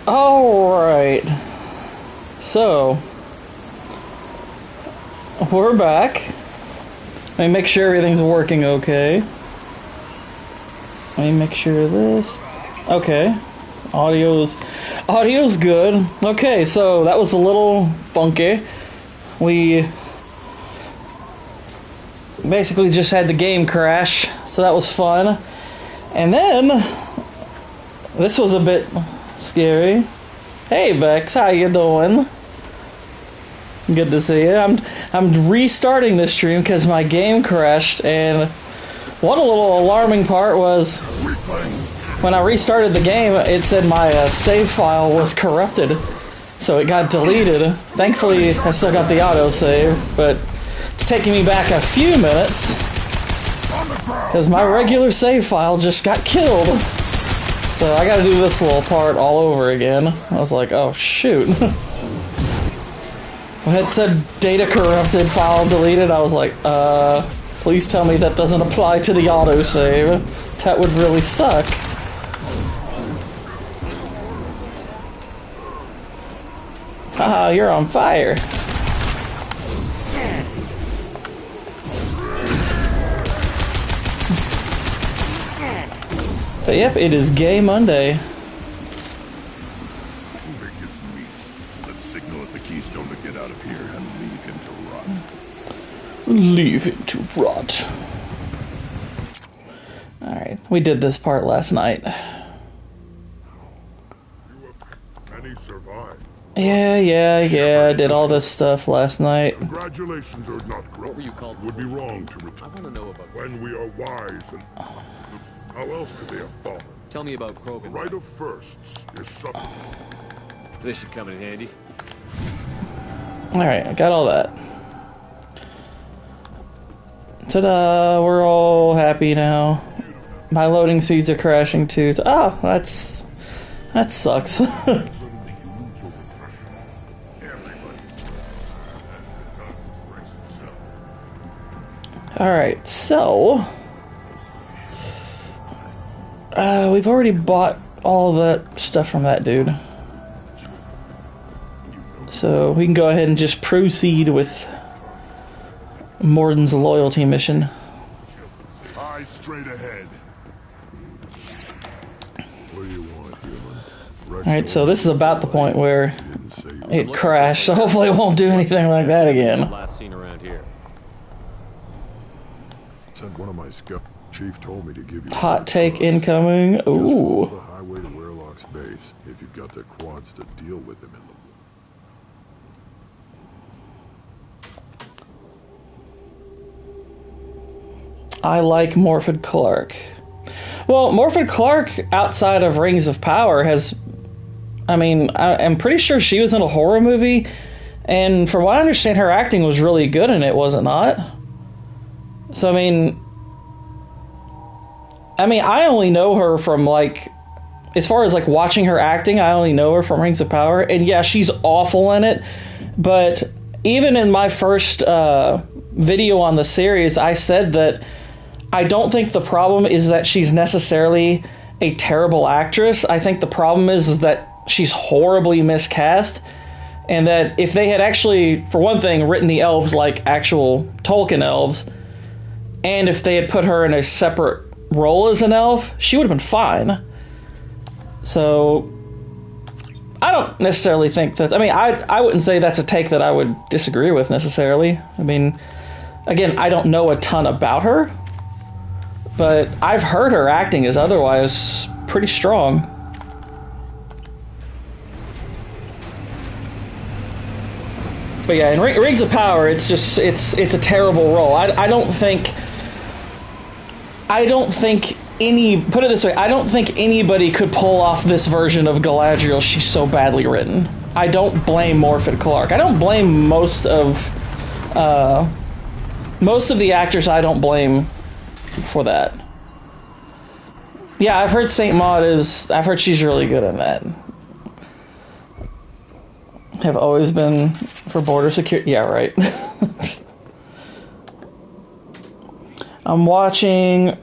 Alright. So, we're back. Let me make sure everything's working okay. Let me make sure this... Okay. Audio's good. Okay, so that was a little funky. We basically just had the game crash, so that was fun. And then, this was a bit scary. Hey Bex, how you doing? Good to see you. I'm restarting this stream because my game crashed, and one little alarming part was when I restarted the game, it said my save file was corrupted, so it got deleted. Thankfully, I still got the autosave, but it's taking me back a few minutes because my regular save file just got killed. So I gotta do this little part all over again. I was like, oh shoot. When it said data corrupted, file deleted, I was like, please tell me that doesn't apply to the autosave. That would really suck. Haha, you're on fire. But yep, it is Gay Monday. Let's signal at the keystone to get out of here and leave him to rot. Leave him to rot. Alright, we did this part last night. And he survived. Yeah, I did all this stuff last night. Congratulations are not correct. What were you called? Would be wrong to return. I want to know about When we are wise and... How else could they have fallen? Tell me about Krogan. Right of firsts is something. This should come in handy. Alright, I got all that. Ta-da! We're all happy now. My loading speeds are crashing too. Oh, that sucks. Alright, so... we've already bought all that stuff from that dude. So we can go ahead and just proceed with Morden's loyalty mission. Eyes straight ahead. What do you want, human? Alright, so this is about the point where it crashed, so hopefully it won't do anything like that again. Last seen around here. Sent one of my scouts. Chief told me to give you Hot take incoming. Ooh. the highway to Warlock's base if you've got the quads to deal with him in the... I like Morfydd Clark. Well, Morfydd Clark, outside of Rings of Power, has... I mean, I'm pretty sure she was in a horror movie, and from what I understand, her acting was really good in it, was it not? So, I mean, I only know her from, like, as far as, like, watching her acting, I only know her from Rings of Power, and yeah, she's awful in it, but even in my first video on the series, I said that I don't think the problem is that she's necessarily a terrible actress. I think the problem is that she's horribly miscast, and that if they had actually, for one thing, written the elves like actual Tolkien elves, and if they had put her in a separate role as an elf, she would have been fine. So I don't necessarily think that... I mean, I wouldn't say that's a take that I would disagree with necessarily. I mean, again, I don't know a ton about her, but I've heard her acting is otherwise pretty strong. But yeah, in Rings of Power, it's just it's a terrible role. I don't think any... Put it this way, I don't think anybody could pull off this version of Galadriel. She's so badly written. I don't blame Morfydd Clark. I don't blame most of the actors. I don't blame for that. Yeah, I've heard Saint Maud is... I've heard she's really good in that. Have always been for border security. Yeah, right. I'm watching...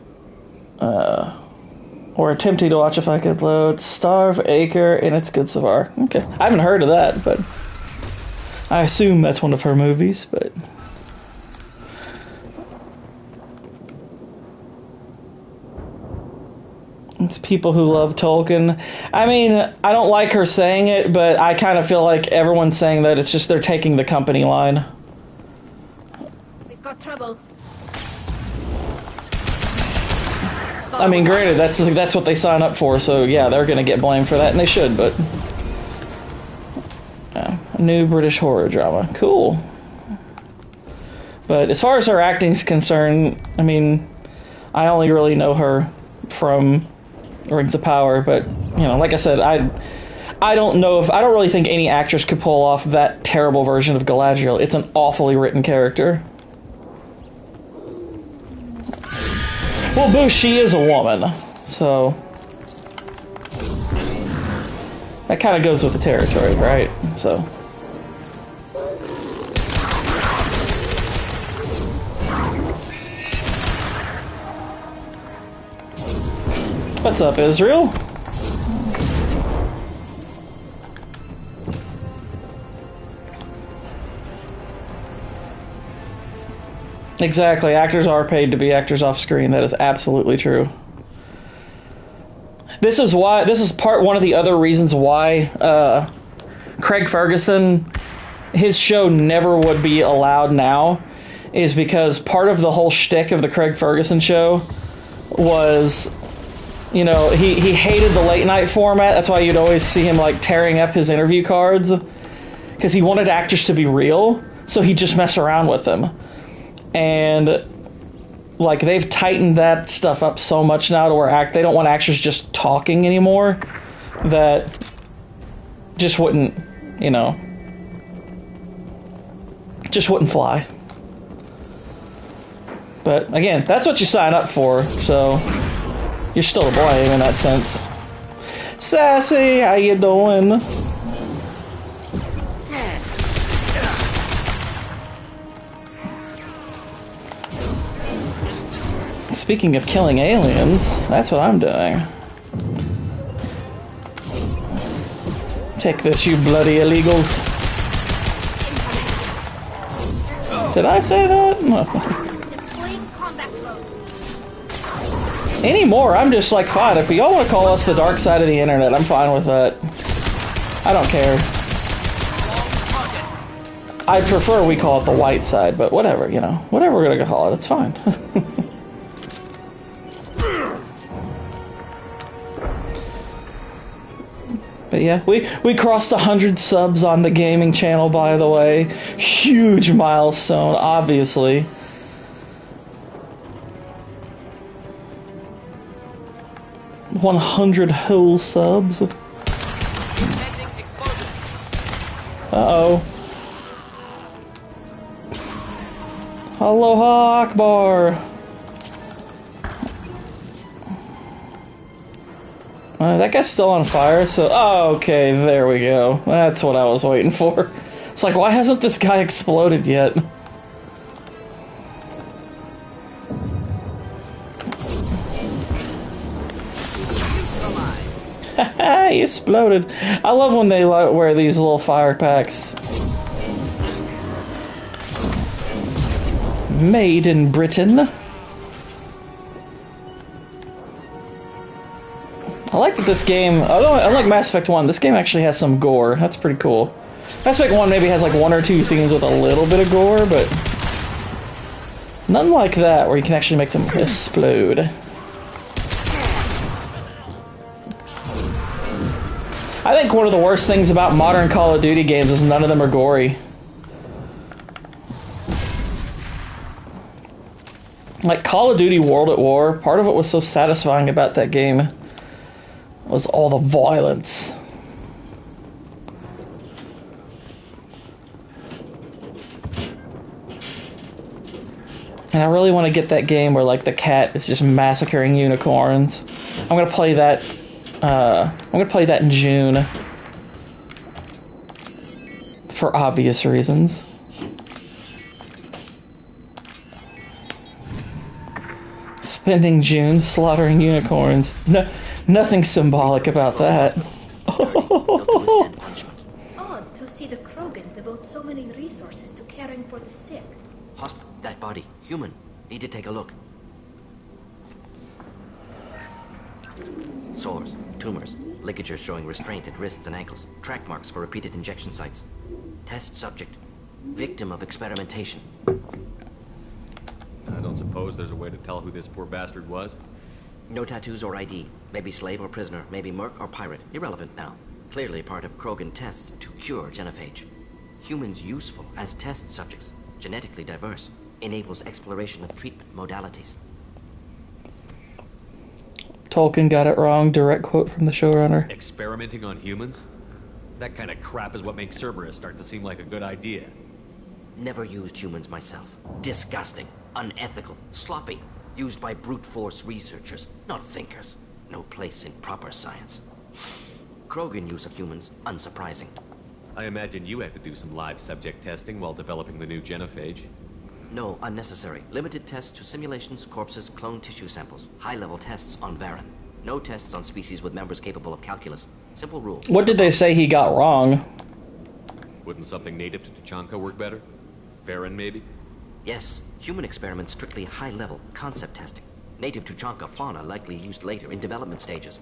Or attempting to watch if I could upload Starve Acre and It's Good So Far. Okay. I haven't heard of that, but I assume that's one of her movies, but it's people who love Tolkien. I mean, I don't like her saying it, but I kind of feel like everyone's saying that it's just they're taking the company line. We've got trouble. I mean, granted, that's what they sign up for, so yeah, they're gonna get blamed for that, and they should, but yeah, a new British horror drama. Cool. But as far as her acting's concerned, I mean, I only really know her from Rings of Power, but you know, like I said, I don't really think any actress could pull off that terrible version of Galadriel. It's an awfully written character. Well, boo, she is a woman, so that kind of goes with the territory, right? So what's up, Israel? Exactly, actors are paid to be actors off screen. That is absolutely true. This is one of the other reasons why Craig Ferguson, his show never would be allowed now, is because part of the whole shtick of the Craig Ferguson show was, you know, he hated the late night format. That's why you'd always see him like tearing up his interview cards, because he wanted actors to be real, so he'd just mess around with them. And like they've tightened that stuff up so much now to where they don't want actors just talking anymore, that just wouldn't, you know, just wouldn't fly. But again, that's what you sign up for, so you're still to blame in that sense. Sassy, how you doing? Speaking of killing aliens, that's what I'm doing. Take this, you bloody illegals. Did I say that? No. Anymore, I'm just like, fine, if y'all want to call us the dark side of the internet, I'm fine with that. I don't care. I prefer we call it the white side, but whatever, you know. Whatever we're gonna call it, it's fine. But yeah, we crossed 100 subs on the gaming channel, by the way. Huge milestone, obviously. $100 whole subs. Uh-oh. Aloha Akbar. That guy's still on fire, so... Oh, okay, there we go. That's what I was waiting for. It's like, why hasn't this guy exploded yet? Haha, he exploded. I love when they wear these little fire packs. Made in Britain. I like that this game, although unlike Mass Effect 1, this game actually has some gore. That's pretty cool. Mass Effect 1 maybe has like 1 or 2 scenes with a little bit of gore, but none like that where you can actually make them explode. I think one of the worst things about modern Call of Duty games is none of them are gory. Like Call of Duty World at War, part of what was so satisfying about that game was all the violence. And I really want to get that game where like the cat is just massacring unicorns. I'm gonna play that. I'm gonna play that in June for obvious reasons. Spending June slaughtering unicorns. No, nothing symbolic about that. Odd to see the Krogan devote so many resources to caring for the sick. That body. Human. Need to take a look. Sores, tumors, ligatures showing restraint at wrists and ankles, track marks for repeated injection sites. Test subject. Victim of experimentation. I don't suppose there's a way to tell who this poor bastard was? No tattoos or ID. Maybe slave or prisoner, maybe merc or pirate. Irrelevant now. Clearly part of Krogan tests to cure genophage. Humans useful as test subjects. Genetically diverse. Enables exploration of treatment modalities. Tolkien got it wrong. Direct quote from the showrunner. Experimenting on humans? That kind of crap is what makes Cerberus start to seem like a good idea. Never used humans myself. Disgusting. Unethical. Sloppy. Used by brute force researchers, not thinkers. No place in proper science. Krogan use of humans, unsurprising. I imagine you had to do some live subject testing while developing the new genophage. No, unnecessary. Limited tests to simulations, corpses, cloned tissue samples. High-level tests on Varen. No tests on species with members capable of calculus. Simple rule. What did they say he got wrong? Wouldn't something native to Tuchanka work better? Varen, maybe? Yes. Human experiments strictly high-level, concept testing. Native Tuchanka fauna likely used later in development stages.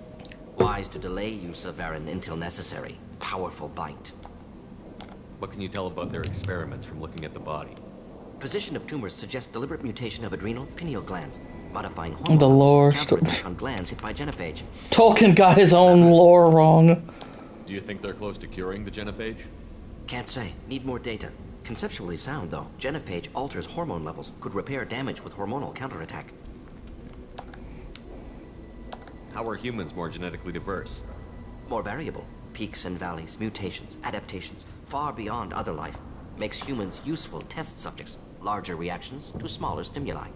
Wise to delay use of Varen until necessary. Powerful bite. What can you tell about their experiments from looking at the body? Position of tumors suggests deliberate mutation of adrenal, pineal glands, modifying hormone The lore on glands hit by genophage. Tolkien got his own lore wrong. Do you think they're close to curing the genophage? Can't say. Need more data. Conceptually sound, though. Genophage alters hormone levels, could repair damage with hormonal counterattack. How are humans more genetically diverse? More variable. Peaks and valleys, mutations, adaptations, far beyond other life. Makes humans useful test subjects. Larger reactions to smaller stimuli.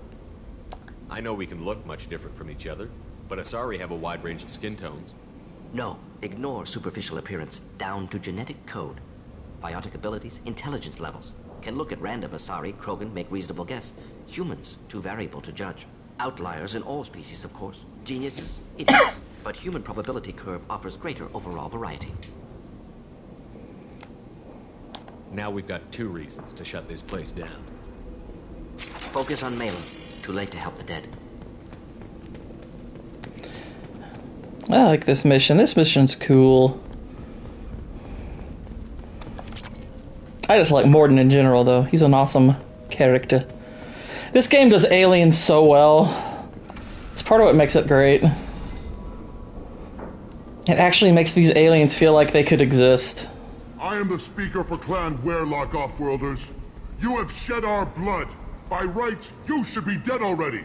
I know we can look much different from each other, but Asari have a wide range of skin tones. No, ignore superficial appearance, down to genetic code. Biotic abilities, intelligence levels. Can look at random Asari, Krogan, make reasonable guess. Humans, too variable to judge. Outliers in all species, of course. Geniuses, idiots. But human probability curve offers greater overall variety. Now we've got 2 reasons to shut this place down. Focus on Malin. Too late to help the dead. I like this mission. This mission's cool. I just like Morden in general, though. He's an awesome character. This game does aliens so well. It's part of what makes it great. It actually makes these aliens feel like they could exist. I am the speaker for Clan Werelock, Offworlders. You have shed our blood. By rights, you should be dead already.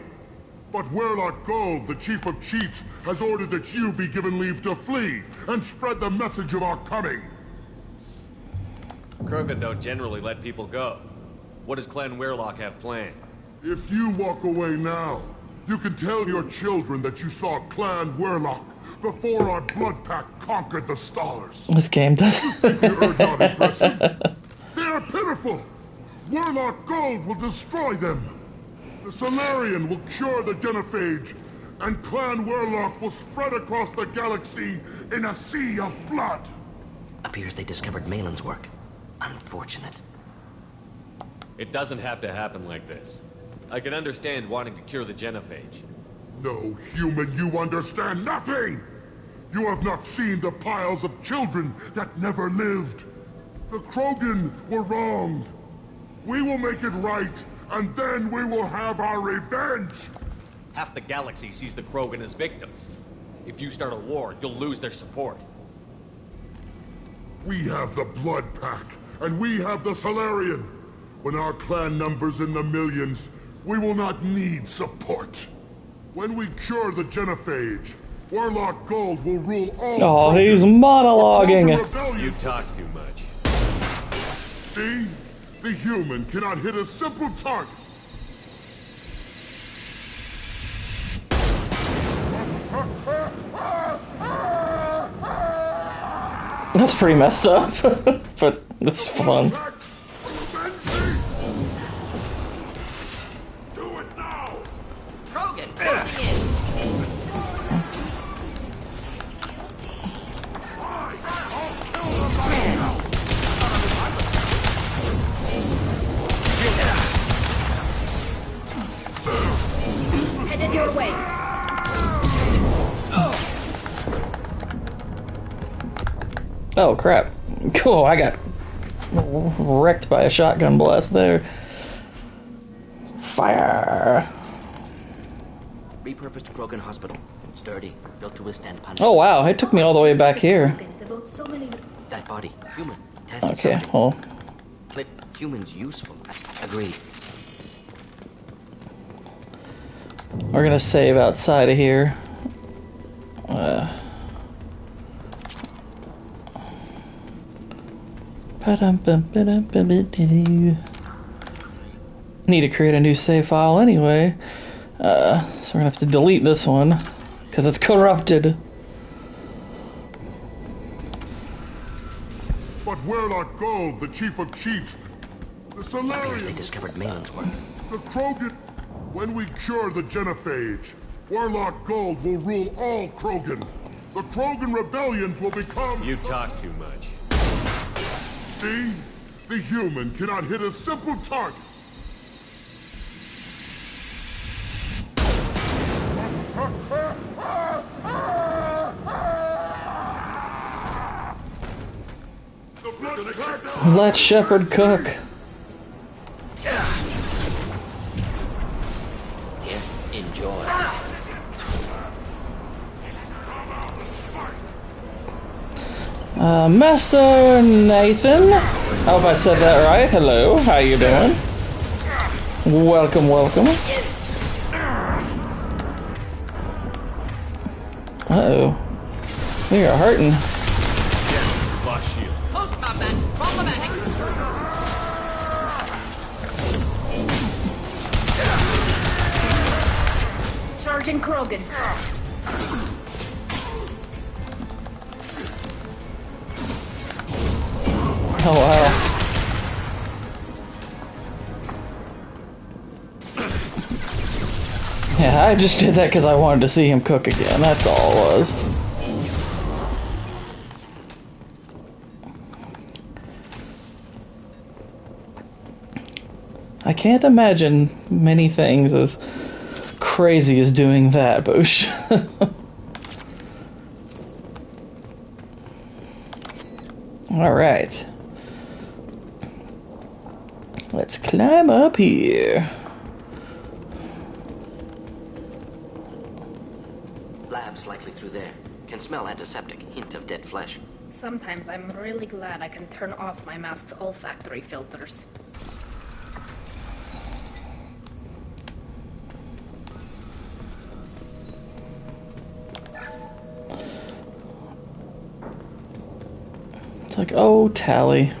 But Werelock Gold, the Chief of Chiefs, has ordered that you be given leave to flee and spread the message of our coming. Krogan don't generally let people go. What does Clan Werelock have planned? If you walk away now, you can tell your children that you saw Clan Werelock before our blood pack conquered the stars. This game does. You're not impressive. They are pitiful. Werelock Gold will destroy them. The Solarian will cure the genophage, and Clan Werelock will spread across the galaxy in a sea of blood. Appears they discovered Malin's work. Unfortunate. It doesn't have to happen like this. I can understand wanting to cure the genophage. No, human, you understand nothing! You have not seen the piles of children that never lived. The Krogan were wronged. We will make it right, and then we will have our revenge! Half the galaxy sees the Krogan as victims. If you start a war, you'll lose their support. We have the Blood Pack, and we have the Solarian. When our clan numbers in the millions, we will not need support. When we cure the genophage, Werelock Gold will rule all. Oh, he's monologuing. You talk too much. See? The human cannot hit a simple target. That's pretty messed up, but it's fun. Do it now! Krogan, closing Oh, crap. Cool, I got wrecked by a shotgun blast there. Fire! Repurposed Krogan Hospital. Sturdy, built to withstand punishment. Oh, wow, it took me all the way back here. That body, human. Test Okay, subject. well... Clip, humans useful. Agreed. We're gonna save outside of here. Need to create a new save file anyway. So we're gonna have to delete this one because it's corrupted. But Werlock Gold, the chief of chiefs, the Appears Solarian, they discovered Malin's work. the Krogan. When we cure the genophage, Werlock Gold will rule all Krogan. The Krogan rebellions will become... You talk too much. See? The human cannot hit a simple target. The blood Let Shepard cook. Here, enjoy. Master Nathan. I hope I said that right. Hello, how you doing? Welcome, welcome. Uh-oh. We are hurting. Lost shield. Close combat. Problematic. Charging Krogan. Oh, wow. Yeah, I just did that because I wanted to see him cook again. That's all it was. I can't imagine many things as crazy as doing that, Boosh. Alright. Let's climb up here. Labs likely through there. Can smell antiseptic, hint of dead flesh. Sometimes I'm really glad I can turn off my mask's olfactory filters. It's like, oh, Tally.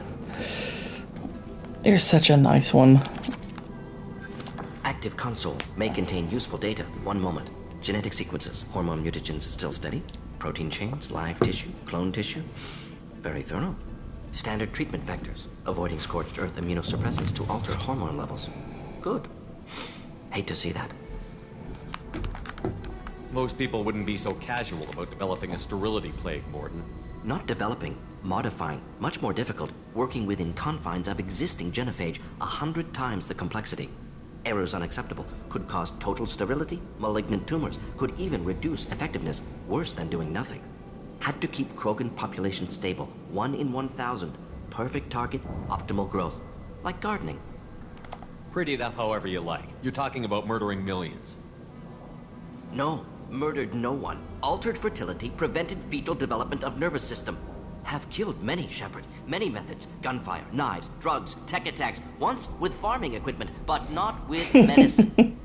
You're such a nice one. Active console may contain useful data. One moment. Genetic sequences, hormone mutagens still steady. Protein chains, live tissue, clone tissue. Very thorough. Standard treatment vectors, avoiding scorched earth immunosuppressants to alter hormone levels. Good. Hate to see that. Most people wouldn't be so casual about developing a sterility plague, Morden. Not developing, modifying, much more difficult, working within confines of existing genophage, 100 times the complexity. Errors unacceptable, could cause total sterility, malignant tumors, could even reduce effectiveness, worse than doing nothing. Had to keep Krogan population stable, 1 in 1,000. Perfect target, optimal growth. Like gardening. Pretty it up however you like. You're talking about murdering millions. No, murdered no one. Altered fertility, prevented fetal development of nervous system. Have killed many, Shepard. Many methods. Gunfire, knives, drugs, tech attacks. Once with farming equipment, but not with medicine.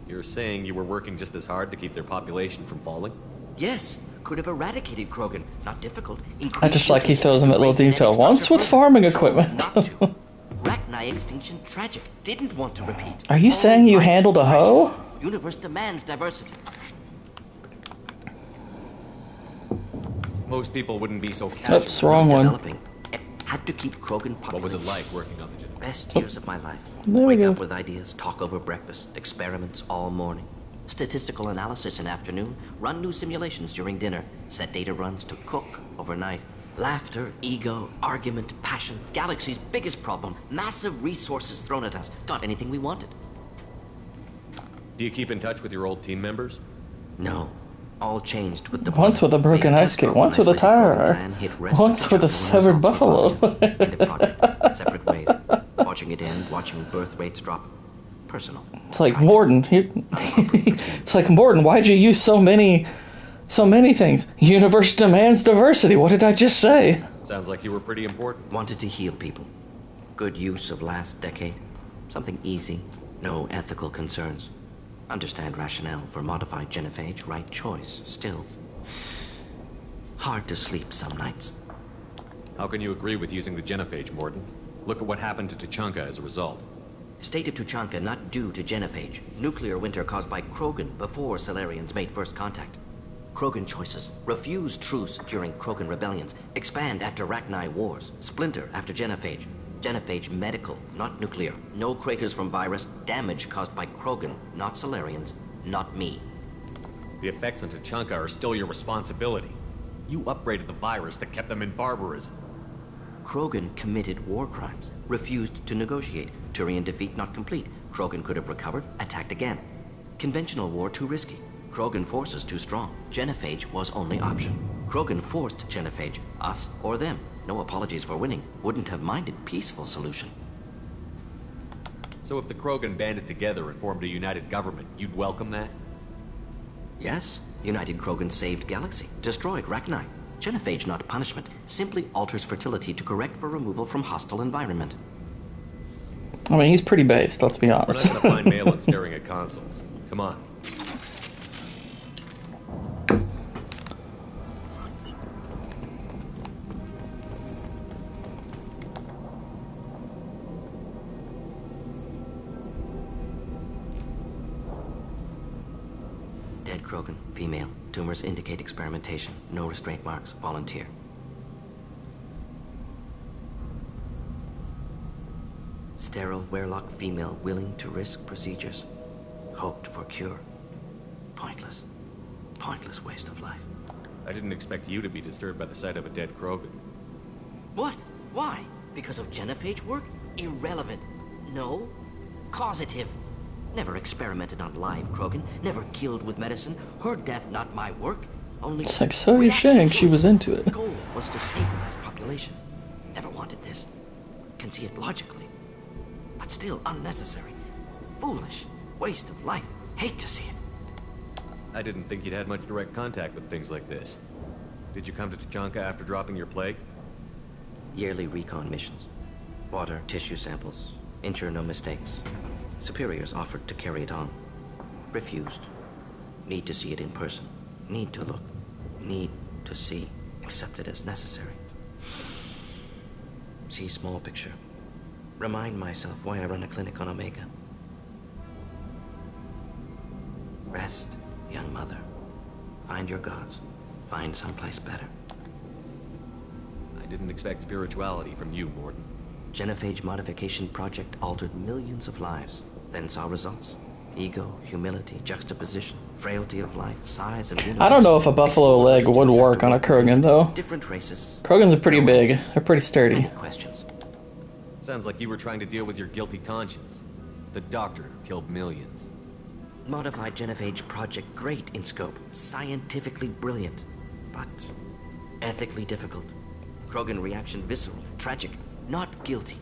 You're saying you were working just as hard to keep their population from falling? Yes, could have eradicated Krogan. Not difficult. I just like he throws in that little detail. Once with farming equipment. Not to. Rachni extinction tragic. Didn't want to repeat. Are you saying you handled a hoe? Universe demands diversity. Most people wouldn't be so casual. Oops, wrong one. Developing. Had to keep Krogan population. What was it like working on the gen? Best years of my life. There we Wake go. up with ideas, talk over breakfast, experiments all morning. Statistical analysis in afternoon, run new simulations during dinner, set data runs to cook overnight. Laughter, ego, argument, passion, galaxy's biggest problem, massive resources thrown at us. Got anything we wanted. Do you keep in touch with your old team members? No. All changed with the Once with a broken ice skate, once with a tire, once with a severed buffalo. End of project. Separate ways. Watching it end, watching birth rates drop. Personal. It's like, Morden, it's like, Morden, why'd you use so many things? Universe demands diversity. What did I just say? Sounds like you were pretty important. Wanted to heal people. Good use of last decade. Something easy. No ethical concerns. Understand rationale for modified genophage. Right choice. Still. Hard to sleep some nights. How can you agree with using the genophage, Morden? Look at what happened to Tuchanka as a result. State of Tuchanka not due to genophage. Nuclear winter caused by Krogan before Solarians made first contact. Krogan choices. Refuse truce during Krogan rebellions. Expand after Rachni wars. Splinter after genophage. Genophage medical, not nuclear. No craters from virus. Damage caused by Krogan, not Solarians, not me. The effects on Tuchanka are still your responsibility. You upgraded the virus that kept them in barbarism. Krogan committed war crimes. Refused to negotiate. Turian defeat not complete. Krogan could have recovered, attacked again. Conventional war too risky. Krogan forces too strong. Genophage was only option. Krogan forced genophage, us or them. No apologies for winning. Wouldn't have minded peaceful solution. So if the Krogan banded together and formed a united government, you'd welcome that? Yes. United Krogan saved Galaxy. Destroyed Rachni. Genophage not punishment. Simply alters fertility to correct for removal from hostile environment. I mean, he's pretty based, let's be We're honest. not gonna find Malin staring at consoles. Come on. Dead Krogan, female. Tumors indicate experimentation. No restraint marks. Volunteer. Sterile Werelock female willing to risk procedures. Hoped for cure. Pointless. Pointless waste of life. I didn't expect you to be disturbed by the sight of a dead Krogan. What? Why? Because of genophage work? Irrelevant. No. Causative. Never experimented on live Krogan. Never killed with medicine. Her death not my work. Only It's like, so you're reaction saying to she it. was into it. Goal was to stabilize population. Never wanted this. Can see it logically. But still unnecessary. Foolish. Waste of life. Hate to see it. I didn't think you'd had much direct contact with things like this. Did you come to Tuchanka after dropping your plague? Yearly recon missions. Water, tissue samples. Ensure no mistakes. Superiors offered to carry it on. Refused. Need to see it in person. Need to look. Need to see. Accept it as necessary. See small picture. Remind myself why I run a clinic on Omega. Rest, young mother. Find your gods. Find someplace better. I didn't expect spirituality from you, Morden. Genophage modification project altered millions of lives, then saw results. Ego, humility, juxtaposition, frailty of life, size of universe. I don't know if a buffalo leg would work on a Krogan, though. Different races. Krogans are pretty big. They're pretty sturdy. Many questions. Sounds like you were trying to deal with your guilty conscience. The doctor who killed millions. Modified genophage project great in scope, scientifically brilliant, but ethically difficult. Krogan reaction visceral, tragic, not guilty,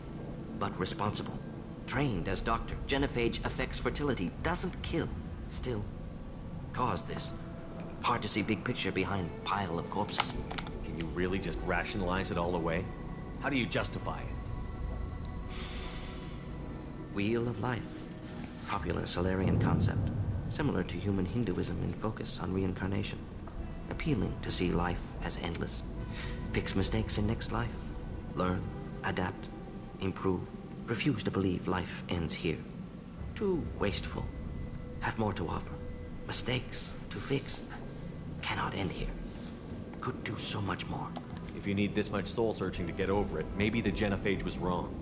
but responsible. Trained as doctor, genophage affects fertility, doesn't kill, still caused this. Hard to see big picture behind pile of corpses. Can you really just rationalize it all away? How do you justify it? Wheel of life. Popular Solarian concept. Similar to human Hinduism in focus on reincarnation. Appealing to see life as endless. Fix mistakes in next life. Learn, adapt, improve. Refuse to believe life ends here. Too wasteful. Have more to offer. Mistakes to fix. Cannot end here. Could do so much more. If you need this much soul searching to get over it, maybe the genophage was wrong.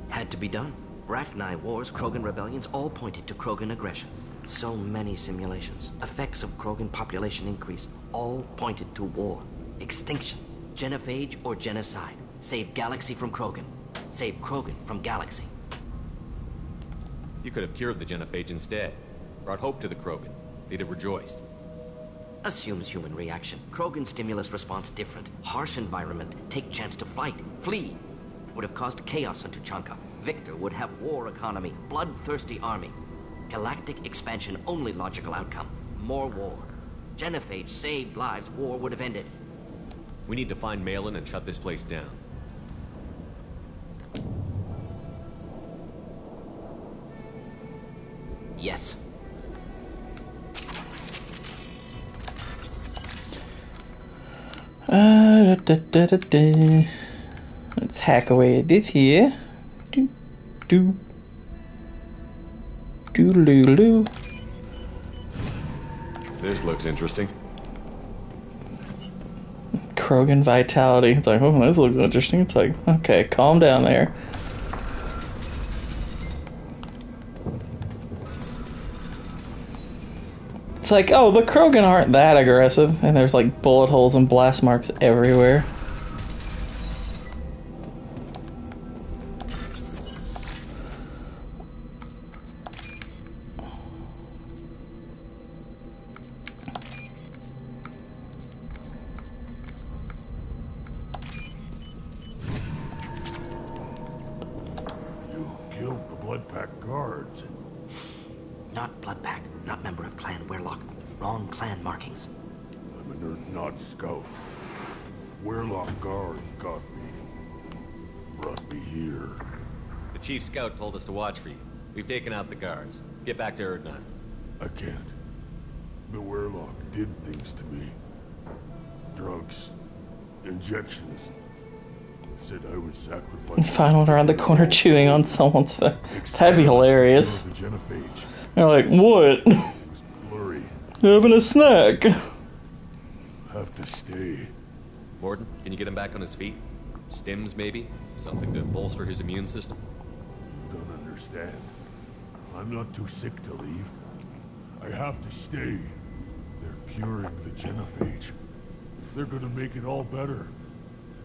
Had to be done. Rachni wars, Krogan rebellions, all pointed to Krogan aggression. So many simulations. Effects of Krogan population increase. All pointed to war. Extinction. Genophage or genocide. Save Galaxy from Krogan. Save Krogan from Galaxy. You could have cured the genophage instead. Brought hope to the Krogan. They'd have rejoiced. Assumes human reaction. Krogan stimulus response different. Harsh environment. Take chance to fight. Flee. Would have caused chaos on Tuchanka. Victor would have war economy. Bloodthirsty army. Galactic expansion only logical outcome. More war. Genophage saved lives. War would have ended. We need to find Malin and shut this place down. Yes. Let's hack away at this here. Do do do. This looks interesting. Krogan vitality. It's like, oh, this looks interesting. It's like, okay, calm down there. It's like, oh, the Krogan aren't that aggressive, and there's like bullet holes and blast marks everywhere. You killed the Blood Pack guards. Not Blood Pack. Not member of Clan Werelock. Wrong clan markings. I'm an not scout. Werelock guards got me. Brought me here. The chief scout told us to watch for you. We've taken out the guards. Get back to Erdnot. I can't. The Werelock did things to me. Drugs. Injections. Said I was sacrificed. Find one around the corner chewing on someone's face. That'd be hilarious. The Genophage. They're like, what? It's blurry. Having a snack. Have to stay. Morden, can you get him back on his feet? Stims, maybe? Something to bolster his immune system? You don't understand. I'm not too sick to leave. I have to stay. They're curing the Genophage. They're gonna make it all better.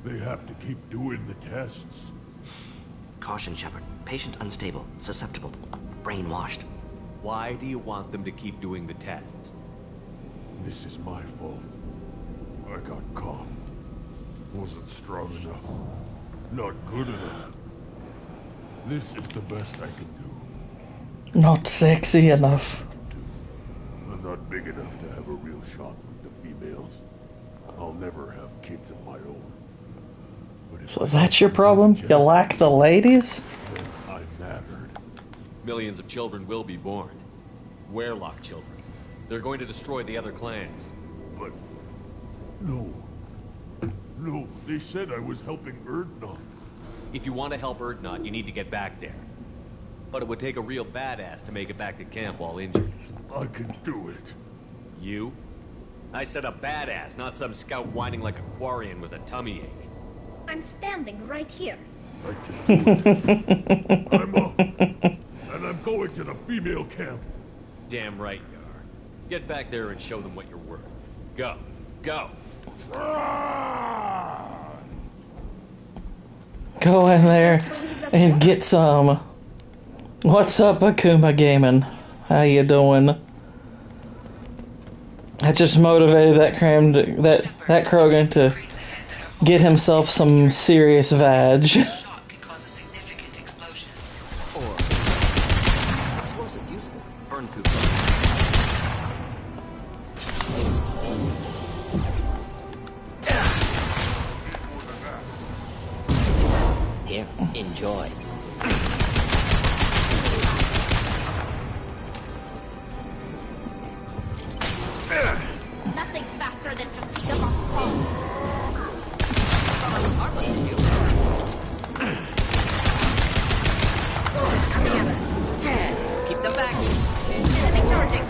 They have to keep doing the tests. Caution, Shepard. Patient unstable. Susceptible. Brainwashed. Why do you want them to keep doing the tests? This is my fault. I got caught. Wasn't strong enough. Not good enough. This is the best I can do. Not sexy enough. I'm not big enough to have a real shot with the females. I'll never have kids of my own. But if So that's your problem? You lack the ladies? then I mattered. Millions of children will be born. Werelock children. They're going to destroy the other clans. But no. No, they said I was helping Erdnot. If you want to help Erdnot, you need to get back there. But it would take a real badass to make it back to camp while injured. I can do it. You? I said a badass, not some scout whining like a Quarian with a tummy ache. I'm standing right here. I can do it. I'm up. And I'm going to the female camp. Damn right you are. Get back there and show them what you're worth. Go. Go. Go in there and get some. What's up, Akuma Gaming? How you doing? I just motivated that Krogan to get himself some serious vag. Shock can cause a significant explosion. Or explosives useful. Burn through. Here, enjoy. Nothing's faster than Tortilla Bomb. Keep them back. Enemy charging.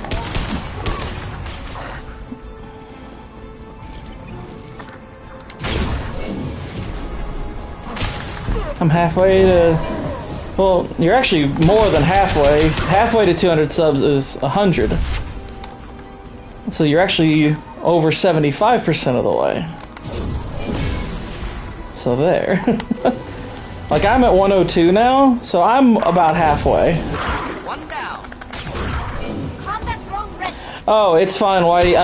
I'm halfway to... Well, you're actually more than halfway. Halfway to 200 subs is 100. So you're actually over 75% of the way. So there. Like, I'm at 102 now, so I'm about halfway. One down. Combat drone ready. Oh, it's fine, Whitey.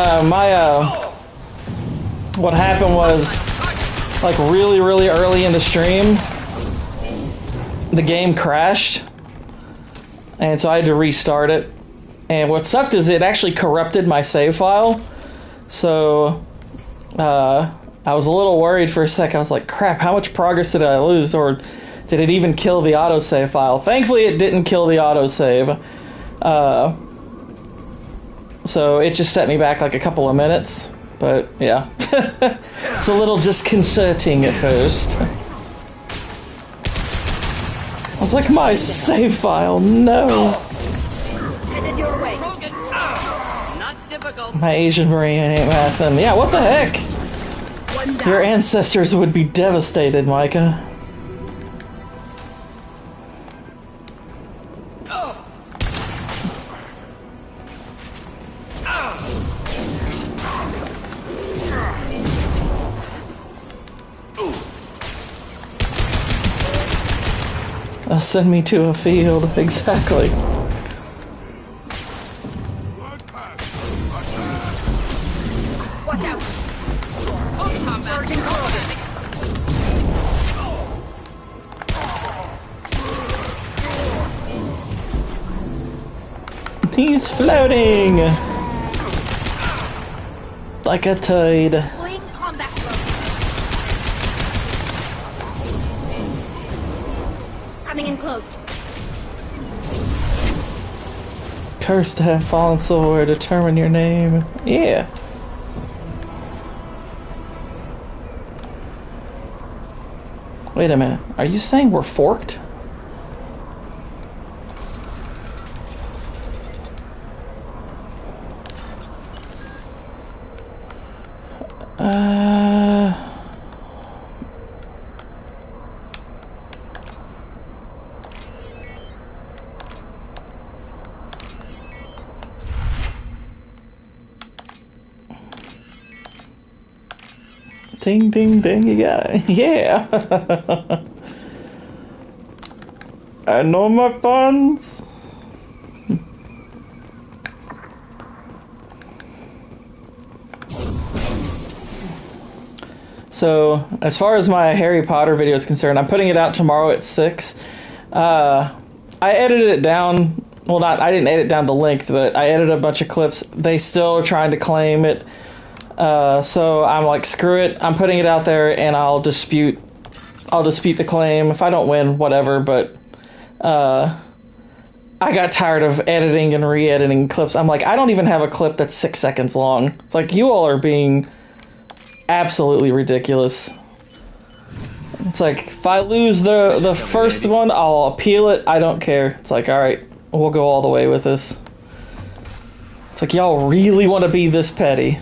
What happened was, like, really early in the stream, the game crashed, and so I had to restart it. And what sucked is it actually corrupted my save file, so I was a little worried for a sec. I was like, crap, how much progress did I lose, or did it even kill the autosave file? Thankfully, it didn't kill the autosave. So it just set me back like a couple of minutes. But, yeah. It's a little disconcerting at first. I was like, my save file, no. Headed your way. Not difficult. My Asian brain ain't mathin'. Yeah, what the heck? One down. Your ancestors would be devastated, Micah. Send me to a field, exactly. Watch out. Charging He's floating like a tide. deploying combat drone. Coming in close. Cursed to have fallen sword, determine your name. Yeah. Wait a minute. Are you saying we're forked? Ding, ding, ding, you got it. Yeah. I know my puns. So, as far as my Harry Potter video is concerned, I'm putting it out tomorrow at 6. I edited it down. Well, I didn't edit down the length, but I edited a bunch of clips. They still are trying to claim it. So I'm like, screw it. I'm putting it out there, and I'll dispute the claim. If I don't win, whatever. But I got tired of editing and re-editing clips. I'm like, I don't even have a clip that's 6 seconds long. It's like, you all are being absolutely ridiculous. It's like, if I lose the first one, I'll appeal it. I don't care. It's like, all right, we'll go all the way with this. It's like, y'all really want to be this petty.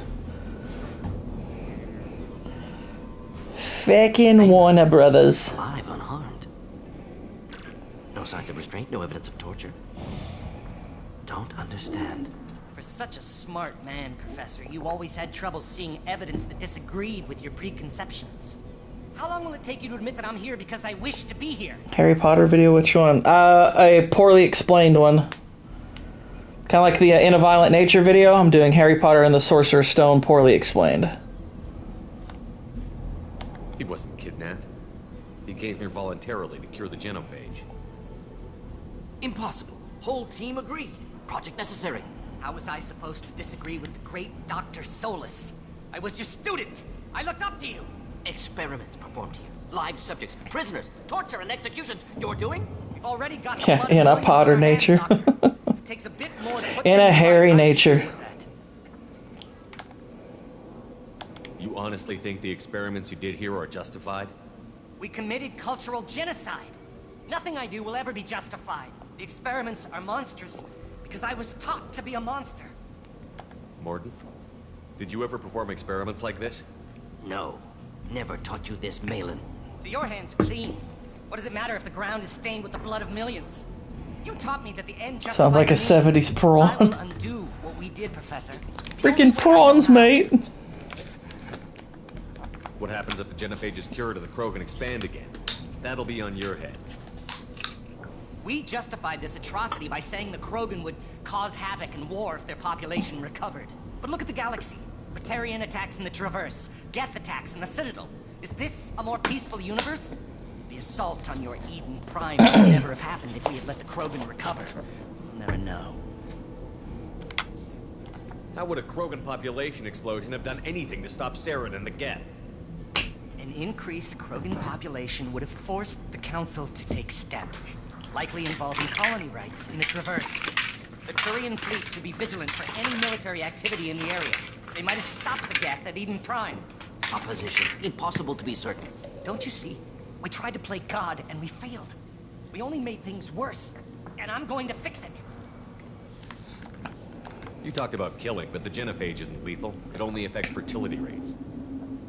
Feckin' Warner Brothers. Alive, unharmed. No signs of restraint, no evidence of torture. Don't understand. For such a smart man, Professor, you always had trouble seeing evidence that disagreed with your preconceptions. How long will it take you to admit that I'm here because I wish to be here? Harry Potter video, which one? A poorly explained one. Kind of like the In a Violent Nature video, I'm doing Harry Potter and the Sorcerer's Stone poorly explained. He wasn't kidnapped. He came here voluntarily to cure the genophage. Impossible. Whole team agreed. Project necessary. How was I supposed to disagree with the great Dr. Solus? I was your student. I looked up to you. Experiments performed here. Live subjects, prisoners, torture and executions. You're doing? We've already got Yeah, in a Potter nature. It takes a bit more to put In a things Harry right. nature. You honestly think the experiments you did here are justified? We committed cultural genocide. Nothing I do will ever be justified. The experiments are monstrous because I was taught to be a monster. Mordin, did you ever perform experiments like this? No. Never taught you this, Malin. So your hands are clean. What does it matter if the ground is stained with the blood of millions? You taught me that the end justified Sounds like a the means. 70s prawn. I will undo what we did, Professor. Freaking prawns, mate. What happens if the genophage is cured and the Krogan expand again? That'll be on your head. We justified this atrocity by saying the Krogan would cause havoc and war if their population recovered. But look at the galaxy. Batarian attacks in the Traverse, Geth attacks in the Citadel. Is this a more peaceful universe? The assault on your Eden Prime would never have happened if we had let the Krogan recover. We'll never know. How would a Krogan population explosion have done anything to stop Saren and the Geth? An increased Krogan population would have forced the Council to take steps, likely involving colony rights in the Traverse. The Turian fleets would be vigilant for any military activity in the area. They might have stopped the Geth at Eden Prime. Supposition. Impossible to be certain. Don't you see? We tried to play God and we failed. We only made things worse. And I'm going to fix it. You talked about killing, but the genophage isn't lethal. It only affects fertility rates.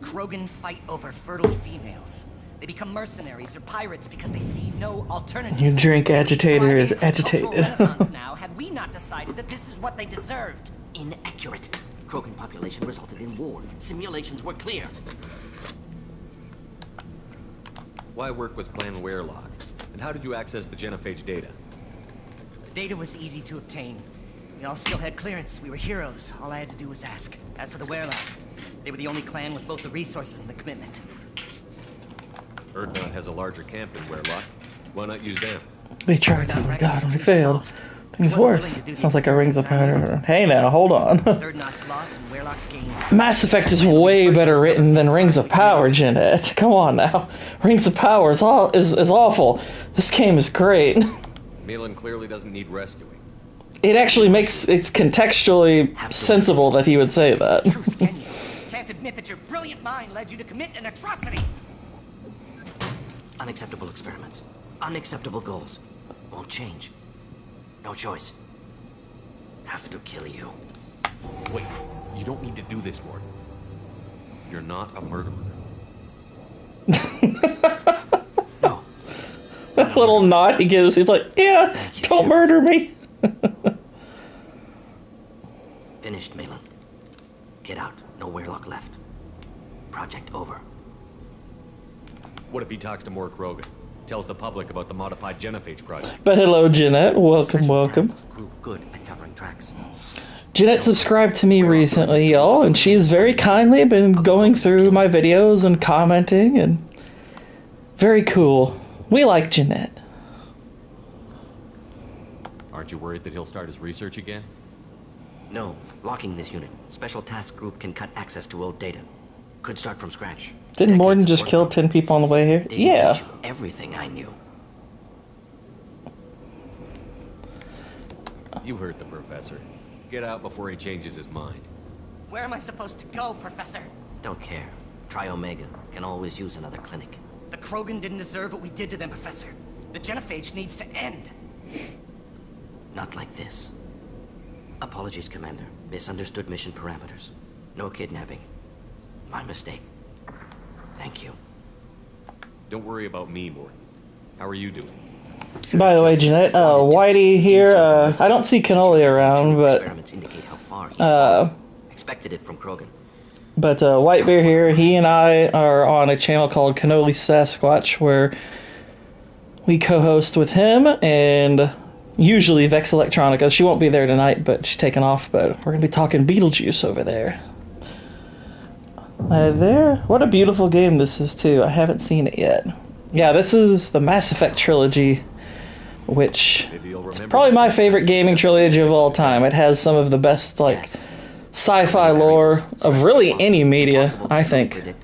Krogan fight over fertile females. They become mercenaries or pirates because they see no alternative. You drink agitator is agitated. Renaissance now, had we not decided that this is what they deserved. Inaccurate. Krogan population resulted in war. Simulations were clear. Why work with Clan Werelock? And how did you access the genophage data? The data was easy to obtain. We all still had clearance. We were heroes. All I had to do was ask. As for the Werelock, they were the only clan with both the resources and the commitment. Erdnot has a larger camp than Werelock. Why not use them? We tried to, oh God, we failed. Things worse. Sounds like a Rings of Power. Hey now, hold on. Erdnot's loss and Werelock's gain. Mass Effect is way better written than Rings of Power, Jeanette. Come on now. Rings of Power is awful. This game is great. Malin clearly doesn't need rescuing. It actually makes it's contextually sensible that he would say that. Truth, can you? Can't admit that your brilliant mind led you to commit an atrocity. Unacceptable experiments. Unacceptable goals. Won't change. No choice. Have to kill you. Wait, you don't need to do this, Morton. You're not a murderer. No. That little nod he gives, he's like, yeah, You, don't Chip. murder me. Finished, Malin. Get out. No Werelock left. Project over. What if he talks to more Krogan? Tells the public about the modified genophage project? But hello, Jeanette. Welcome, Special welcome. tasks grew good at covering tracks. Jeanette subscribed to me recently, y'all, and she's very kindly been going through my videos and commenting, and very cool. We like Jeanette. Aren't you worried that he'll start his research again? No. Locking this unit. Special task group can cut access to old data. Could start from scratch. Didn't Morton Decades of just work kill on 10 people on the way here? Didn't Yeah. teach you everything I knew. You heard the professor. Get out before he changes his mind. Where am I supposed to go, Professor? Don't care. Try Omega. Can always use another clinic. The Krogan didn't deserve what we did to them, Professor. The genophage needs to end. Not like this. Apologies, Commander. Misunderstood mission parameters. No kidnapping. My mistake. Thank you. Don't worry about me, Morton. How are you doing? By the way, Jeanette, Whitey here, I don't see Cannoli around, but Experiments indicate how far he's fallen. Expected it from Krogan. But Whitebear here, he and I are on a channel called Cannoli Sasquatch, where we co-host with him and usually Vex Electronica. She won't be there tonight, but she's taken off. But we're going to be talking Beetlejuice over there. What a beautiful game this is, too. I haven't seen it yet. Yeah, this is the Mass Effect trilogy, which is probably my favorite gaming trilogy of all time. It has some of the best, like, Yes. sci-fi lore of really any media, Impossible to I think. predict.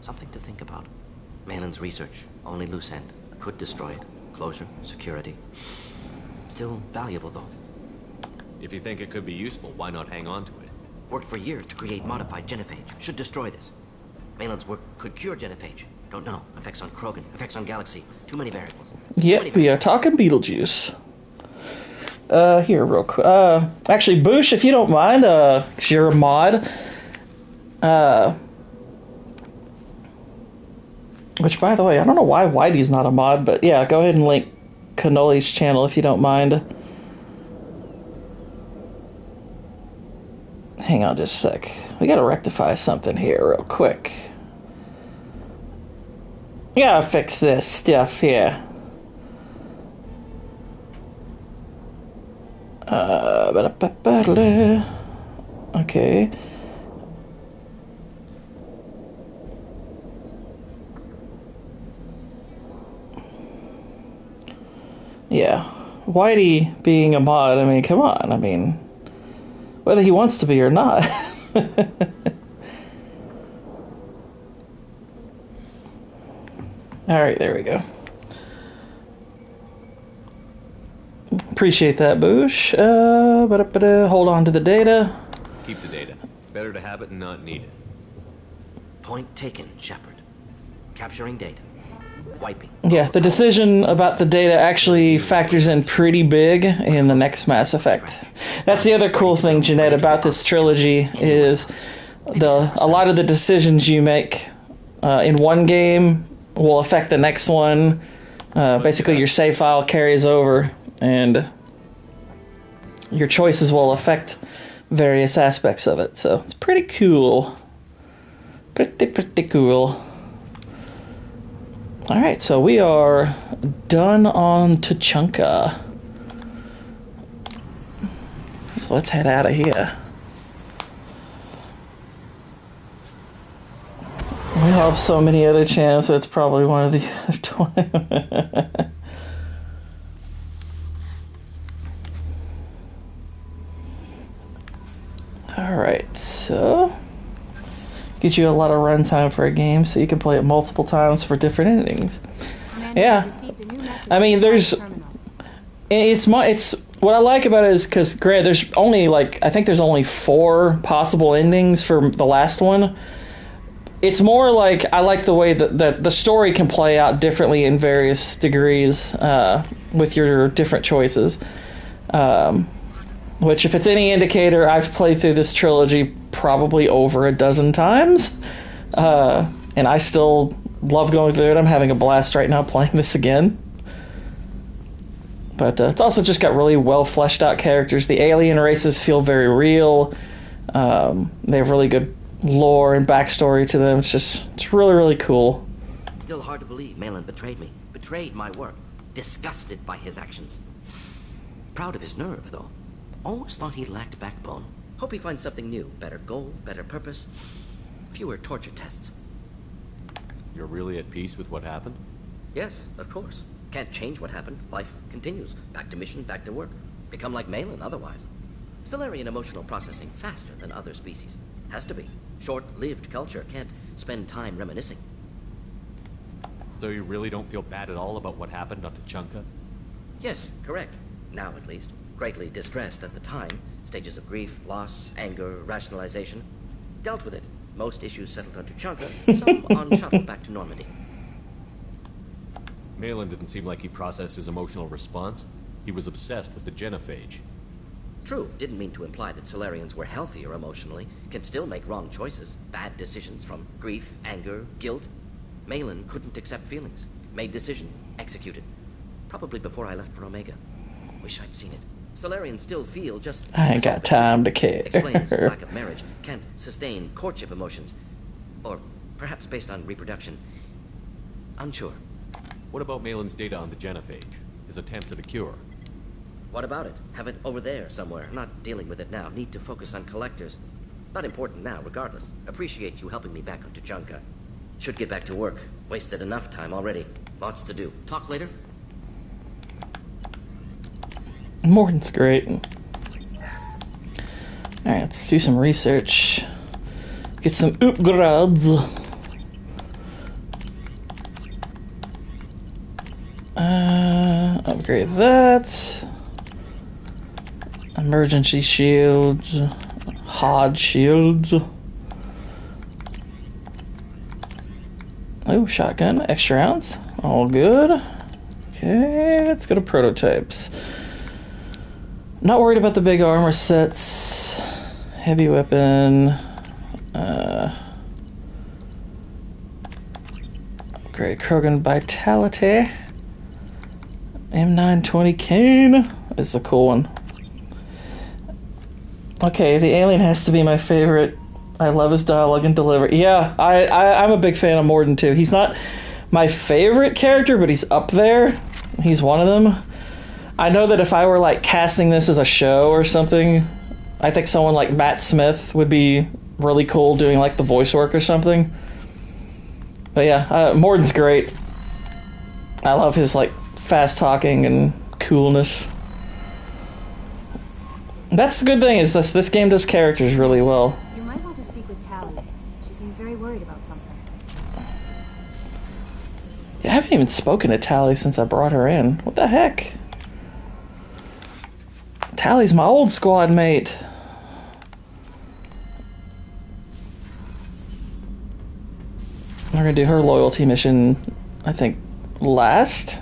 Something to think about. Malin's research, only loose end. Could destroy it. Closure, security. Still valuable, though. If you think it could be useful, why not hang on to it? Worked for years to create modified genophage. Should destroy this. Malin's work could cure genophage. Don't know. Effects on Krogan, effects on Galaxy. Too many variables. Yep, we are talking Beetlejuice. Here, real quick. Actually, Boosh, if you don't mind, 'cause you're a mod. Which, by the way, I don't know why Whitey's not a mod, but yeah, go ahead and link Cannoli's channel if you don't mind. Hang on just a sec. We gotta rectify something here real quick. We gotta fix this stuff here. Okay. Yeah. Whitey being a mod, I mean, come on. I mean, whether he wants to be or not. Alright, there we go. Appreciate that, Boosh. Hold on to the data. Keep the data. Better to have it and not need it. Point taken, Shepard. Capturing data. Wiping. Yeah, the decision about the data actually factors in pretty big in the next Mass Effect. That's the other cool thing, Jeanette, about this trilogy is a lot of the decisions you make in one game will affect the next one. Basically, your save file carries over, and your choices will affect various aspects of it. So it's pretty cool. Pretty cool. Alright, so we are done on Tuchanka. So let's head out of here. We have so many other channels, so it's probably one of the other 20. Alright, so get you a lot of runtime for a game so you can play it multiple times for different endings. Yeah. I mean, it's what I like about it is because, granted, there's only I think there's only 4 possible endings for the last one. It's more like I like the way that the story can play out differently in various degrees with your different choices. Which, if it's any indicator, I've played through this trilogy probably over a dozen times. And I still love going through it. I'm having a blast right now playing this again. But it's also just got really well fleshed out characters. The alien races feel very real. They have really good lore and backstory to them. It's really, really cool. Still hard to believe Malin betrayed me. Betrayed my work. Disgusted by his actions. Proud of his nerve, though. Almost thought he lacked backbone. Hope he finds something new. Better goal, better purpose. Fewer torture tests. You're really at peace with what happened? Yes, of course. Can't change what happened. Life continues. Back to mission, back to work. Become like Malin otherwise. Solarian emotional processing faster than other species. Has to be. Short-lived culture can't spend time reminiscing. So you really don't feel bad at all about what happened on Tuchanka? Yes, correct. Now, at least. Greatly distressed at the time. Stages of grief, loss, anger, rationalization. Dealt with it. Most issues settled on Tuchanka, some on shuttle back to Normandy. Malin didn't seem like he processed his emotional response. He was obsessed with the genophage. True, didn't mean to imply that Solarians were healthier emotionally, can still make wrong choices, bad decisions from grief, anger, guilt. Malin couldn't accept feelings, made decision, executed. Probably before I left for Omega. Wish I'd seen it. Solarians still feel just... I ain't got time to care. Explains lack of marriage, can't sustain courtship emotions. Or perhaps based on reproduction. Unsure. What about Malin's data on the genophage? His attempts at a cure? What about it? Have it over there somewhere. Not dealing with it now. Need to focus on collectors. Not important now, regardless. Appreciate you helping me back on Tuchanka. Should get back to work. Wasted enough time already. Lots to do. Talk later? Morton's great. Alright, let's do some research. Get some upgrades. Upgrade that. Emergency shields. HOD shields. Oh, shotgun. Extra rounds. All good. Okay, let's go to prototypes. Not worried about the big armor sets. Heavy weapon. Upgrade Krogan Vitality. M920 Kane is a cool one. Okay, the alien has to be my favorite. I love his dialogue and delivery. Yeah, I'm a big fan of Morden too. He's not my favorite character, but he's up there. He's one of them. I know that if I were like casting this as a show or something, I think someone like Matt Smith would be really cool doing like the voice work or something. But yeah, Morden's great. I love his like fast talking and coolness. That's the good thing is this game does characters really well. You might want to speak with Tally. She seems very worried about something. I haven't even spoken to Tally since I brought her in. What the heck? Tally's my old squad mate. We're gonna do her loyalty mission, I think, last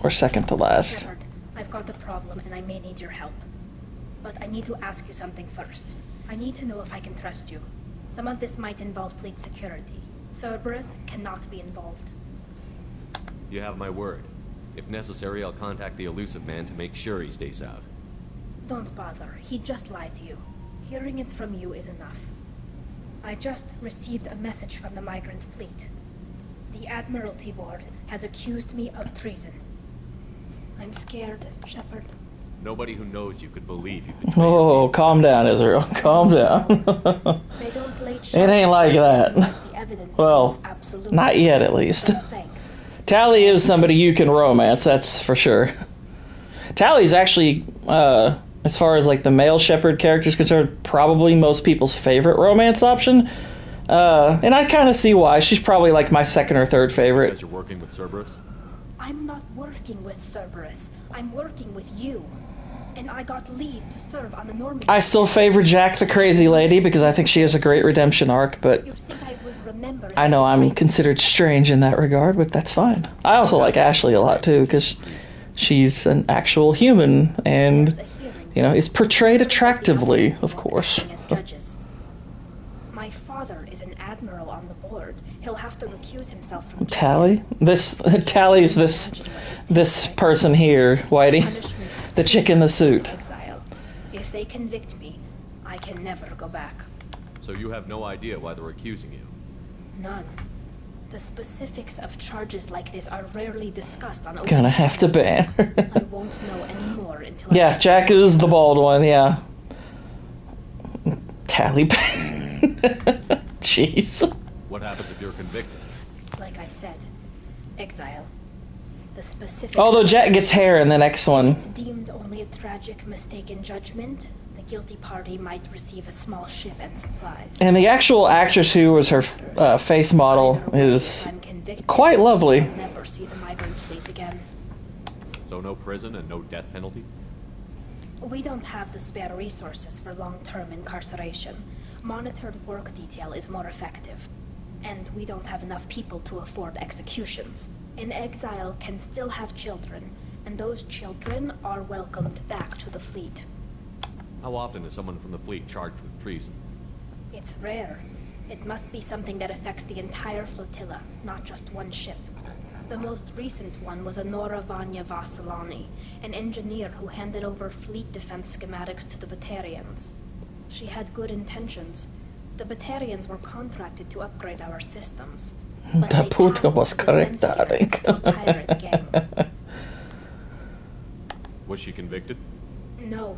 or second to last. Shepard, I've got a problem and I may need your help. But I need to ask you something first. I need to know if I can trust you. Some of this might involve fleet security. Cerberus cannot be involved. You have my word. If necessary, I'll contact the elusive man to make sure he stays out. Don't bother. He just lied to you. Hearing it from you is enough. I just received a message from the migrant fleet. The Admiralty Board has accused me of treason. I'm scared, Shepard. Nobody who knows you could believe you could. Oh, calm down, Israel. Calm down. They don't lay It ain't like that. the evidence Well, seems absolute. not yet, at least. Thanks. Tally is somebody you can romance, that's for sure. Tally's actually, as far as like the male Shepard character is concerned, probably most people's favorite romance option. And I kind of see why. She's probably like my second or third favorite. Because you're working with Cerberus? I'm not working with Cerberus. I'm working with you. And I got leave to serve on the Normandy. I still favor Jack the Crazy Lady because I think she has a great redemption arc, but You think I would remember? I know I'm considered strange in that regard, but that's fine. I also like Ashley a lot too because she's an actual human and, you know, is portrayed attractively, of course. As judges. My father is an admiral on the board. He'll have to recuse himself from Tally? Tally's this person here, Whitey. punishment. The chick in the suit. Exile. If they convict me, I can never go back. So you have no idea why they're accusing you? None. The specifics of charges like this are rarely discussed on. Gonna have to ban her. I won't know any more until. Yeah, Jack is the bald one, yeah. Tally. Jeez. What happens if you're convicted? Like I said, exile. The specifics. Although Jack gets hair in the next one. It's deemed only a tragic mistake in judgment. The guilty party might receive a small ship and supplies. And the actual actress who was her face model is quite lovely. I'll never see the migrant fleet again. So no prison and no death penalty? We don't have the spare resources for long-term incarceration. Monitored work detail is more effective. And we don't have enough people to afford executions. An exile can still have children, and those children are welcomed back to the fleet. How often is someone from the fleet charged with treason? It's rare. It must be something that affects the entire flotilla, not just one ship. The most recent one was Honora Vanya Vassilani, an engineer who handed over fleet defense schematics to the Batarians. She had good intentions. The Batarians were contracted to upgrade our systems. But The they puta passed was the correct, defense darling. schematics to a pirate gang. Was she convicted? No.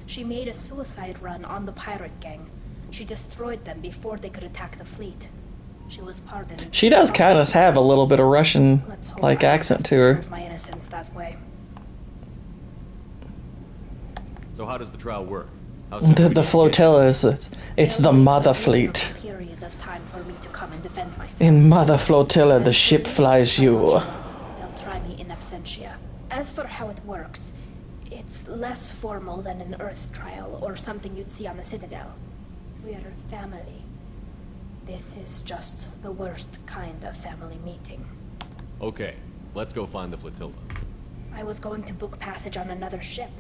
She made a suicide run on the pirate gang. She destroyed them before they could attack the fleet. She was pardoned. She does kind of have a little bit of Russian-like I don't accent have to her. prove my innocence that way. So how does the trial work? How soon do The we need to flotilla is it's the There'll be mother a fleet. reasonable period of time for me to come and defend myself. In mother flotilla, the ship flies you. They'll try me in absentia. As for how it works, it's less formal than an Earth trial or something you'd see on the Citadel. We're family. This is just the worst kind of family meeting. Okay, let's go find the flotilla. I was going to book passage on another ship.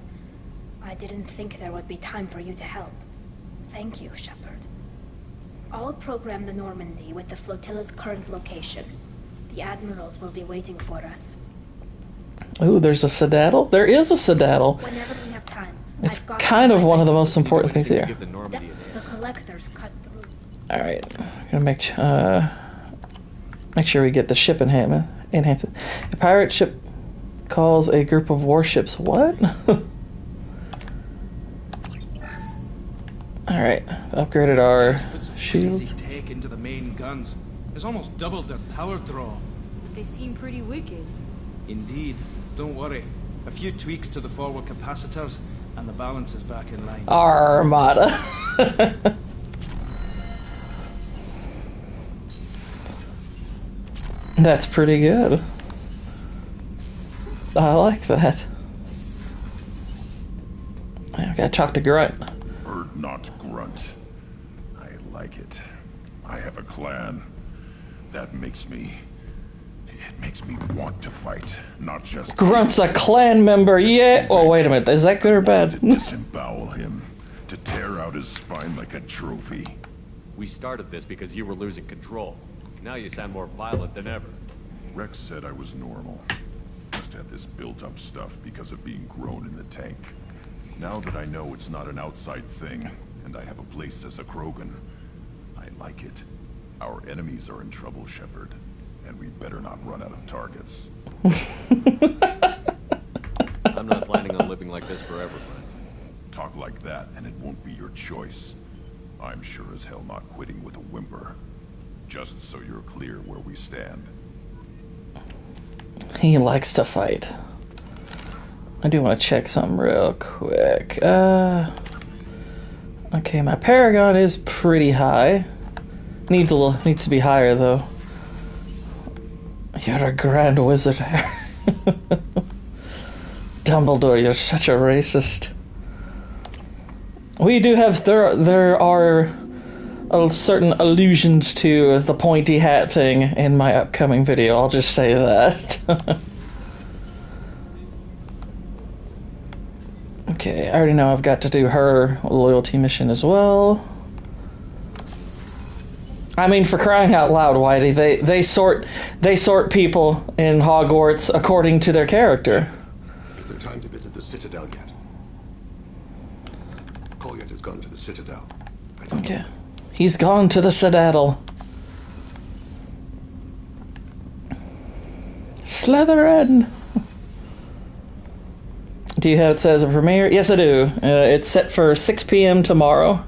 I didn't think there would be time for you to help. Thank you, Shepard. I'll program the Normandy with the flotilla's current location. The admirals will be waiting for us. Ooh, there's a Citadel? There is a Citadel. Whenever we have time. It's I've got kind of one of the most Do important things anything to here. give the Normandy The collectors cut through. Alright, gonna make sure we get the ship enhancement. The pirate ship calls a group of warships. What? Alright, upgraded our shield. Easy take into the main guns. It's almost doubled their power draw. They seem pretty wicked. Indeed. Don't worry. A few tweaks to the forward capacitors, and the balance is back in line. Armada. That's pretty good. I like that. I gotta talk to Grunt. Bird, not grunt. I like it. I have a clan. That makes me... It makes me want to fight, not just... Grunt's a clan member, yeah! Oh, wait a minute, is that good or bad? To disembowel him, to tear out his spine like a trophy. We started this because you were losing control. Now you sound more violent than ever. Rex said I was normal. Just had this built-up stuff because of being grown in the tank. Now that I know it's not an outside thing, and I have a place as a Krogan, I like it. Our enemies are in trouble, Shepard, and we better not run out of targets. I'm not planning on living like this forever, Glenn. Talk like that, and it won't be your choice. I'm sure as hell not quitting with a whimper. Just so you're clear where we stand. He likes to fight. I do want to check something real quick. Okay, my Paragon is pretty high. Needs to be higher though. You're a grand wizard. Dumbledore, you're such a racist. We do have there are certain allusions to the pointy hat thing in my upcoming video. I'll just say that. Okay, I already know I've got to do her loyalty mission as well. I mean, for crying out loud, Whitey, they sort people in Hogwarts according to their character. Is there time to visit the Citadel yet? Kolyat has gone to the Citadel. Okay. He's gone to the Citadel. Slytherin! Do you have it says a premiere? Yes, I do. It's set for 6 p.m. tomorrow.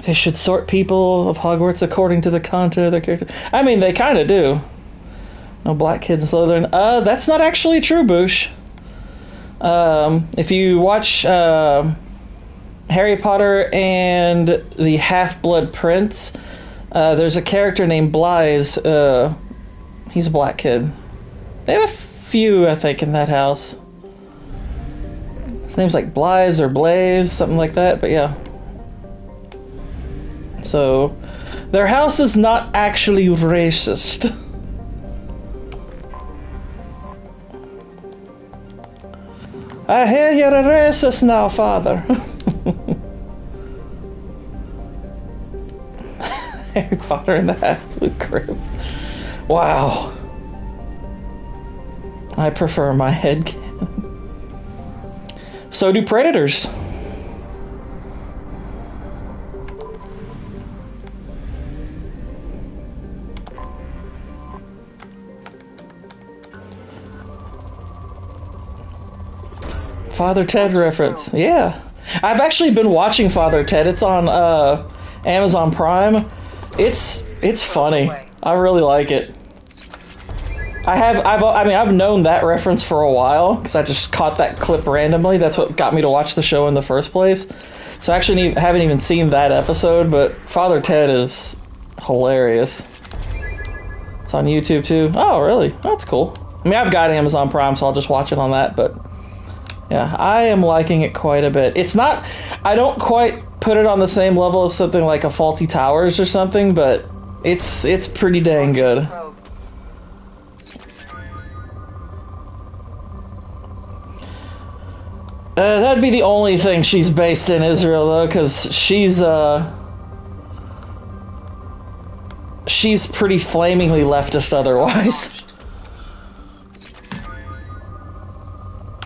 They should sort people of Hogwarts according to the content of their character. I mean, they kind of do. No black kids in Slytherin. That's not actually true, Boosh. If you watch Harry Potter and the Half-Blood Prince, there's a character named Blythe. He's a black kid. They have a few, I think, in that house. His name's like Blythe or Blaze, something like that, but yeah. So, their house is not actually racist. I hear you're a racist now, Father. Harry Potter and the Half-Blood Crib. Wow. I prefer my headcanon. So do Predators. Father Ted reference. Yeah. I've actually been watching Father Ted. It's on Amazon Prime. It's funny. I really like it. I've known that reference for a while because I just caught that clip randomly. That's what got me to watch the show in the first place. So I actually haven't even seen that episode, but Father Ted is hilarious. It's on YouTube too. Oh, really? That's cool. I mean, I've got Amazon Prime, so I'll just watch it on that, but yeah, I am liking it quite a bit. It's not, I don't quite put it on the same level as something like a Faulty Towers or something, but it's pretty dang good. That'd be the only thing she's based in Israel, though, because she's pretty flamingly leftist otherwise.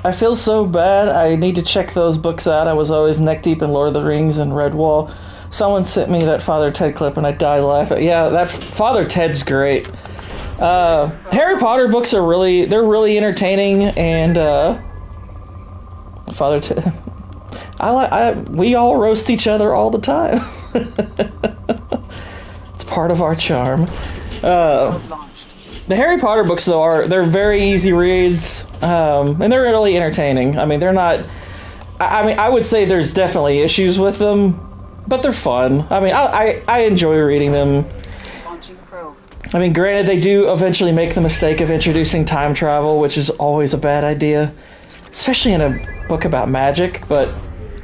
I feel so bad. I need to check those books out. I was always neck deep in Lord of the Rings and Redwall. Someone sent me that Father Ted clip and I died laughing. Yeah, that Father Ted's great. Harry Potter books are they're really entertaining, and Father Ted, we all roast each other all the time. It's part of our charm. The Harry Potter books, though, they're very easy reads, and they're really entertaining. I mean, they're not... I would say there's definitely issues with them, but they're fun. I mean, I enjoy reading them. I mean, granted, they do eventually make the mistake of introducing time travel, which is always a bad idea, especially in a book about magic, but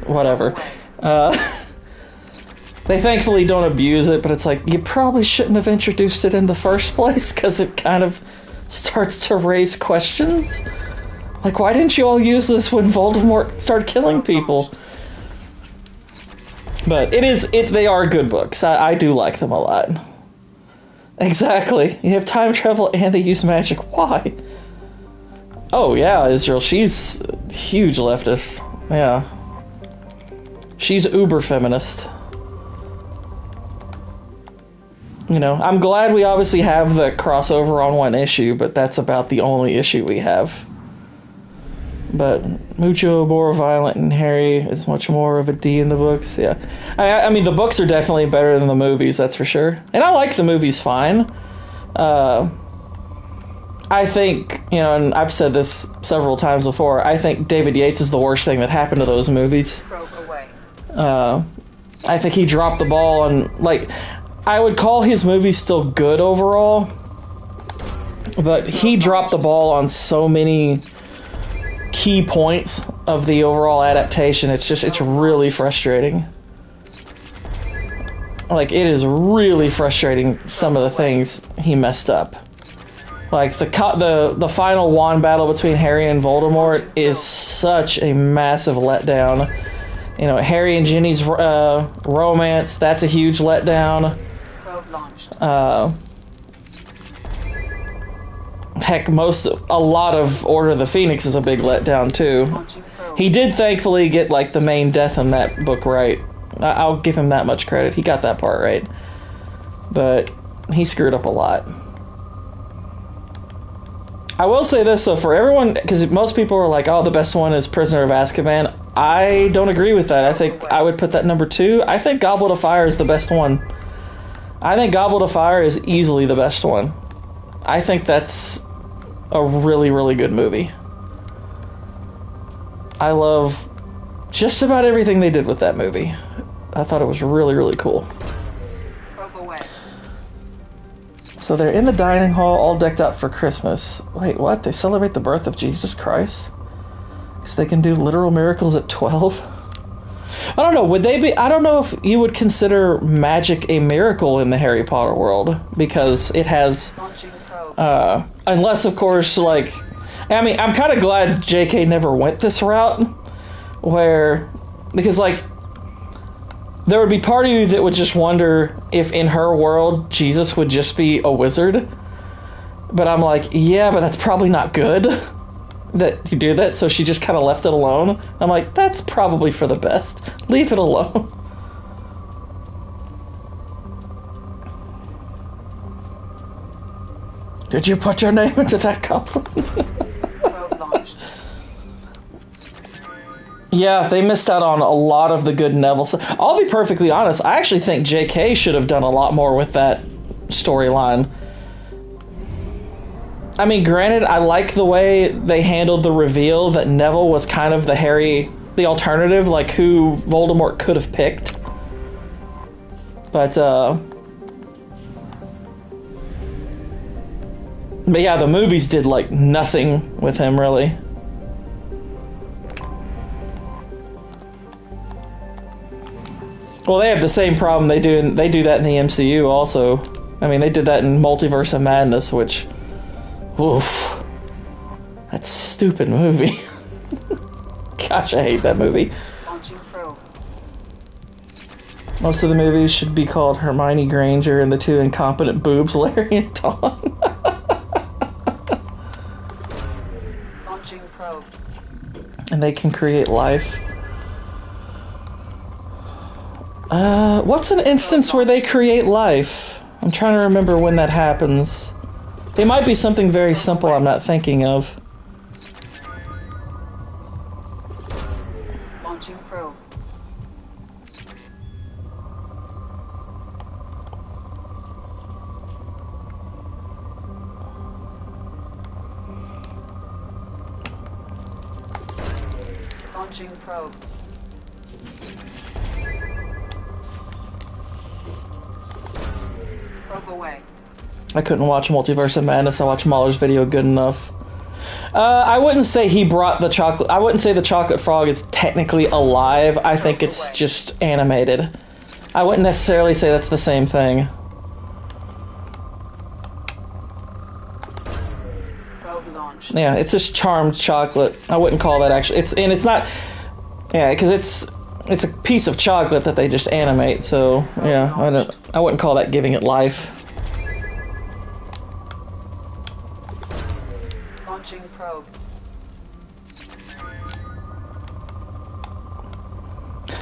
whatever. They thankfully don't abuse it, but it's like, you probably shouldn't have introduced it in the first place, because it kind of starts to raise questions. Like, why didn't you all use this when Voldemort started killing people? But they are good books. I do like them a lot. Exactly. You have time travel and they use magic. Why? Oh, yeah, Israel. She's a huge leftist. Yeah. She's uber feminist. You know, I'm glad we obviously have the crossover on one issue, but that's about the only issue we have. But mucho more violent, and Harry is much more of a D in the books. Yeah, I mean, the books are definitely better than the movies, that's for sure. And I like the movies fine. I think, you know, and I've said this several times before, I think David Yates is the worst thing that happened to those movies. I think he dropped the ball on, like... I would call his movies still good overall, but he dropped the ball on so many key points of the overall adaptation. It's really frustrating. Like, it is really frustrating, some of the things he messed up. Like, the final wand battle between Harry and Voldemort is such a massive letdown. You know, Harry and Ginny's romance, that's a huge letdown. Heck, a lot of Order of the Phoenix is a big letdown too. He did thankfully get like the main death in that book right. I'll give him that much credit. He got that part right. But he screwed up a lot. I will say this though, for everyone, because most people are like, oh, the best one is Prisoner of Azkaban. I don't agree with that. I think I would put that number 2. I think Goblet of Fire is the best one. I think Goblet of Fire is easily the best one. I think that's a really, really good movie. I love just about everything they did with that movie. I thought it was really, really cool. So they're in the dining hall, all decked out for Christmas. Wait, what? They celebrate the birth of Jesus Christ? Because they can do literal miracles at 12? I don't know, would they be... I don't know if you would consider magic a miracle in the Harry Potter world, because it has... unless, of course, like... I mean, I'm kind of glad JK never went this route, where... Because, like, there would be part of you that would just wonder if in her world, Jesus would just be a wizard. But I'm like, yeah, but that's probably not good that you do that, so she just kind of left it alone. I'm like, that's probably for the best. Leave it alone. Did you put your name into that couple? Yeah, they missed out on a lot of the good Neville. I'll be perfectly honest, I actually think JK should have done a lot more with that storyline. I mean, granted, I like the way they handled the reveal that Neville was kind of the alternative, like who Voldemort could have picked. But yeah, the movies did, like, nothing with him, really. Well, they have the same problem they do that in the MCU also. I mean, they did that in Multiverse of Madness, which... Oof. That stupid movie. Gosh, I hate that movie. Most of the movies should be called Hermione Granger and the Two Incompetent Boobs, Larry and Dawn. And they can create life. What's an instance where they create life? I'm trying to remember when that happens. It might be something very simple I'm not thinking of. Launching probe. Launching probe. Probe away. I couldn't watch Multiverse of Madness. I watched Mahler's video good enough. I wouldn't say he brought the chocolate... I wouldn't say the chocolate frog is technically alive. I think it's just animated. I wouldn't necessarily say that's the same thing. Probe launched. Yeah, it's just charmed chocolate. I wouldn't call that actually... It's not... Yeah, because it's a piece of chocolate that they just animate, so... Yeah, I wouldn't call that giving it life. Launching probe.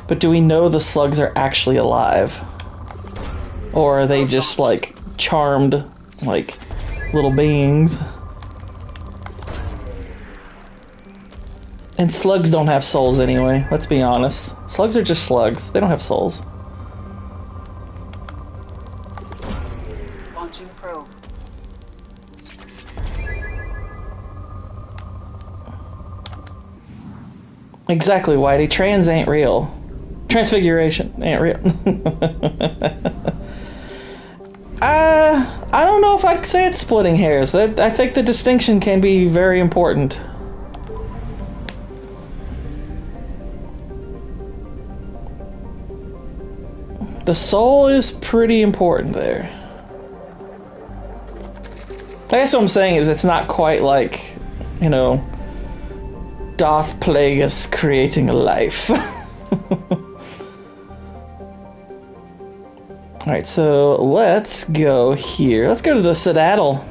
But do we know the slugs are actually alive? Or are they just, like, charmed, like, little beings? And slugs don't have souls anyway, let's be honest. Slugs are just slugs. They don't have souls. Launching probe. Exactly, Whitey. Trans ain't real. Transfiguration ain't real. I don't know if I could say it's splitting hairs. I think the distinction can be very important. The soul is pretty important there. I guess what I'm saying is it's not quite like, you know, Darth Plagueis creating a life. Alright, so let's go here. Let's go to the Citadel.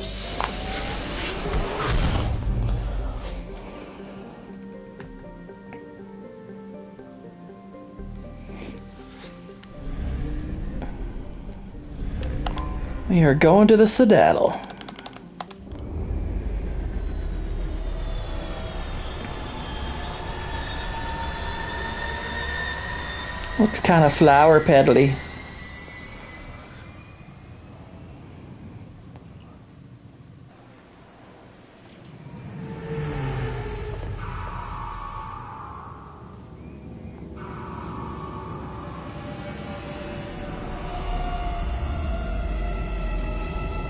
We are going to the Citadel. Looks kind of flower petal-y.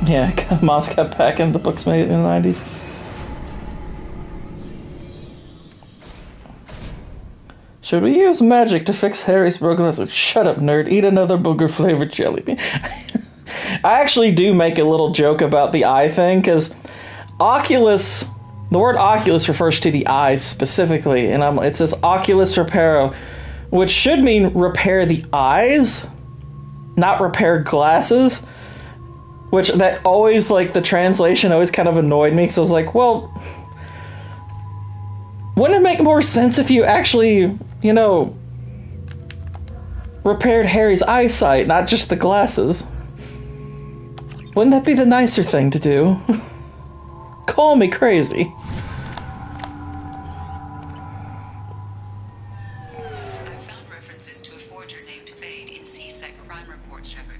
Yeah, Moms kept packing the books made in the 90s. Should we use magic to fix Harry's broken lesson? Shut up, nerd. Eat another booger-flavored jelly bean. I actually do make a little joke about the eye thing, because Oculus... The word Oculus refers to the eyes specifically, and it says Oculus Reparo, which should mean repair the eyes, not repair glasses. Which, that always, like, the translation always kind of annoyed me, because I was like, well... Wouldn't it make more sense if you actually, you know, repaired Harry's eyesight, not just the glasses? Wouldn't that be the nicer thing to do? Call me crazy. I've found references to a forger named Vade in C-Sec crime reports, Shepard.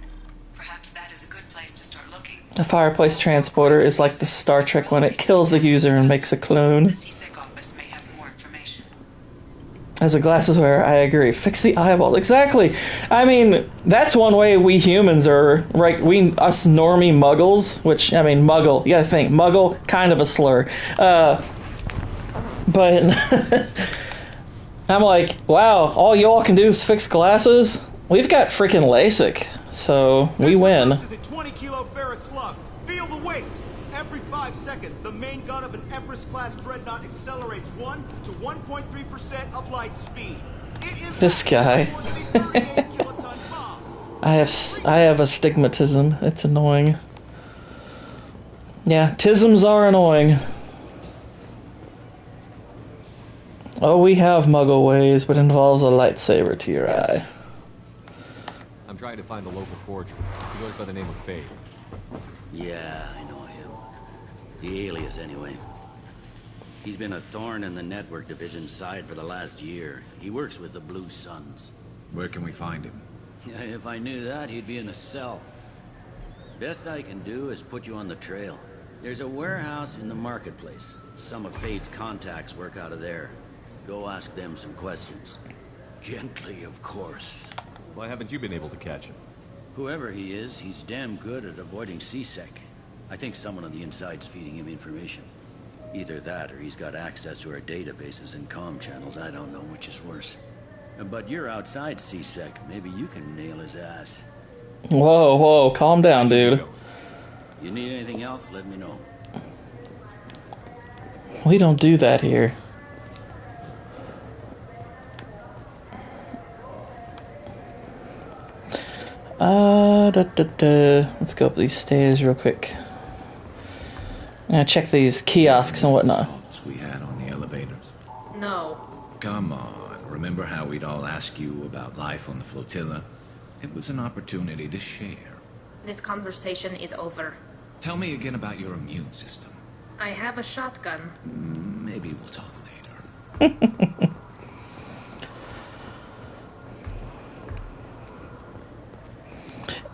Perhaps that is a good place to start looking. A fireplace transporter is like the Star Trek when it kills the user and makes a clone. The C-Sec office may have more information. As a glasses wearer, I agree. Fix the eyeballs. Exactly. I mean, that's one way we humans are, right? Us normie muggles, which, I mean, muggle, you gotta think, muggle, kind of a slur. But I'm like, wow, all y'all can do is fix glasses? We've got freaking LASIK, so we win. This is a 20-kilo ferrous slug. Feel the weight. Every 5 seconds, the main gun of an Everest-class dreadnought accelerates 1 to 1.3% of light speed. It is This guy. I have astigmatism. It's annoying. Yeah, tisms are annoying. Oh, we have Muggle ways, but involves a lightsaber to your eye. I'm trying to find a local forger. He goes by the name of Fade. Yeah, I know him. The alias, anyway. He's been a thorn in the network division's side for the last year. He works with the Blue Suns. Where can we find him? Yeah, if I knew that, he'd be in a cell. Best I can do is put you on the trail. There's a warehouse in the marketplace. Some of Fade's contacts work out of there. Go ask them some questions. Gently, of course. Why haven't you been able to catch him? Whoever he is, he's damn good at avoiding C-Sec. I think someone on the inside's feeding him information. Either that, or he's got access to our databases and comm channels. I don't know which is worse. But you're outside C-Sec. Maybe you can nail his ass. Whoa, whoa, calm down, dude. You need anything else, let me know. We don't do that here. Let's go up these stairs real quick. I'm gonna check these kiosks and whatnot. We had on the elevators. No. Come on, remember how we'd all ask you about life on the flotilla? It was an opportunity to share. This conversation is over. Tell me again about your immune system. I have a shotgun. Maybe we'll talk later.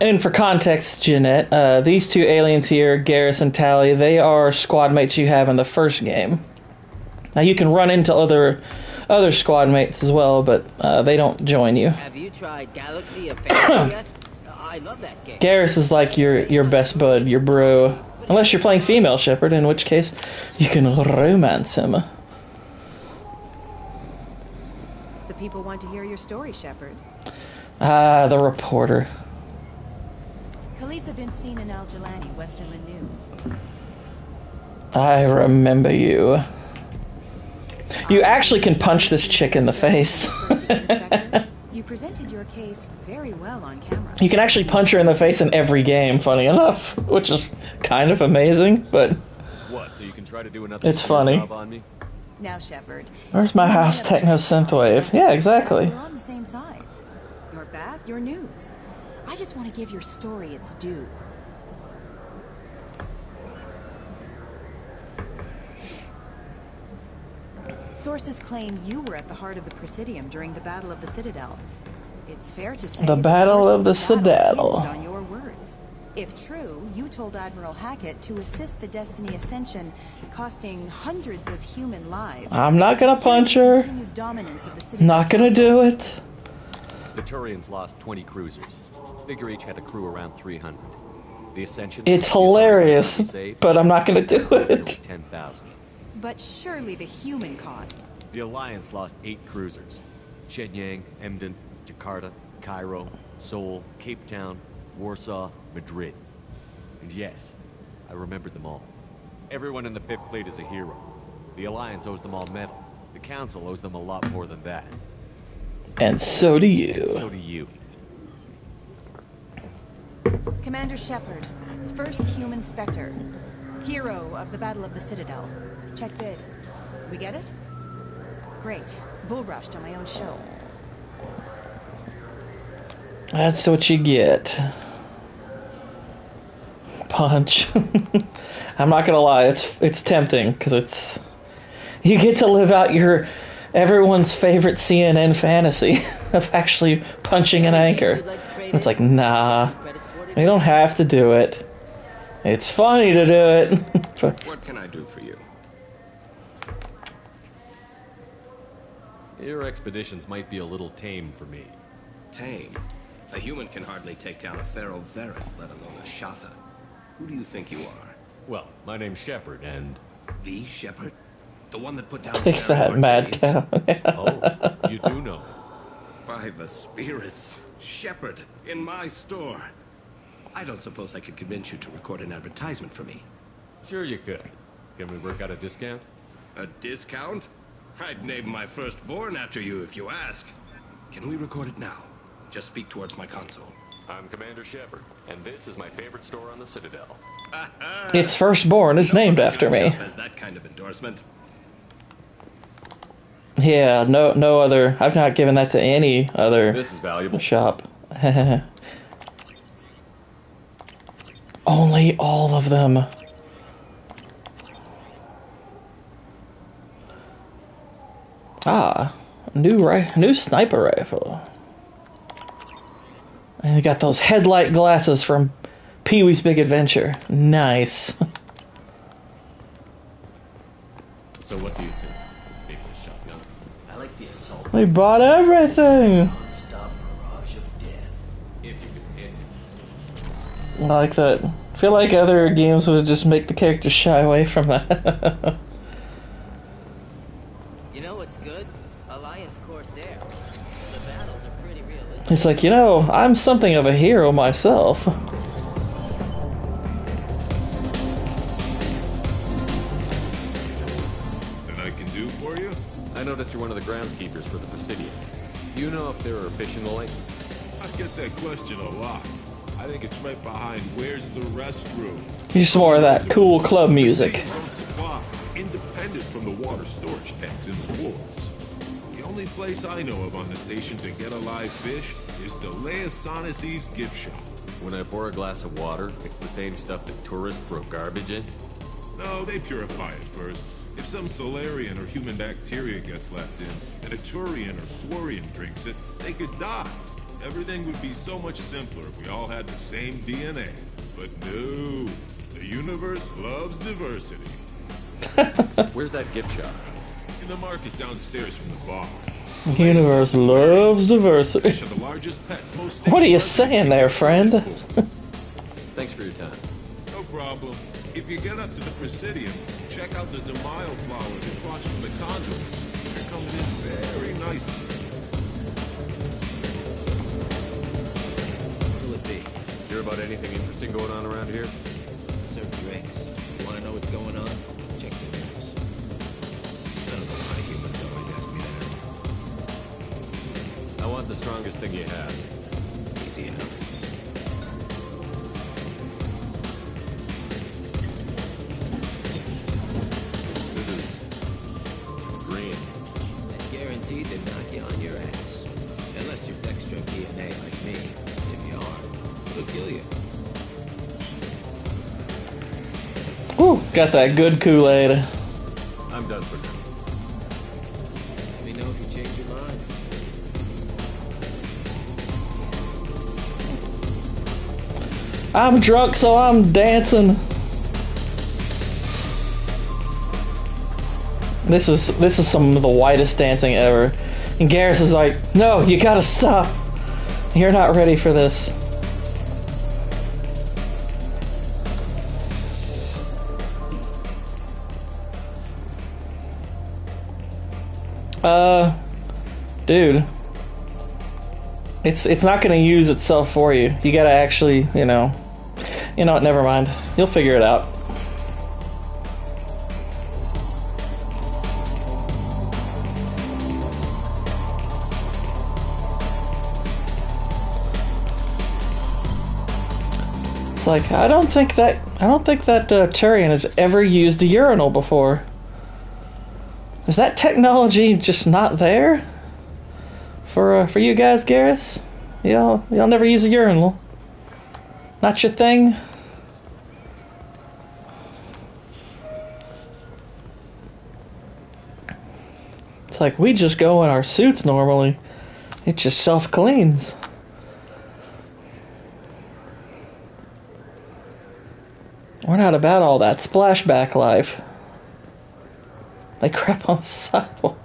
And for context, Jeanette, these two aliens here, Garrus and Tally, they are squad mates you have in the first game. Now you can run into other squad mates as well, but they don't join you. Have you tried Galaxy of Fantasy yet? I love that game. Garrus is like your best bud, your bro. Unless you're playing female Shepard, in which case you can romance him. The people want to hear your story, Shepard. Ah, the reporter. Khalees have been seen in Al Jalani, Westerland News. I remember you. You actually can punch this chick in the face. You presented your case very well on camera. You can actually punch her in the face in every game, funny enough, which is kind of amazing, but What, so you can try to do another it's funny. job on me? Now, Shepard. Where's my house techno synthwave? Yeah, exactly. We're on the same side. Your back, your news. I just want to give your story its due. Sources claim you were at the heart of the Presidium during the Battle of the Citadel. It's fair to say The Battle of the Citadel. hinged on your words. If true, you told Admiral Hackett to assist the Destiny Ascension, costing hundreds of human lives. I'm not gonna punch her. Continued dominance of the Citadel Not gonna do it. The Turians lost 20 cruisers. Figure each had a crew around 300. The Ascension... It's hilarious, but I'm not gonna do it. 10,000. But surely the human cost. The Alliance lost 8 cruisers. Shenyang, Emden, Jakarta, Cairo, Seoul, Cape Town, Warsaw, Madrid. And yes, I remembered them all. Everyone in the 5th Fleet is a hero. The Alliance owes them all medals. The Council owes them a lot more than that. And so do you. And so do you. Commander Shepard, first human Spectre, hero of the Battle of the Citadel. Check vid. We get it? Great. Bull rushed on my own show. That's what you get. Punch. I'm not gonna lie, it's tempting because it's you get to live out your everyone's favorite CNN fantasy of actually punching an anchor. It's like, nah, you don't have to do it. It's funny to do it. What can I do for you? Your expeditions might be a little tame for me. Tame? A human can hardly take down a feral Varen, let alone a Shatha. Who do you think you are? Well, my name's Shepard, and... The Shepard? The one that put down Take Varen that, mad Martinis? Oh, you do know. By the spirits. Shepard, in my store. I don't suppose I could convince you to record an advertisement for me. Sure you could. Can we work out a discount? A discount? I'd name my firstborn after you if you ask. Can we record it now? Just speak towards my console. I'm Commander Shepard, and this is my favorite store on the Citadel. Its firstborn is named after me. As that kind of endorsement. Yeah, no other. I've not given that to any other. This is valuable. Shop. Only all of them. Ah, new sniper rifle. And we got those headlight glasses from Pee-wee's Big Adventure. Nice. So what do you think? Maybe a shotgun. I like the assault. We bought everything. Non-stop barrage of death. If you could hit him. I like that. I feel like other games would just make the characters shy away from that. You know what's good? Alliance Corsair. The battles are pretty realistic. It's like, I'm something of a hero myself. And I can do for you? I noticed you're one of the groundskeepers for the Presidium. Do you know if there are fish in the lake? I get that question a lot. I think it's right behind where's the restroom. Just more of that cool club music. Presidium's own supply, independent from the water storage tanks in the wharves. The only place I know of on the station to get a live fish is the Leosanisi's gift shop. When I pour a glass of water, it's the same stuff that tourists throw garbage in? No, they purify it first. If some Solarian or human bacteria gets left in, and a Turian or Quarian drinks it, they could die. Everything would be so much simpler if we all had the same DNA. But no, the universe loves diversity. Where's that gift shop? In the market downstairs from the bar. The universe loves diversity. Fish are the largest pets, most What are you saying there, friend? Thanks for your time. No problem. If you get up to the Presidium, check out the Demaio flowers across from the conduits. They're coming in very nicely. Who would be? Hear about anything interesting going on around here? Serve drinks. You want to know what's going on? Check the news. I don't know why humans always ask me that. I want the strongest thing you have. Easy enough. Green. Guaranteed to knock you on your ass. Unless you're dextro DNA like me. If you are, it'll kill you. Ooh, got that good Kool-Aid. I'm done for now. Let me know if you change your mind. I'm drunk, so I'm dancing. This is some of the whitest dancing ever. And Garrus is like, no, you gotta stop. You're not ready for this. Dude. It's not gonna use itself for you. You gotta actually, you know what, never mind. You'll figure it out. It's like, I don't think that Turian has ever used a urinal before. Is that technology just not there for you guys, Garrus? Y'all never use a urinal. Not your thing. It's like we just go in our suits normally. It just self-cleans. We're not about all that splashback life. They crap on the sidewalk.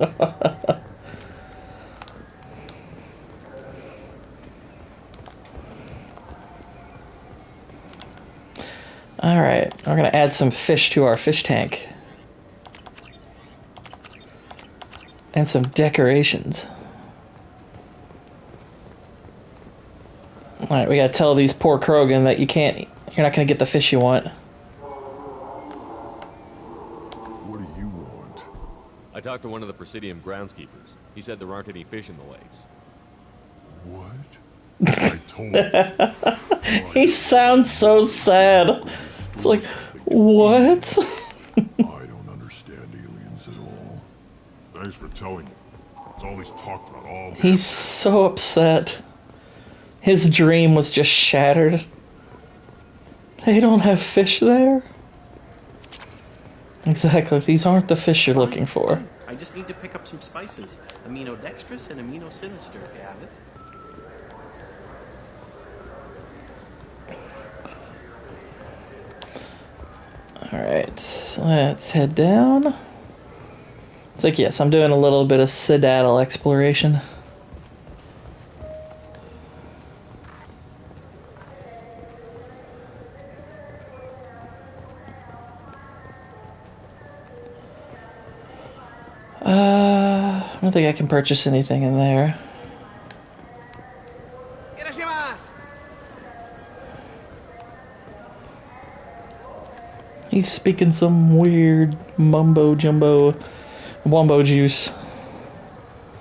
Alright, we're gonna add some fish to our fish tank. And some decorations. Alright, we gotta tell these poor Krogan that you're not gonna get the fish you want. What do you want? I talked to one of the Presidium groundskeepers. He said there aren't any fish in the lakes. What? I told you. He sounds so sad. It's like, what? I don't understand aliens at all. Thanks for telling me. It's all he's talked about all day. He's so upset. His dream was just shattered. They don't have fish there? Exactly. These aren't the fish you're looking for. I just need to pick up some spices. Aminodextrous and aminosinister, if you have it. Alright, let's head down. It's like, yes, I'm doing a little bit of Citadel exploration. I don't think I can purchase anything in there. He's speaking some weird mumbo jumbo wombo juice.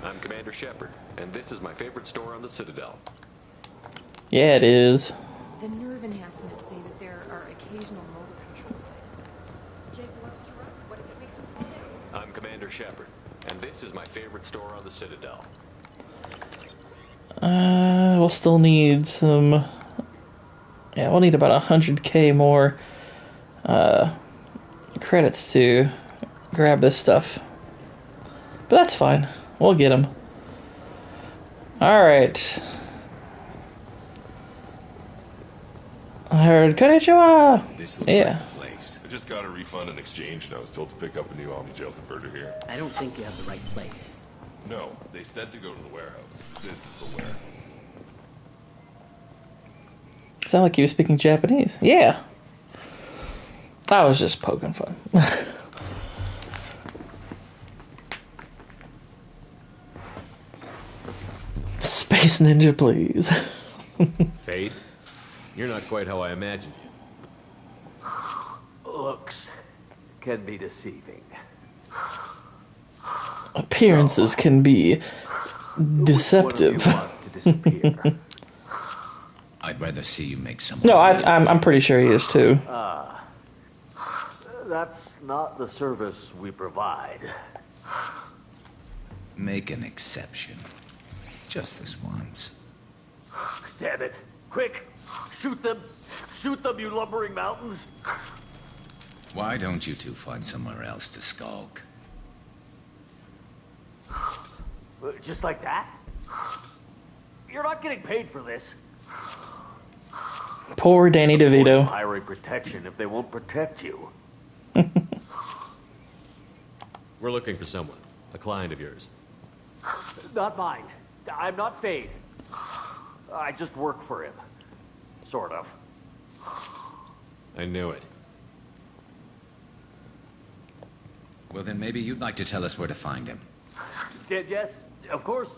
I'm Commander Shepard, and this is my favorite store on the Citadel. Yeah, it is. The nerve enhancements say that there are occasional motor control side effects. Jake loves to run. What if it makes him fall down? I'm Commander Shepard, and this is my favorite store on the Citadel. We'll still need some... Yeah, we'll need about 100k more credits to grab this stuff. But that's fine. We'll get them. Alright. I heard konnichiwa! This looks Yeah. like the place. I just got a refund and exchange, and I was told to pick up a new Omni-Gel converter here. I don't think you have the right place. No, they said to go to the warehouse. This is the warehouse. Sound like he was speaking Japanese. Yeah. I was just poking fun. Space Ninja, please. Fade, you're not quite how I imagined you. Looks can be deceiving. Appearances can be deceptive. I'd rather see you make some. No, I'm pretty sure he is too. That's not the service we provide. Make an exception. Just this once. Damn it. Quick! Shoot them! Shoot them, you lumbering mountains! Why don't you two find somewhere else to skulk? Just like that? You're not getting paid for this. Poor Danny DeVito. Hiring protection if they won't protect you. We're looking for someone, a client of yours. Not mine. I'm not Fade. I just work for him. Sort of. I knew it. Well, then maybe you'd like to tell us where to find him. Yes, of course.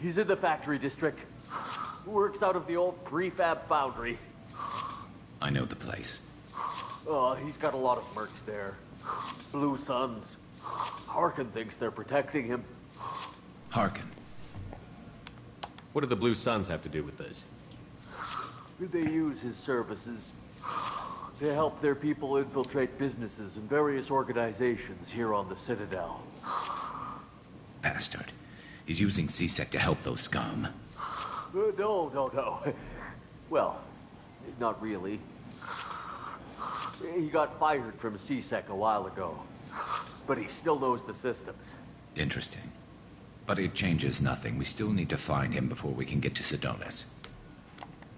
He's in the factory district. Works out of the old prefab foundry. I know the place. He's got a lot of mercs there. Blue Suns. Harkin thinks they're protecting him. Harkin. What do the Blue Suns have to do with this? They use his services to help their people infiltrate businesses and various organizations here on the Citadel. Bastard. He's using CSEC to help those scum. No. Well, not really. He got fired from CSEC a while ago, but he still knows the systems. Interesting. But it changes nothing. We still need to find him before we can get to Sedonis.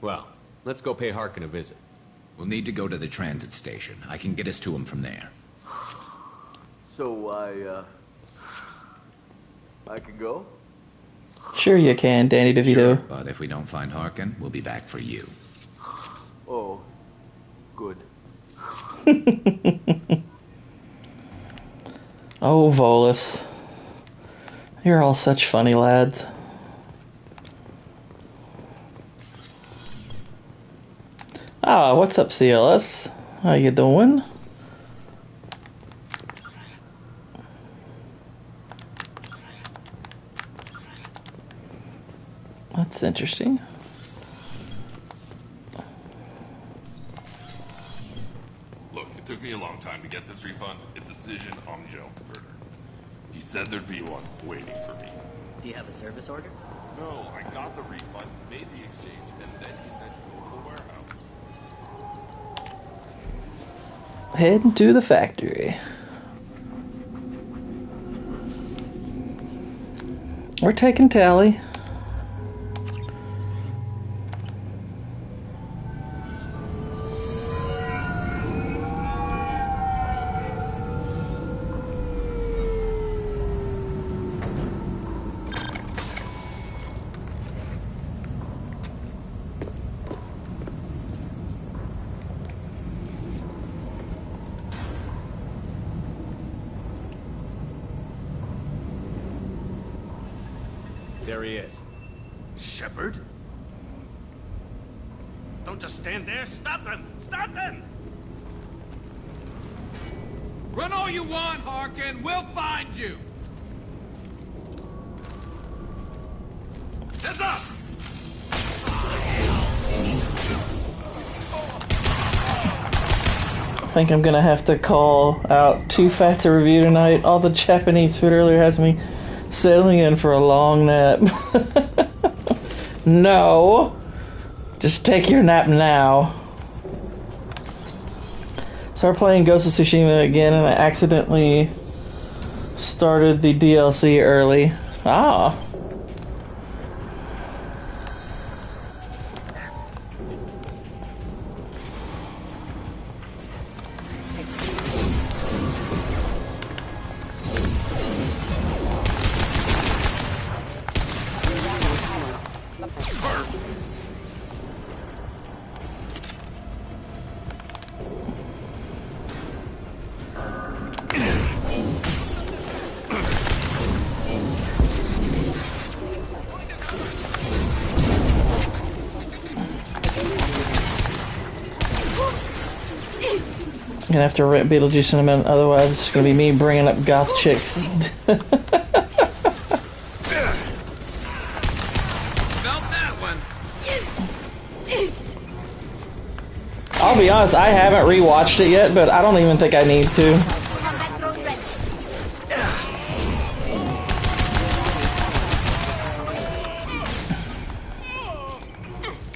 Well, let's go pay Harkin a visit. We'll need to go to the transit station. I can get us to him from there. So I can go? Sure you can, Danny DeVito. Sure, but if we don't find Harkin, we'll be back for you. Oh, good. Oh, Volus. You're all such funny lads. Ah, what's up, CLS? How you doing? That's interesting. Look, it took me a long time to get this refund. It's a Cision Omni-Gel converter. He said there'd be one waiting for me. Do you have a service order? No, I got the refund, made the exchange, and then he said go to the warehouse. Heading to the factory. We're taking tally. There he is. Shepard? Don't just stand there. Stop them! Stop them! Run all you want, Harkin. We'll find you. Heads up! I think I'm gonna have to call out Too Fat to Review tonight. All the Japanese food earlier has me settling in for a long nap. No. Just take your nap now. Started playing Ghost of Tsushima again and I accidentally started the DLC early. Ah. Gonna have to rent Beetlejuice in a minute, otherwise it's gonna be me bringing up goth chicks. Felt that one. I'll be honest, I haven't rewatched it yet, but I don't even think I need to.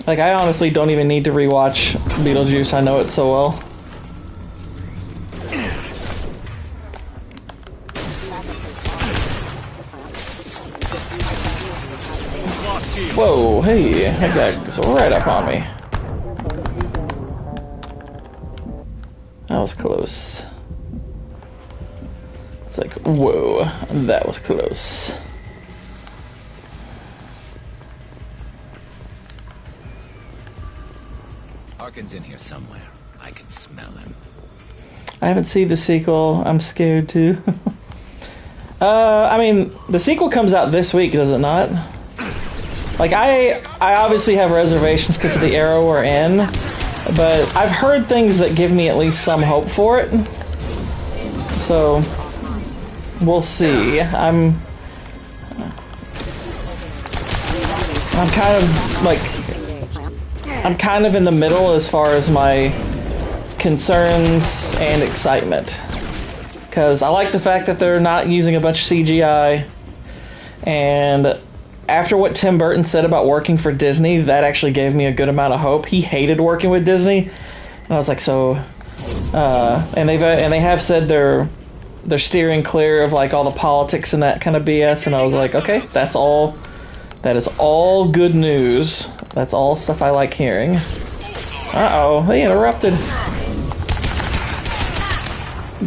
Like, I honestly don't even need to rewatch Beetlejuice, I know it so well. Whoa, hey, that guy was right up on me. That was close. It's like, whoa, that was close. Harkin's in here somewhere. I can smell him. I haven't seen the sequel. I'm scared too. I mean, the sequel comes out this week, does it not? Like, I obviously have reservations because of the era we're in, but I've heard things that give me at least some hope for it. So, we'll see. I'm kind of, like, I'm kind of in the middle as far as my concerns and excitement. Because I like the fact that they're not using a bunch of CGI, and after what Tim Burton said about working for Disney, that actually gave me a good amount of hope. He hated working with Disney, and I was like, so. And they have said they're steering clear of like all the politics and that kind of BS, and I was like, okay, that's all. That is all good news. That's all stuff I like hearing. Uh-oh, they interrupted.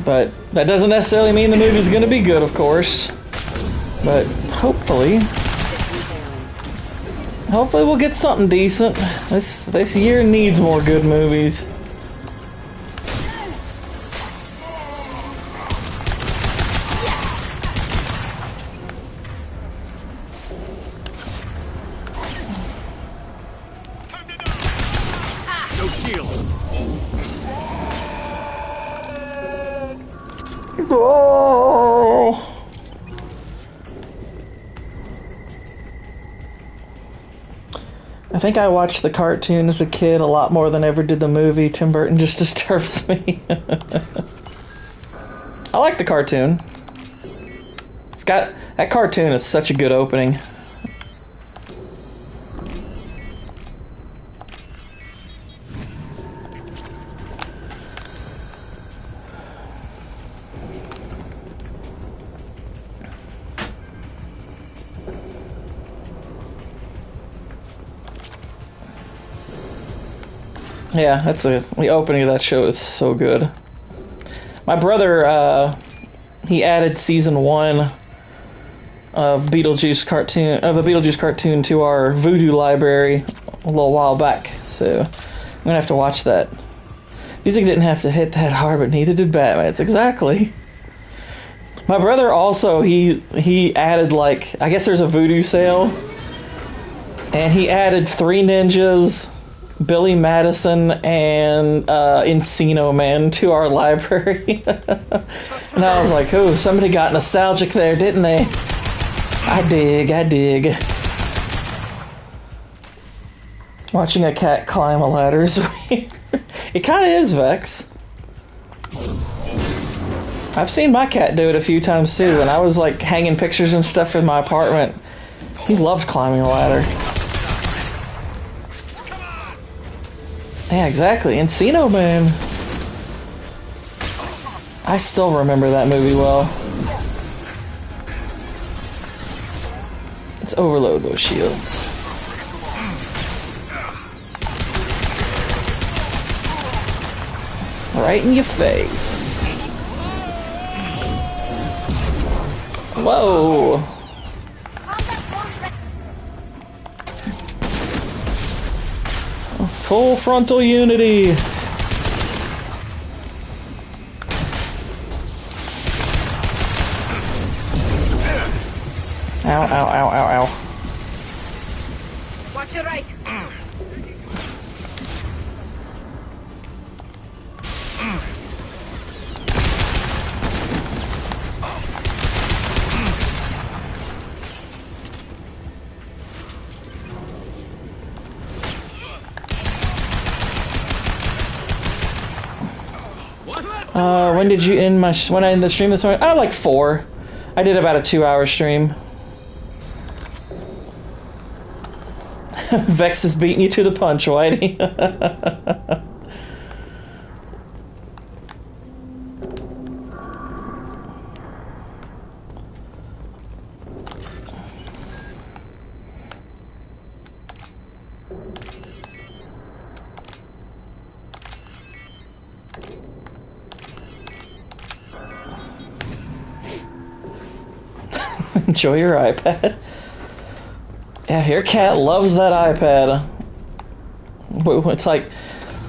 But that doesn't necessarily mean the movie's going to be good, of course. But hopefully we'll get something decent. This year needs more good movies. No shield. Oh. I think I watched the cartoon as a kid a lot more than I ever did the movie. Tim Burton just disturbs me. I like the cartoon. It's got that cartoon is such a good opening. Yeah, the opening of that show is so good. My brother, he added season 1 of the Beetlejuice cartoon to our Voodoo library a little while back, so I'm gonna have to watch that. Music didn't have to hit that hard, but neither did Batman. It's exactly. My brother also, he added, like, I guess there's a Voodoo sale, and he added 3 Ninjas, Billy Madison, and Encino Man to our library. And I was like, oh, somebody got nostalgic there, didn't they? I dig. Watching a cat climb a ladder is weird. It kind of is, Vex. I've seen my cat do it a few times too, and I was like hanging pictures and stuff in my apartment. He loved climbing a ladder. Yeah, exactly. Encino Man. I still remember that movie well. Let's overload those shields. Right in your face. Whoa. Full frontal unity. Ow, ow, ow, ow, ow. Watch your right. When did you end when I ended the stream this morning? Like 4. I did about a 2-hour stream. Vex is beating you to the punch, Whitey. Enjoy your iPad. Yeah, your cat loves that iPad. It's like,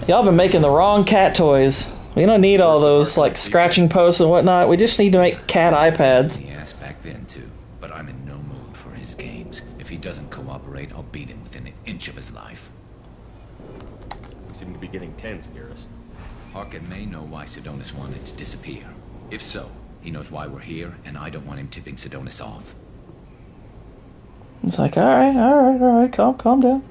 y'all been making the wrong cat toys. We don't need all those, like, scratching posts and whatnot. We just need to make cat iPads. He asked back then, too. But I'm in no mood for his games. If he doesn't cooperate, I'll beat him within an inch of his life. We seem to be getting tense, Garrus. Harkin may know why Sidonis wanted to disappear. If so, he knows why we're here, and I don't want him tipping Sidonis off. It's like, alright, calm down.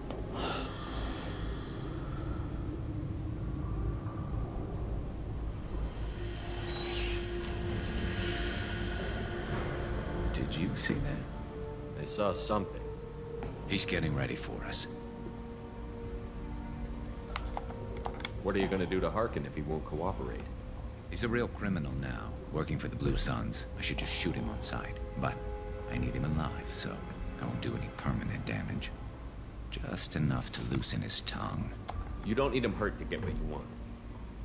Did you see that? I saw something. He's getting ready for us. What are you gonna do to Harkin if he won't cooperate? He's a real criminal now, working for the Blue Suns. I should just shoot him on sight, but I need him alive, so I won't do any permanent damage. Just enough to loosen his tongue. You don't need him hurt to get what you want.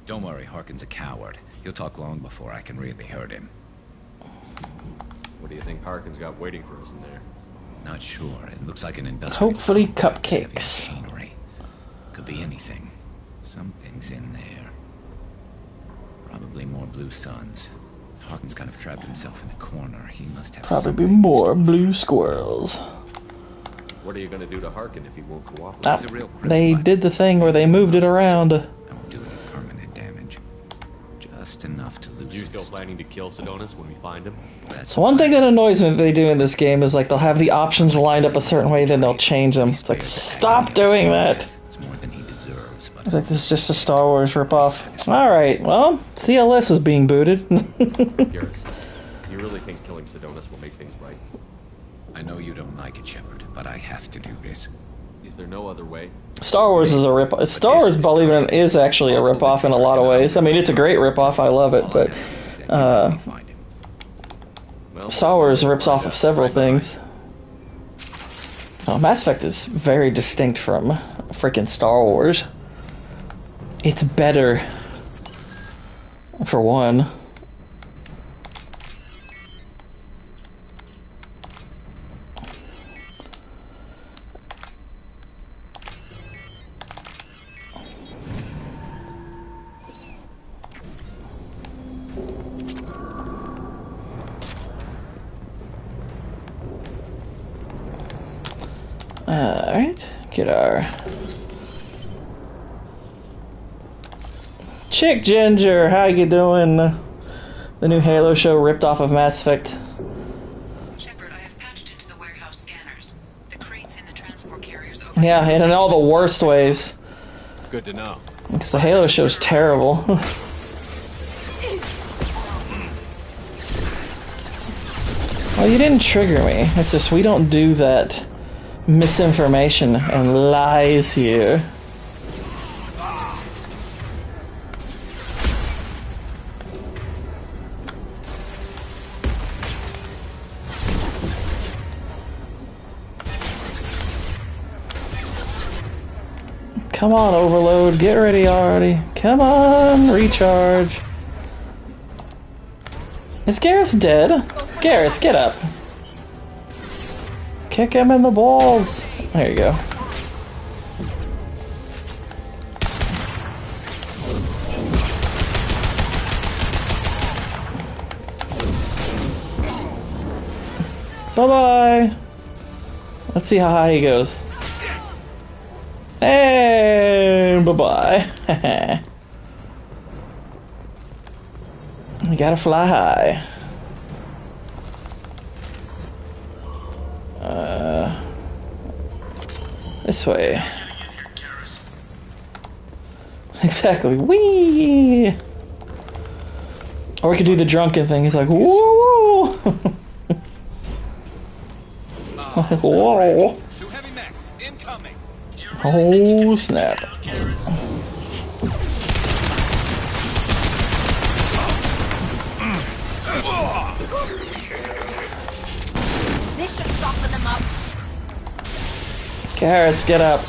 Don't worry, Harkin's a coward. He'll talk long before I can really hurt him. What do you think Harkin's got waiting for us in there? Not sure. It looks like an industrial... Hopefully cupcakes. Machinery. Could be anything. Something's in there. Probably more Blue Suns. Harkin's kind of trapped himself in a corner. He must have probably more blue squirrels. What are you gonna do to Harkin if he won't cooperate? They did the thing where they moved it around. I won't do any permanent damage. Just enough to lose. You still planning to kill Sidonis when we find him? So one thing that annoys me that they do in this game is like they'll have the options lined up a certain way, then they'll change them. It's like, stop doing that. It's more than he deserves, but I think this is just a Star Wars ripoff. Alright, well, CLS is being booted. Garrus, you really think killing Sidonis will make things right. I know you don't like it, Shepard, but I have to do this. Is there no other way? Star Wars is a rip. Star Wars, believe it or not, is actually a rip-off in a lot of ways. I mean, it's a great rip-off. I love it, but Star Wars rips off of several things. Oh, Mass Effect is very distinct from freaking Star Wars. It's better, for one. Alright, get our Chick Ginger, how you doing? The new Halo show ripped off of Mass Effect. Shepard, I have patched into the warehouse scanners. The crates in the transport carriers over. Yeah, and in all the worst ways. Good to know. Because the Halo show's terrible. Well, you didn't trigger me. It's just we don't do that misinformation and lies here. Come on, Overload, get ready already. Come on, recharge. Is Garrus dead? Garrus, get up. Kick him in the balls. There you go. Bye-bye. Let's see how high he goes. Hey, bye-bye. You gotta fly high. This way. Exactly. Whee! Or we could do the drunken thing. He's like, woo! Whoa! Oh, snap. This should soften them up. Garrus, get up.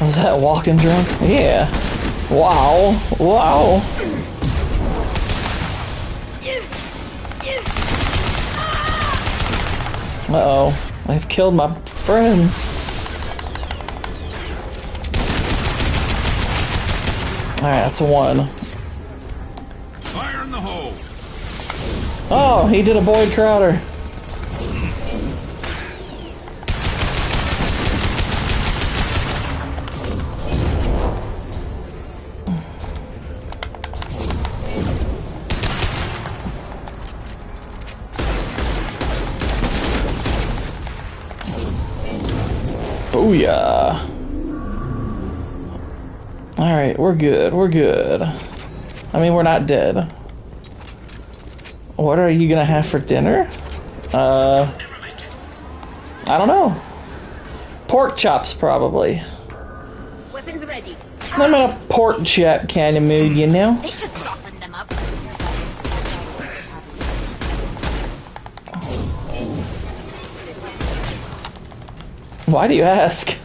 Was that walking drunk? Yeah. Wow. Wow. Uh-oh. I've killed my friends. Alright, that's one. Fire in the hole. Oh, he did a Boyd Crowder. Booyah. Alright, we're good, we're good. I mean, we're not dead. What are you gonna have for dinner? I don't know. Pork chops, probably. Weapons ready. I'm in a pork chop kind of mood, you know? They should soften them up. Why do you ask?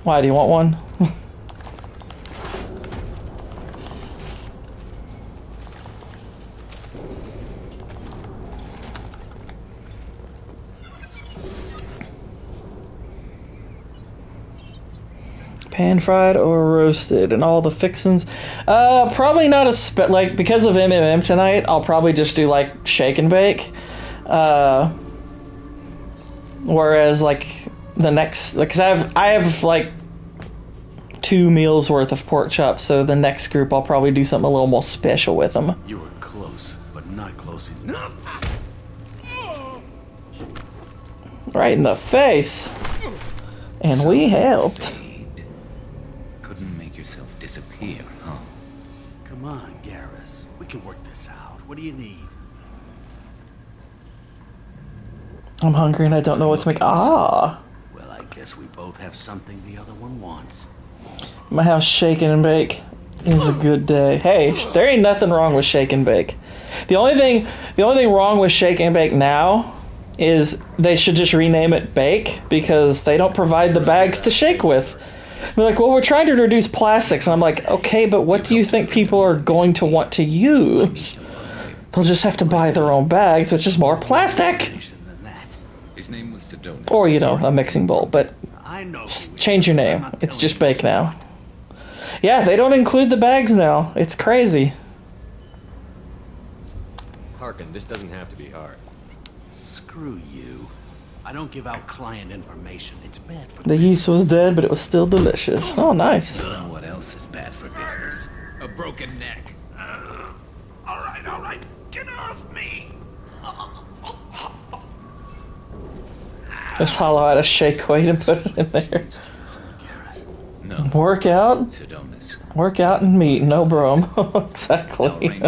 Why, do you want one? Pan-fried or roasted and all the fixins. Probably not a like, because of MMM tonight, I'll probably just do like shake and bake. Whereas like the next, because I have like 2 meals worth of pork chops, so the next group I'll probably do something a little more special with them. You were close, but not close enough. Right in the face. And we helped. Couldn't make yourself disappear, huh? Come on, Garrus. We can work this out. What do you need? I'm hungry and I don't know what to make. Ah! Well, I guess we both have something the other one wants. My house shake and bake is a good day. Hey, there ain't nothing wrong with shake and bake. The only thing wrong with shake and bake now is they should just rename it bake because they don't provide the bags to shake with. They're like, well, we're trying to reduce plastics. And I'm like, okay, but what do you think people are going to want to use? They'll just have to buy their own bags, which is more plastic. His name was Sidonis. Or, you know, a mixing bowl. But change your name. It's just bake now. Yeah, they don't include the bags now. It's crazy. Harkin, this doesn't have to be hard. Screw you. I don't give out client information. It's bad for The yeast was dead, but it was still delicious. Oh, nice. You know what else is bad for business? A broken neck. All right. Get off me. Just hollow out a shake weight and put it in there. No. Workout. Sidonis. Workout and meat. No brom. Exactly.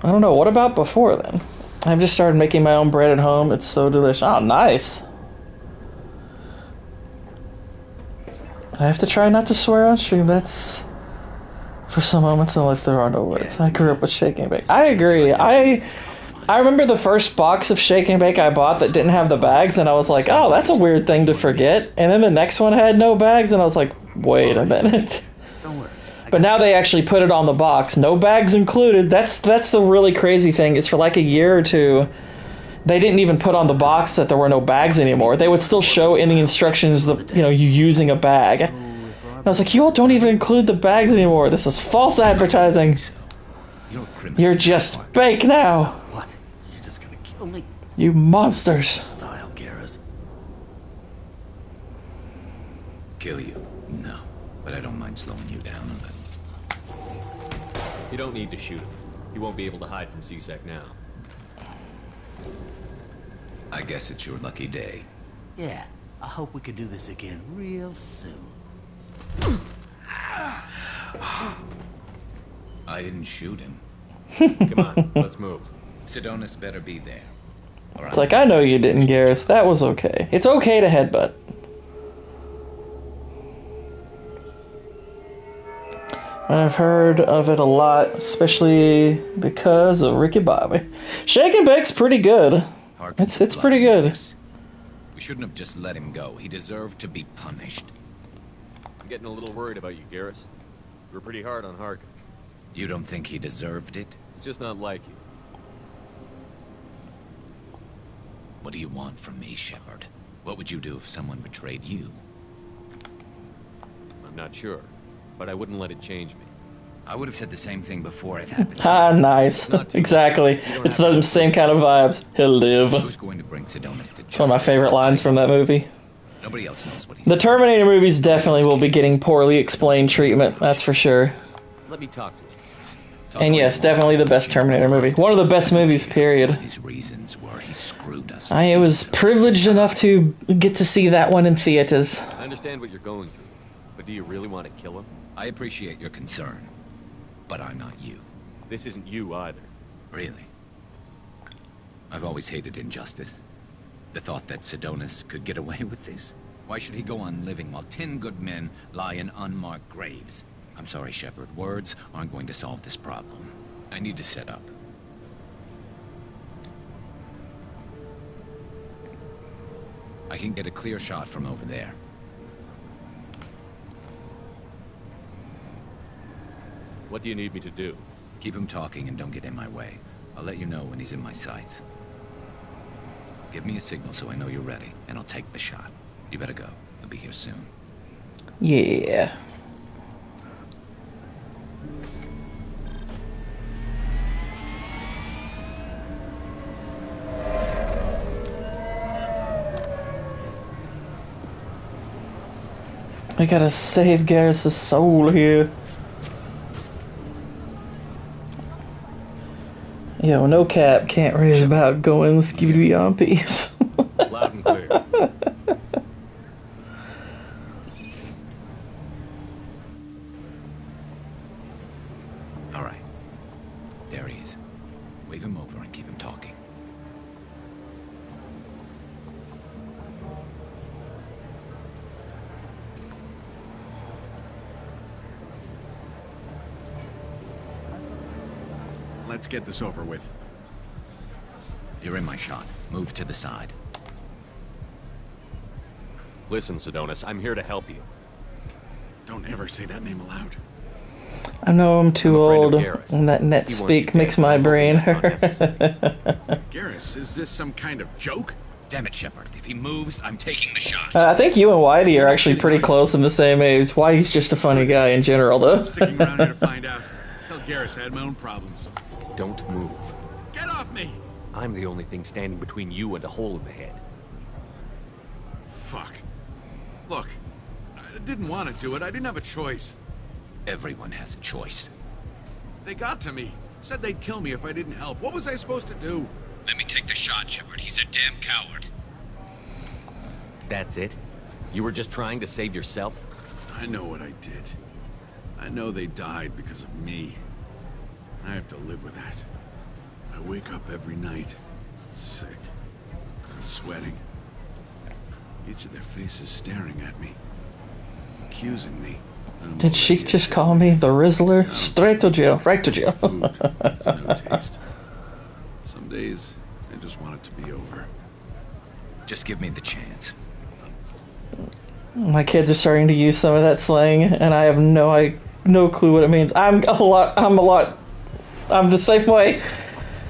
I don't know. What about before then? I've just started making my own bread at home. It's so delicious. Oh, nice. I have to try not to swear on stream. That's for some moments in life there are no words. I grew up with shake and bake. I agree. I remember the first box of shake and bake I bought that didn't have the bags, and I was like, oh, that's a weird thing to forget. And then the next one had no bags, and I was like, wait a minute. But now they actually put it on the box. No bags included. That's the really crazy thing, is for like a year or two, they didn't even put on the box that there were no bags anymore. They would still show in the instructions you using a bag. And I was like, you all don't even include the bags anymore. This is false advertising. You're just bake now. What? You're just gonna kill me? You monsters. Style, Garrus. Kill you? No. But I don't mind slowing you down a little. You don't need to shoot him. He won't be able to hide from C-Sec now. I guess it's your lucky day. Yeah, I hope we can do this again real soon. I didn't shoot him. Come on, let's move. Sidonis better be there. It's like, I know you didn't, Garrus. That was okay. It's okay to headbutt. I've heard of it a lot, especially because of Ricky Bobby. Shake and bake's pretty good. It's pretty good. We shouldn't have just let him go. He deserved to be punished. I'm getting a little worried about you, Garrus. You were pretty hard on Harkin. You don't think he deserved it? He's just not like you. What do you want from me, Shepard? What would you do if someone betrayed you? I'm not sure, but I wouldn't let it change me. I would have said the same thing before it happened. Ah, nice. Exactly. It's the same kind of vibes. He'll live. Who's going to bring Sidonis to justice? It's one of my favorite lines from that movie. Nobody else knows what he's The Terminator movies definitely will be getting poorly explained treatment, that's for sure. Let me talk to him. And yes, definitely the best Terminator movie. One of the best movies, period. His reasons were he screwed us. I was privileged enough to get to see that one in theaters. I understand what you're going through, but do you really want to kill him? I appreciate your concern, but I'm not you. This isn't you either. Really? I've always hated injustice. The thought that Sidonis could get away with this. Why should he go on living while 10 good men lie in unmarked graves? I'm sorry, Shepard. Words aren't going to solve this problem. I need to set up. I can get a clear shot from over there. What do you need me to do? Keep him talking and don't get in my way. I'll let you know when he's in my sights. Give me a signal so I know you're ready, and I'll take the shot. You better go. He'll be here soon. Yeah. I gotta save Garrus' soul here. Yo, no cap, can't raise about going skibidi on peace. Loud and and clear. All right. There he is. Wave him over and keep him talking. Let's get this over with. You're in my shot. Move to the side. Listen, Sidonis, I'm here to help you. Don't ever say that name aloud. I know I'm too old, and that net He wants speak you makes dead. my brain Garrus, is this some kind of joke? Damn it, Shepard. If he moves, I'm taking the shot. I think you and Whitey are actually pretty close in the same age. Whitey's just a funny guy in general, though. I'm sticking around here to find out. Tell Garrus I had my own problems. Don't move. Get off me! I'm the only thing standing between you and a hole in the head. Fuck. Look, I didn't want to do it. I didn't have a choice. Everyone has a choice. They got to me. Said they'd kill me if I didn't help. What was I supposed to do? Let me take the shot, Shepard. He's a damn coward. That's it? You were just trying to save yourself? I know what I did. I know they died because of me. I have to live with that. I wake up every night, sick and sweating. Each of their faces staring at me, accusing me. Did she just call me the Rizzler? Straight to jail. Right to jail. There's no taste. Some days, I just want it to be over. Just give me the chance. My kids are starting to use some of that slang, and I have no clue what it means. I'm the same way.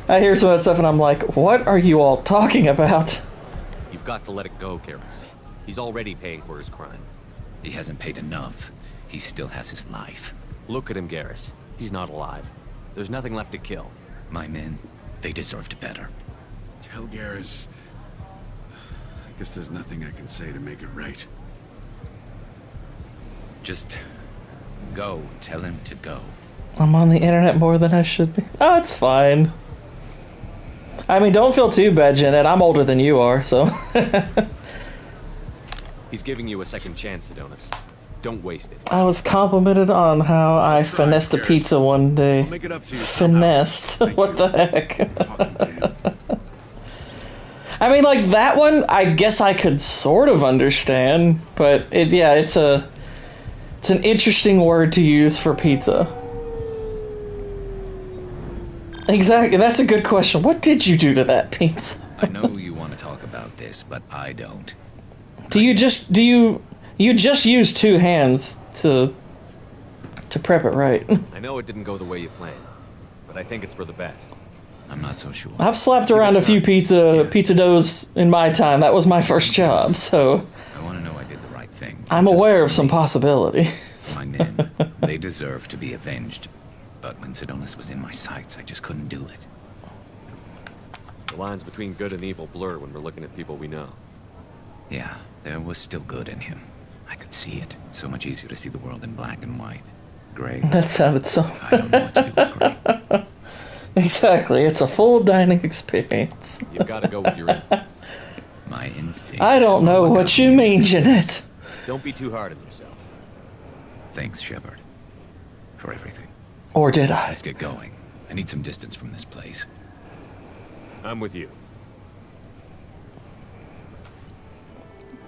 I hear some of that stuff, and I'm like, what are you all talking about? You've got to let it go, Garrus. He's already paying for his crime. He hasn't paid enough. He still has his life. Look at him, Garrus. He's not alive. There's nothing left to kill. My men, they deserved better. Tell Garrus. I guess there's nothing I can say to make it right. Just go. Tell him to go. I'm on the internet more than I should be. Oh, it's fine. I mean, don't feel too bad, Jeanette. I'm older than you are, so... He's giving you a second chance, Sidonis. Don't waste it. I was complimented on how I finessed a pizza one day. I'll make it up to you Finessed? What the heck? I mean, like, that one, I guess I could sort of understand, but it's an interesting word to use for pizza. Exactly, that's a good question. What did you do to that pizza? I know you want to talk about this, but I don't. You just use two hands to prep it right? I know it didn't go the way you planned, but I think it's for the best. I'm not so sure. I've slapped around a few pizza doughs in my time. That was my first job, so... I want to know I did the right thing. I'm aware of some possibility. My men, they deserve to be avenged. But when Sidonis was in my sights, I just couldn't do it. The lines between good and evil blur when we're looking at people we know. Yeah, there was still good in him. I could see it. So much easier to see the world in black and white. Gray. That sounded so... I don't know what to do with gray. Exactly, it's a full dining experience. You've got to go with your instincts. My instincts. I don't know what you mean, Jeanette. Don't be too hard on yourself. Thanks, Shepard. For everything. Or did I? Let's get going. I need some distance from this place. I'm with you.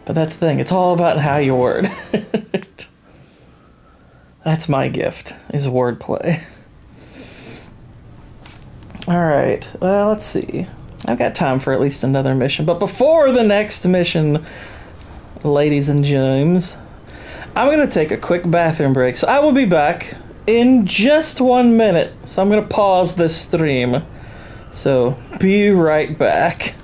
But that's the thing, it's all about how you word it. That's my gift, is wordplay. Alright, well, let's see. I've got time for at least another mission. But before the next mission, ladies and gents, I'm going to take a quick bathroom break. So I will be back in just 1 minute. So I'm going to pause this stream. So be right back.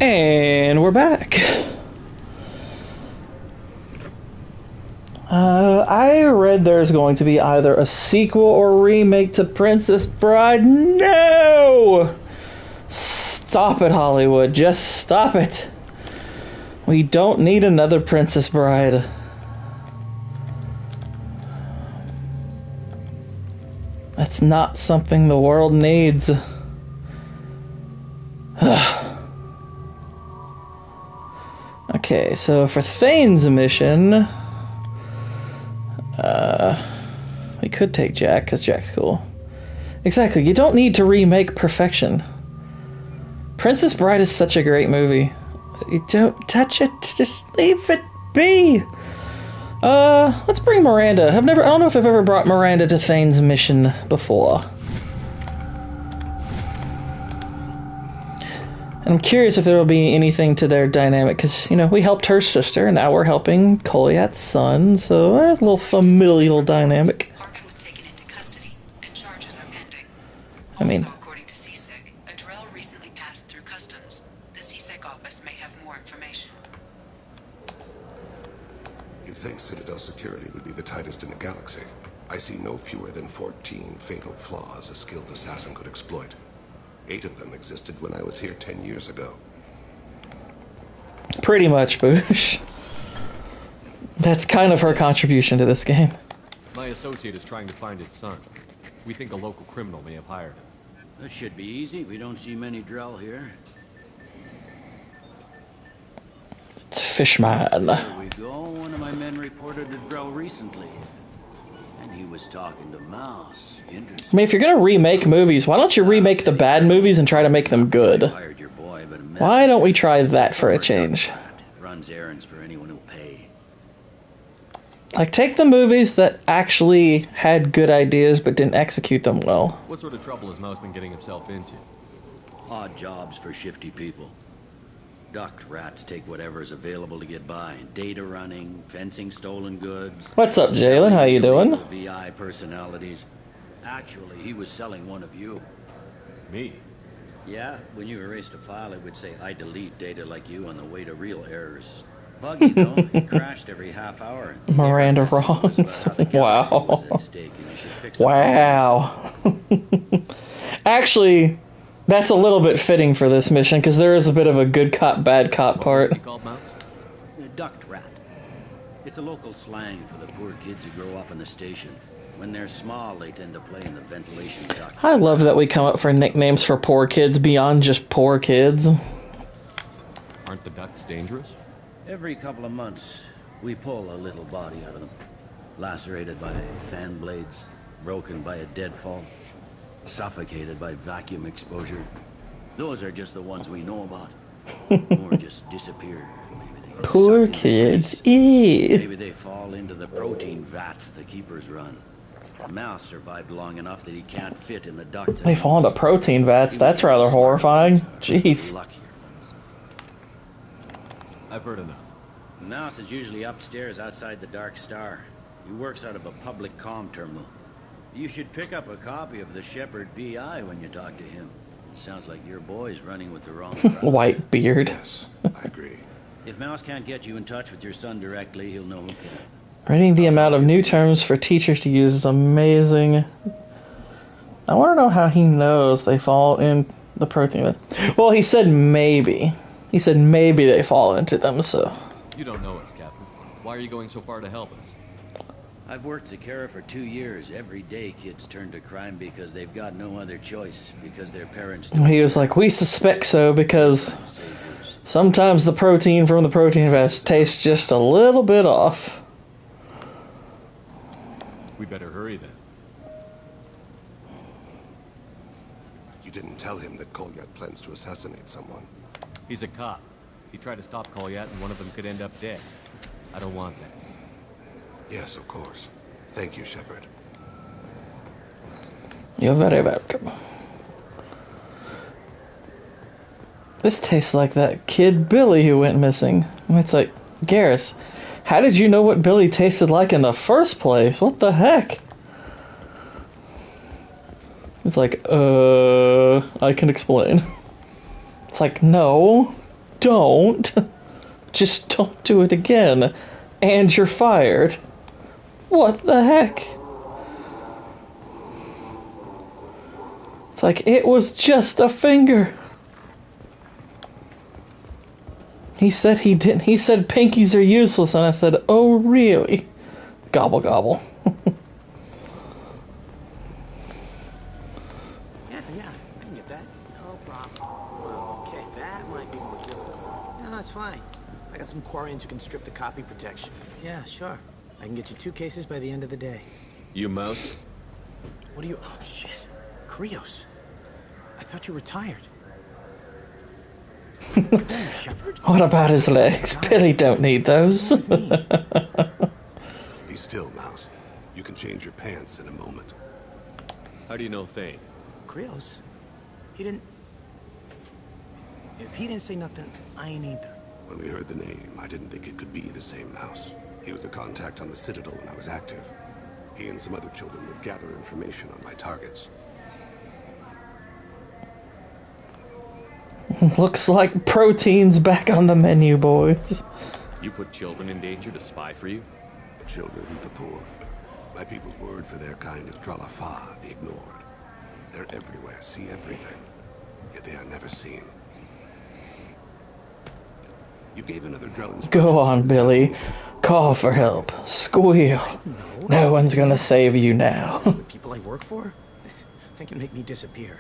And we're back. I read there's going to be either a sequel or remake to Princess Bride. No! Stop it, Hollywood. Just stop it. We don't need another Princess Bride. That's not something the world needs. Okay, so for Thane's mission, we could take Jack, because Jack's cool. Exactly, you don't need to remake Perfection. Princess Bride is such a great movie. You don't touch it, just leave it be. Let's bring Miranda. I don't know if I've ever brought Miranda to Thane's mission before. And I'm curious if there will be anything to their dynamic, because, you know, we helped her sister, and now we're helping Kolyat's son, so a little familial dynamic. Harkin was taken into custody, and charges are pending. I mean, Also, according to CSEC, a drill recently passed through customs. The CSEC office may have more information. You'd think Citadel security would be the tightest in the galaxy. I see no fewer than 14 fatal flaws a skilled assassin could exploit. 8 of them existed when I was here 10 years ago. pretty much, Bush. That's kind of her contribution to this game. My associate is trying to find his son. We think a local criminal may have hired him. That should be easy. We don't see many Drell here. It's Fishman. There we go. One of my men reported a Drell recently. And he was talking to Mouse. Interesting. I mean, if you're gonna remake movies, why don't you remake the bad movies and try to make them good? Why don't we try that for a change? Runs errands for anyone who'll pay. Like, take the movies that actually had good ideas but didn't execute them well. What sort of trouble has Mouse been getting himself into? Odd jobs for shifty people. Ducked rats take whatever is available to get by. Data running, fencing stolen goods. What's up, Jalen? How you doing? VI personalities. Actually, he was selling one of you. Me? Yeah, when you erased a file, it would say, I delete data like you on the way to real errors. Buggy, though. It crashed every half hour. Miranda Ross. Wow. Wow. Actually, that's a little bit fitting for this mission, because there is a bit of a good cop, bad cop part. Ducked rat. It's a local slang for the poor kids who grow up in the station. When they're small, they tend to play in the ventilation duct. I love that we come up for nicknames for poor kids beyond just poor kids. Aren't the ducks dangerous? Every couple of months, we pull a little body out of them. Lacerated by fan blades, broken by a deadfall, suffocated by vacuum exposure. Those are just the ones we know about. Or just disappear. Maybe they get Poor sucked into kids. space. Ew. Maybe they fall into the protein vats the keepers run. Mouse survived long enough that he can't fit in the ducts. They fall into protein vats. That's rather horrifying. Jeez. I've heard enough. Mouse is usually upstairs outside the Dark Star. He works out of a public comm terminal. You should pick up a copy of the Shepherd VI when you talk to him. Sounds like your boy's running with the wrong crowd. White beard. Yes, I agree. If Mouse can't get you in touch with your son directly, he'll know who can. Reading the amount of new terms for teachers to use is amazing. I want to know how he knows they fall in the protein vats. Well, he said maybe. He said maybe they fall into them, so... You don't know us, Captain. Why are you going so far to help us? I've worked at Kara for 2 years. Every day kids turn to crime because they've got no other choice. Because their parents don't. He was like, we suspect so because sometimes the protein from the protein vats tastes just a little bit off. We better hurry then. You didn't tell him that Kolyat plans to assassinate someone. He's a cop. He tried to stop Kolyat and one of them could end up dead. I don't want that. Yes, of course. Thank you, Shepard. You're very welcome. This tastes like that kid Billy who went missing. And it's like, Garrus, how did you know what Billy tasted like in the first place? What the heck? It's like, I can explain. It's like, no. don't. Just don't do it again. And you're fired. What the heck? It's like, it was just a finger. He said he didn't. He said pinkies are useless, and I said, oh, really? Gobble, gobble. Yeah, I can get that. No problem. Well, okay, that might be more difficult. No, that's fine. I got some Quarians who can strip the copy protection. Yeah, sure. I can get you 2 cases by the end of the day. You mouse? What are you... Oh, shit. Krios. I thought you were retired. What about his legs? Billy don't need those. Be still, Mouse. You can change your pants in a moment. How do you know Thane? Krios? He didn't... If he didn't say nothing, I ain't either. When we heard the name, I didn't think it could be the same Mouse. He was a contact on the Citadel when I was active. He and some other children would gather information on my targets. Looks like protein's back on the menu, boys. You put children in danger to spy for you? The children, the poor. My people's word for their kind is Dralafa, the ignored. They're everywhere, see everything. Yet they are never seen. You gave another drill. Go on, Billy. Call for help. Squeal. No one's gonna save you now. The people I work for? They can make me disappear.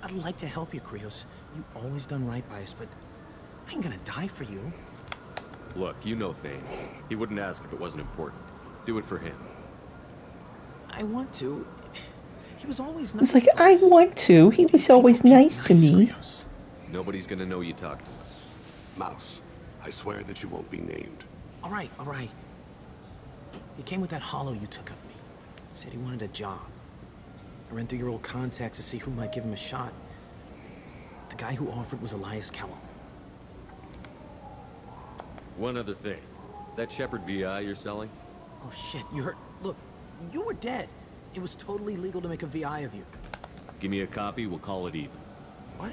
I'd like to help you, Krios. You've always done right by us, but I ain't gonna die for you. Look, you know Thane. He wouldn't ask if it wasn't important. Do it for him. I want to. He was always nice. It's like, I want to. He was always nice to me. Nobody's gonna know you talked to us. Mouse, I swear that you won't be named. All right. He came with that hollow you took of me. Said he wanted a job. I ran through your old contacts to see who might give him a shot. The guy who offered was Elias Kellum. One other thing. That Shepherd VI you're selling? Oh shit, you heard? Look, you were dead. It was totally legal to make a VI of you. Give me a copy, we'll call it even. What?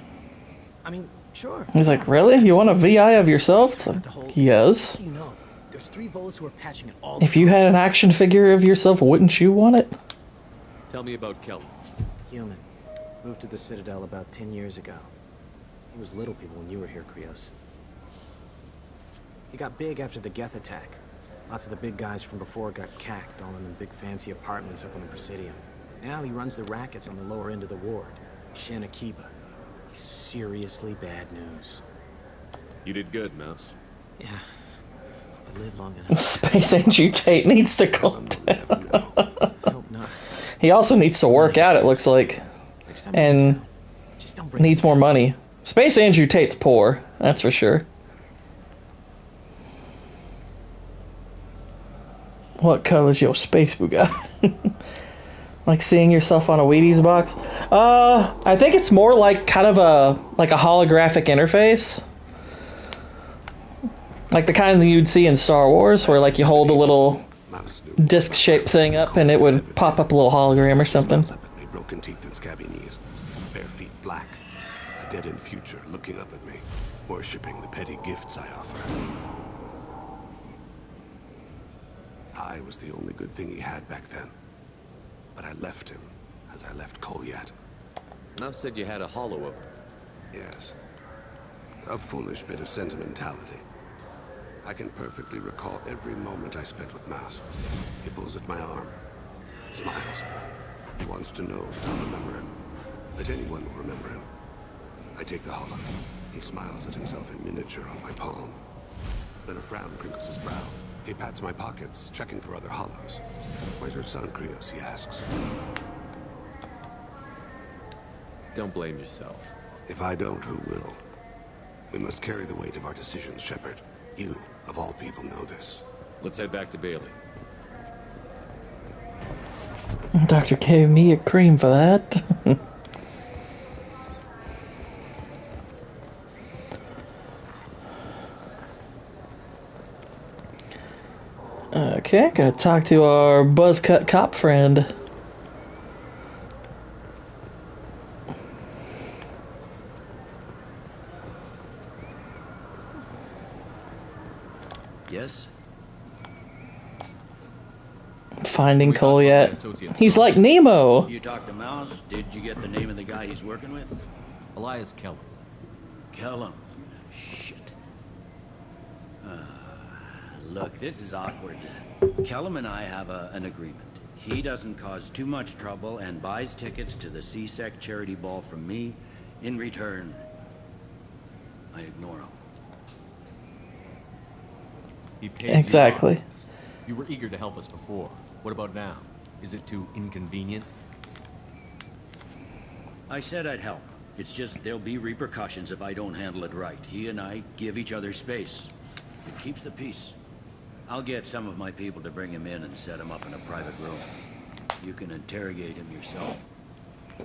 I mean, sure. He's like, really? You want a VI of yourself? It's like, yes. You know, there's 3 Volus who are patching it all. If you had an action figure of yourself, wouldn't you want it? Tell me about Kelly. Human. Moved to the Citadel about 10 years ago. He was little people when you were here, Krios. He got big after the Geth attack. Lots of the big guys from before got cacked, all in the big fancy apartments up on the Presidium. Now he runs the rackets on the lower end of the ward. Shin Akiba. He's seriously bad news. You did good, Mouse. Yeah. But live long enough. Space Andrew Tate needs to calm down. I hope not. He also needs to work out, it looks like. And needs more money. Space Andrew Tate's poor, that's for sure. What color's your space Bugatti? Like seeing yourself on a Wheaties box? I think it's more like kind of a holographic interface. Like the kind that you'd see in Star Wars, where like you hold the little disc-shaped thing up and it would pop up a little hologram or something. Broken teeth and scabby knees, bare feet black, a dead-end future looking up at me, worshipping the petty gifts I offer. I was the only good thing he had back then, but I left him as I left Kolyat. Mouse said you had a hollow of him. Yes, a foolish bit of sentimentality. I can perfectly recall every moment I spent with Mouse. He pulls at my arm, smiles. He wants to know that I'll remember him, that anyone will remember him. I take the hollow. He smiles at himself in miniature on my palm. Then a frown crinkles his brow. He pats my pockets, checking for other hollows. Where's your son, Krios, he asks. Don't blame yourself. If I don't, who will? We must carry the weight of our decisions, Shepard. You, of all people, know this. Let's head back to Bailey. Doctor gave me a cream for that. Okay, gotta talk to our buzzcut cop friend. yes? Finding Cole yet? He's like Nemo. You talked to Mouse? Did you get the name of the guy he's working with? Elias Kellum. Kellum. Shit. Look, this is awkward. Kellum and I have an agreement. He doesn't cause too much trouble and buys tickets to the CSEC charity ball from me. In return, I ignore him. He pays Exactly. You were eager to help us before. What about now? Is it too inconvenient? I said I'd help. It's just there'll be repercussions if I don't handle it right. He and I give each other space. It keeps the peace. I'll get some of my people to bring him in and set him up in a private room. You can interrogate him yourself.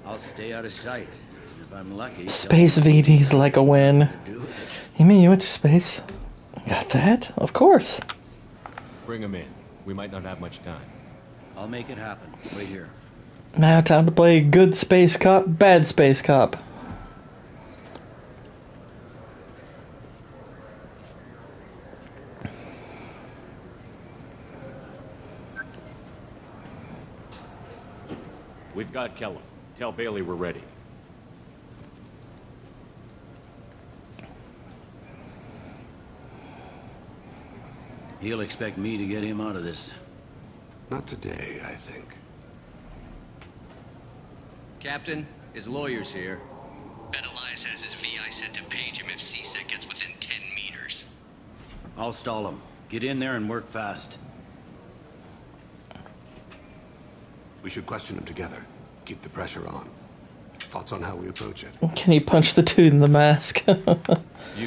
I'll stay out of sight. If I'm lucky... Space VD's like a win. You mean you went to space? Got that? Of course. Bring him in. We might not have much time. I'll make it happen. Wait here. Now time to play good space cop, bad space cop. We've got Kellum. Tell Bailey we're ready. He'll expect me to get him out of this. Not today, I think. Captain, his lawyer's here. Bet Elias has his VI set to page him if CSEC gets within 10 meters. I'll stall him. Get in there and work fast. We should question him together. Keep the pressure on. Thoughts on how we approach it? Can he punch the dude in the mask? You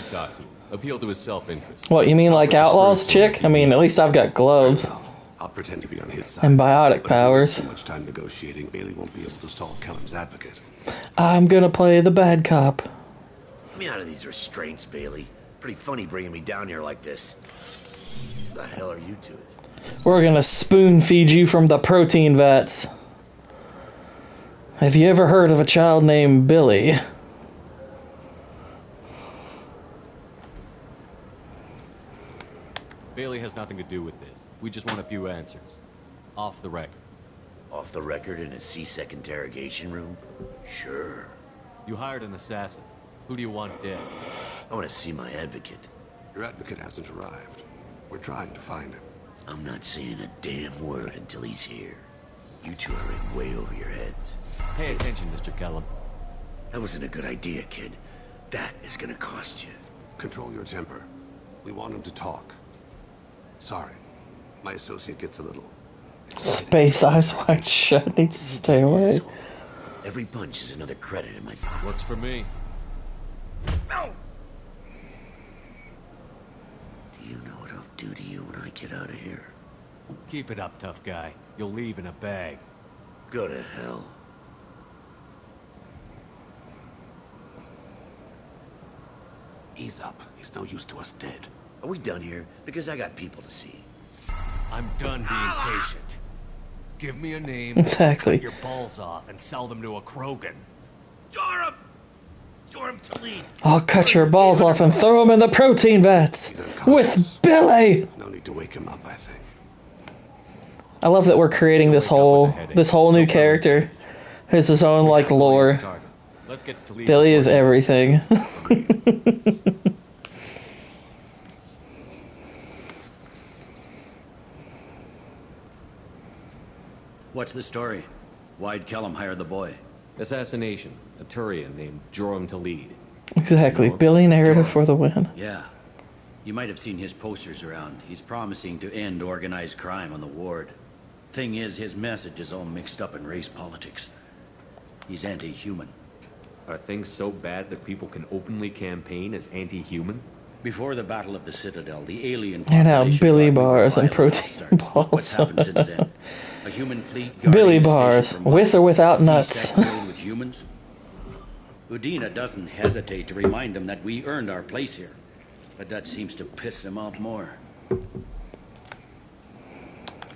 talk to him. Appeal to his self-interest. What, you mean like Outlaws chick? I mean, at least I've got gloves. I'll pretend to be on his side. And biotic powers. Too much time negotiating. Bailey won't be able to stall Kellum's advocate. I'm gonna play the bad cop. Get me out of these restraints, Bailey. Pretty funny bringing me down here like this. Who the hell are you two? We're gonna spoon feed you from the protein vats. Have you ever heard of a child named Billy? Bailey has nothing to do with this. We just want a few answers. Off the record. Off the record in a CSEC interrogation room? Sure. You hired an assassin. Who do you want dead? I want to see my advocate. Your advocate hasn't arrived. We're trying to find him. I'm not saying a damn word until he's here. You two are in way over your heads. Pay attention, Mr. Kellum. That wasn't a good idea, kid. That is gonna cost you. Control your temper. We want him to talk. Sorry. My associate gets a little... Space eyes wide shut. Needs to stay away. Every punch is another credit in my pocket. Works for me. No! Do you know what I'll do to you when I get out of here? Keep it up, tough guy. You'll leave in a bag. Go to hell. Ease up. He's no use to us dead. Are we done here? Because I got people to see. I'm done being patient. Give me a name. Exactly. Cut your balls off and sell them to a Krogan. Joram! Joram to lead. I'll cut your balls off and throw them in the protein vats with Billy. No need to wake him up, I think. I love that we're creating this whole new character. Has his own like lore. Billy is everything. What's the story? Why'd Kellum hire the boy? Assassination. A Turian named Joram to lead. Exactly. Billy narrative for the win. Yeah. You might have seen his posters around. He's promising to end organized crime on the ward. Thing is, his message is all mixed up in race politics. He's anti-human. Are things so bad that people can openly campaign as anti-human? Before the Battle of the Citadel, the alien And now population Billy thought we were bars and violent protein bastards. balls. What's happened since then? A human fleet Billy guarding the bars, station from with us. or without CSEC nuts. filled with humans? Udina doesn't hesitate to remind them that we earned our place here. But that seems to piss them off more.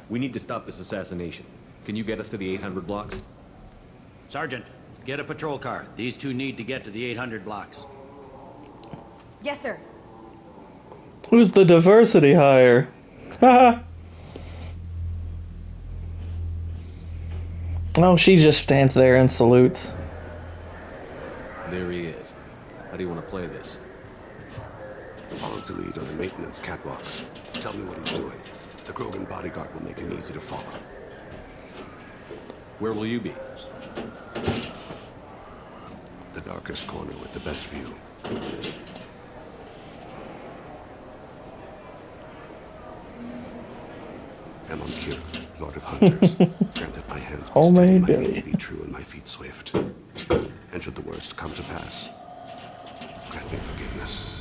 We need to stop this assassination. Can you get us to the 800 blocks? Sergeant, get a patrol car. These two need to get to the 800 blocks. Yes, sir. Who's the diversity hire? Haha. Oh, she just stands there and salutes. There he is. How do you want to play this? Follow to lead on the maintenance catwalks. Tell me what he's doing. The Krogan bodyguard will make him easy to follow. Where will you be? The darkest corner with the best view. I'm on Kira, Lord of Hunters. Grant that my hands be steady, my aim be true, and my feet swift. And should the worst come to pass, grant me forgiveness.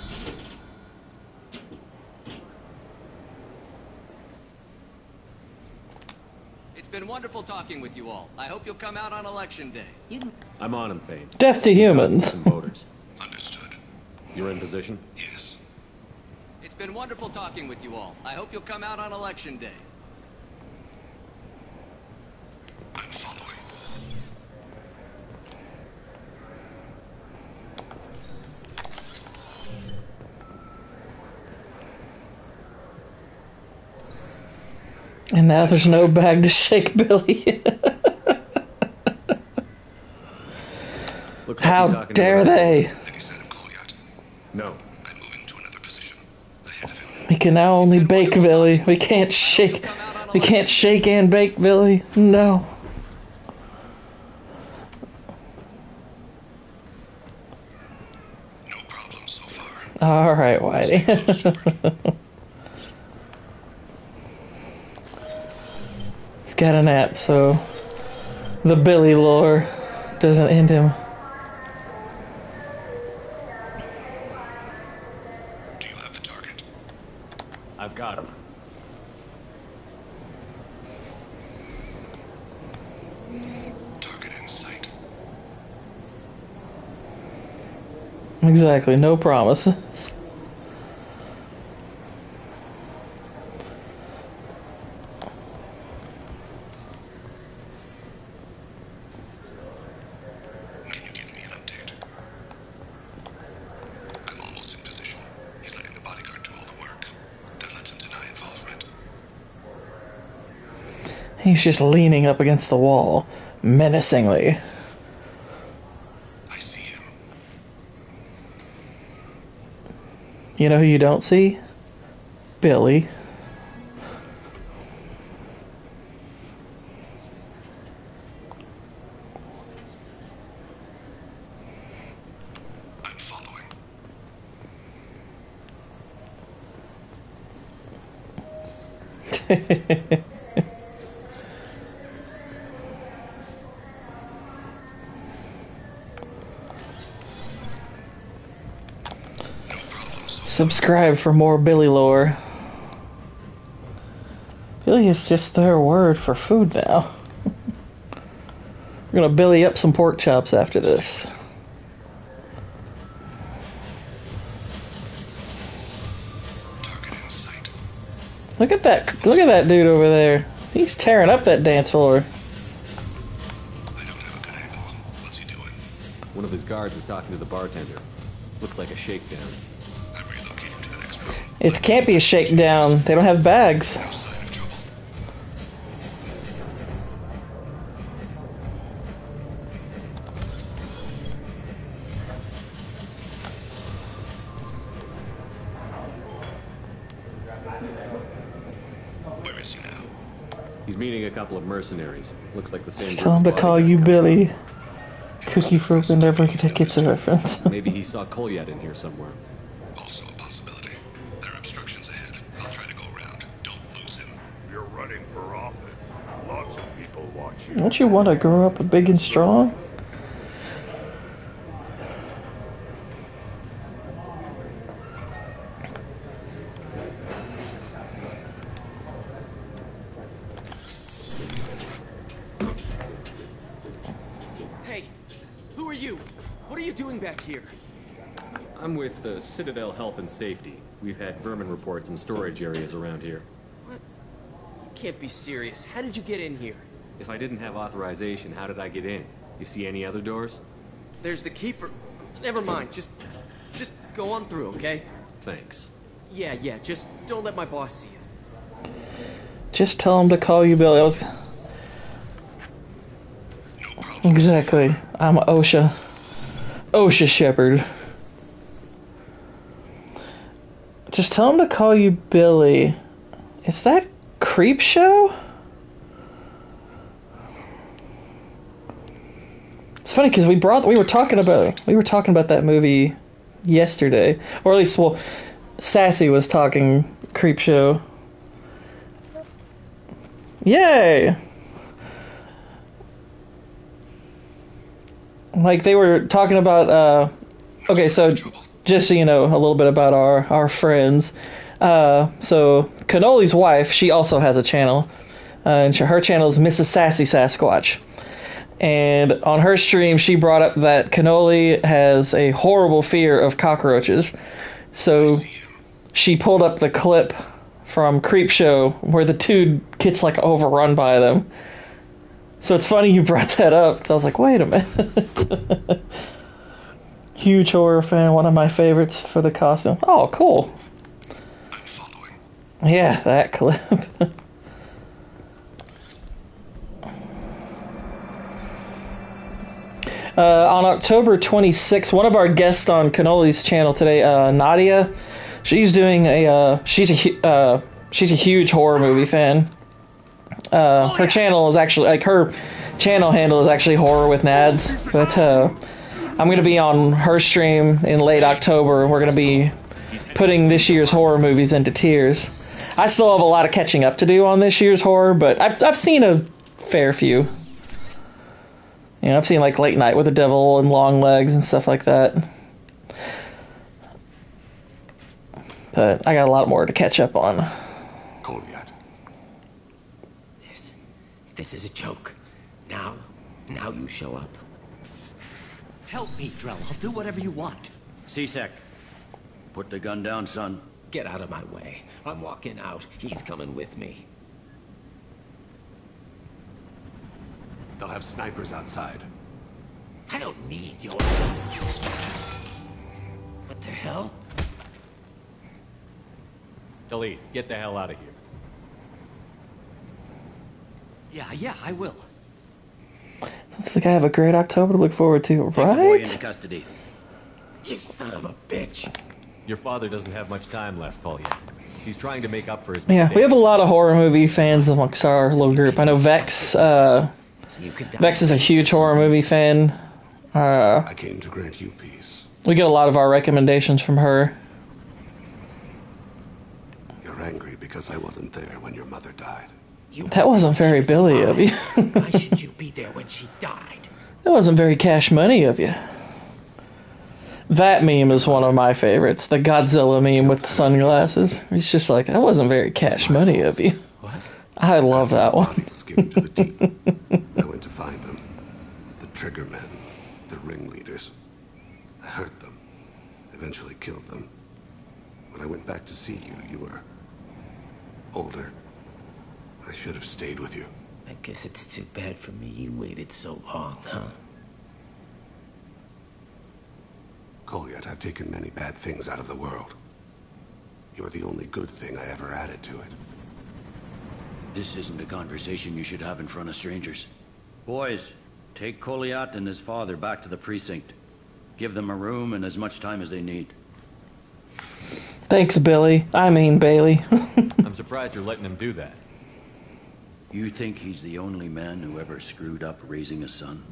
It's been wonderful talking with you all. I hope you'll come out on election day. I'm on him, Thane. Death to humans. Some voters. Understood. You're in position? Yes. It's been wonderful talking with you all. I hope you'll come out on election day. I'm following. And now there's no bag to shake Billy. How dare they? No. We can now only bake Billy. We can't shake. We can't shake and bake Billy. No. No problem so far. All right, Whitey. He's got a nap, so the Billy lore doesn't end him. Do you have the target? I've got him. Target in sight. Exactly, no promises. He's just leaning up against the wall, menacingly. I see him. You know who you don't see? Billy. I'm following. Subscribe for more Billy lore. Billy is just their word for food now. We're gonna Billy up some pork chops after this. Look at that! Look at that dude over there. He's tearing up that dance floor. One of his guards is talking to the bartender. Looks like a shakedown. It can't be a shakedown. They don't have bags. Where is he now? He's meeting a couple of mercenaries. Looks like the same. Tell him to call you Billy. Cookie Froken never gets a reference. Maybe he saw Kolyat in here somewhere. Also a possibility. There are obstructions ahead. I'll try to go around. Don't lose him. You're running for office. Lots of people watch you. Don't you want to grow up big and strong? Hey, who are you? What are you doing back here? I'm with Citadel Health and Safety. We've had vermin reports in storage areas around here. What? You can't be serious. How did you get in here? If I didn't have authorization, how did I get in? You see any other doors? There's the keeper. Never mind. Just go on through, okay? Thanks. Yeah, just don't let my boss see you. Just tell him to call you Billy. Exactly. I'm OSHA. OSHA Shepherd. Just tell him to call you Billy. Is that Creep Show? It's funny because we were talking about that movie yesterday, or at least, well, Sassy was talking Creep Show. Yay! Like, they were talking about, okay, so just so you know a little bit about our friends. So Cannoli's wife, she also has a channel, and her channel is Mrs. Sassy Sasquatch. And on her stream, she brought up that Cannoli has a horrible fear of cockroaches. So she pulled up the clip from Creepshow where the dude gets like overrun by them. So it's funny you brought that up. So I was like, wait a minute. Huge horror fan, one of my favorites for the costume. Oh, cool. I'm following. Yeah, that clip. On October 26th, one of our guests on Cannoli's channel today, Nadia, she's doing she's a huge horror movie fan. Her channel is actually, like, her channel handle is actually Horror with Nads, but I'm going to be on her stream in late October, and we're going to be putting this year's horror movies into tiers. I still have a lot of catching up to do on this year's horror, but I've seen a fair few. You know, I've seen like Late Night with the Devil and Long Legs and stuff like that. But I got a lot more to catch up on. Goliath. This is a joke. Now you show up. Help me, Drell. I'll do whatever you want. C-Sec, put the gun down, son. Get out of my way. I'm walking out. He's coming with me. They'll have snipers outside. I don't need your... What the hell? Delete. Get the hell out of here. Yeah, I will. Looks like I have a great October to look forward to, Take the boy right? into custody. You son of a bitch. Your father doesn't have much time left, Polya. He's trying to make up for his Yeah, mistakes. we have a lot of horror movie fans amongst our little group. I know Vex. Vex is a huge horror movie fan. I came to grant you peace. We get a lot of our recommendations from her. You're angry because I wasn't there when your mother died. That wasn't very Billy of you. Why should you be there when she died? That wasn't very Cash Money of you. That meme is one of my favorites. The Godzilla meme with the sunglasses. He's just like, that wasn't very Cash Money of you. What? I love that one. I went to find them. The trigger men. The ringleaders. I hurt them. Eventually killed them. When I went back to see you, you were... older. I should have stayed with you. I guess it's too bad for me you waited so long, huh? Goliath, I've taken many bad things out of the world. You're the only good thing I ever added to it. This isn't a conversation you should have in front of strangers. Boys, take Goliath and his father back to the precinct. Give them a room and as much time as they need. Thanks, Billy. I mean, Bailey. I'm surprised you're letting him do that. You think he's the only man who ever screwed up raising a son?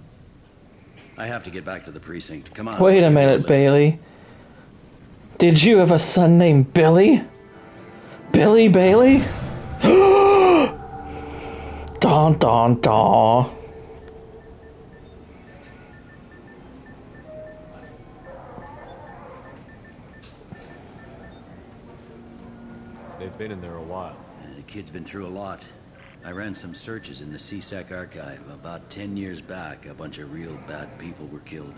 I have to get back to the precinct. Come on. Wait a minute, Bailey. Did you have a son named Billy? Billy Bailey? Dun dun dun. They've been in there a while. The kid's been through a lot. I ran some searches in the CSEC archive. About 10 years back, a bunch of real bad people were killed.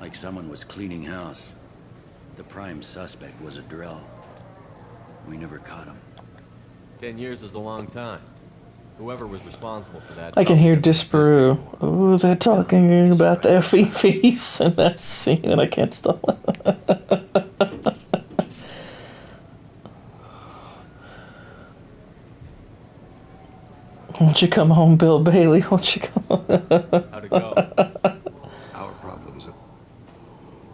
Like someone was cleaning house. The prime suspect was a Drell. We never caught him. 10 years is a long time. Whoever was responsible for that... I can hear Disparu. Oh, they're talking about their fifis in that scene, and I can't stop. Won't you come home, Bill Bailey? Won't you come home? How'd it go? Our problems are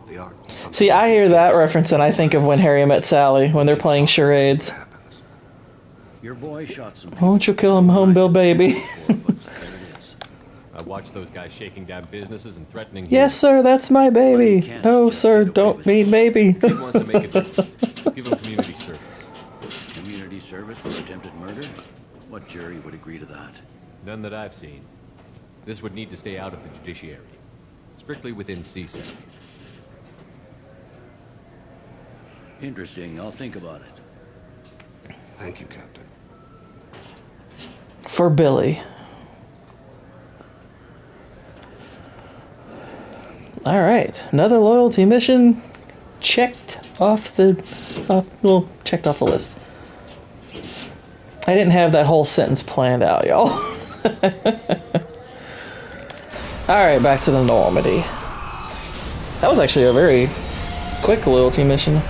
the art. See, I hear that reference and I think of When Harry Met Sally, when they're playing charades. Your boy shot some. Won't you kill him home, Bill Baby? I watched those guys shaking down businesses and threatening. Yes, sir, that's my baby. No, sir, don't mean baby. Kid wants to make a difference. Give him community service. Community service for attempted murder? What jury would agree to that? None that I've seen. This would need to stay out of the judiciary. Strictly within CSEC. Interesting. I'll think about it. Thank you, Captain. For Billy. Alright, another loyalty mission checked off the list. I didn't have that whole sentence planned out, y'all. Alright, back to the Normandy. That was actually a very quick loyalty mission.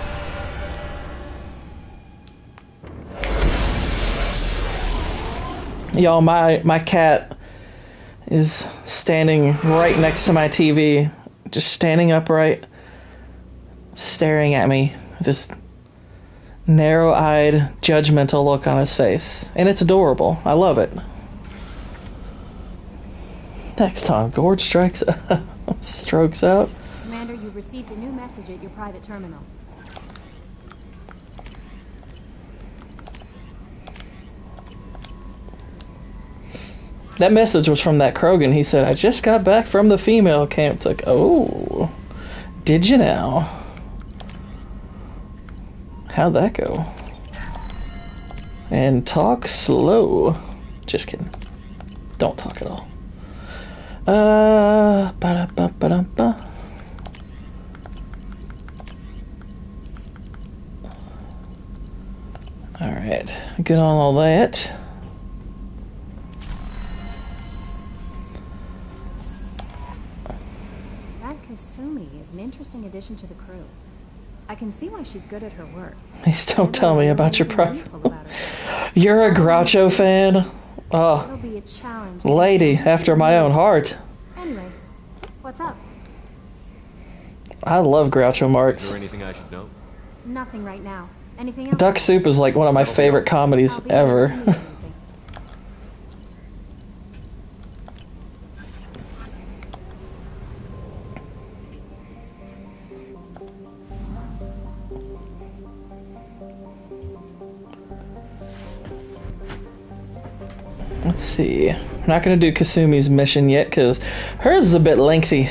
Y'all, my cat is standing right next to my TV, just standing upright, staring at me with this narrow-eyed, judgmental look on his face. And it's adorable. I love it. Next time Gord strikes strokes out. Commander, you've received a new message at your private terminal. That message was from that Krogan. He said, I just got back from the female camp. It's like, oh, did you now? How'd that go? And talk slow. Just kidding. Don't talk at all. Ba-da-ba-ba-da-ba. Alright, get on all that. Kasumi is an interesting addition to the crew. I can see why she's good at her work. Please don't tell me about your profile. You're a Groucho fan? Oh, lady after my own heart. Anyway, what's up? I love Groucho Marx. Is there anything I should know? Nothing right now. Anything else? Duck Soup is like one of my favorite comedies ever. Let's see. I'm not going to do Kasumi's mission yet because hers is a bit lengthy.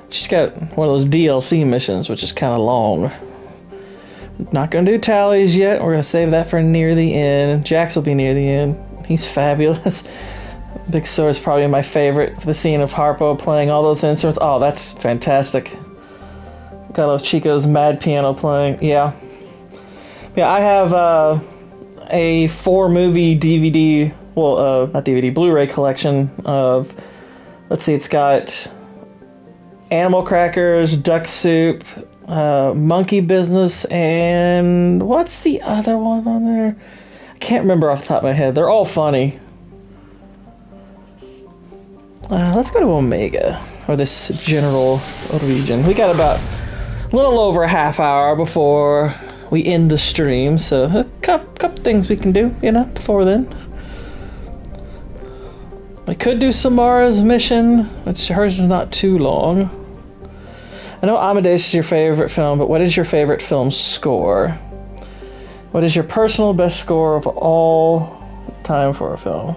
She's got one of those DLC missions, which is kind of long. Not going to do Tallies yet. We're going to save that for near the end. Jax will be near the end. He's fabulous. Big Sword is probably my favorite. The scene of Harpo playing all those instruments. Oh, that's fantastic. Got those Chico's mad piano playing. Yeah. Yeah, I have a 4-movie DVD, well, not DVD, Blu-ray collection of, let's see, it's got Animal Crackers, Duck Soup, Monkey Business, and what's the other one on there? I can't remember off the top of my head. They're all funny. Let's go to Omega, or this general region. We got about a little over a half hour before we end the stream, so a couple things we can do, you know, before then. We could do Samara's mission, which hers is not too long. I know Amadeus is your favorite film, but what is your favorite film score? What is your personal best score of all time for a film?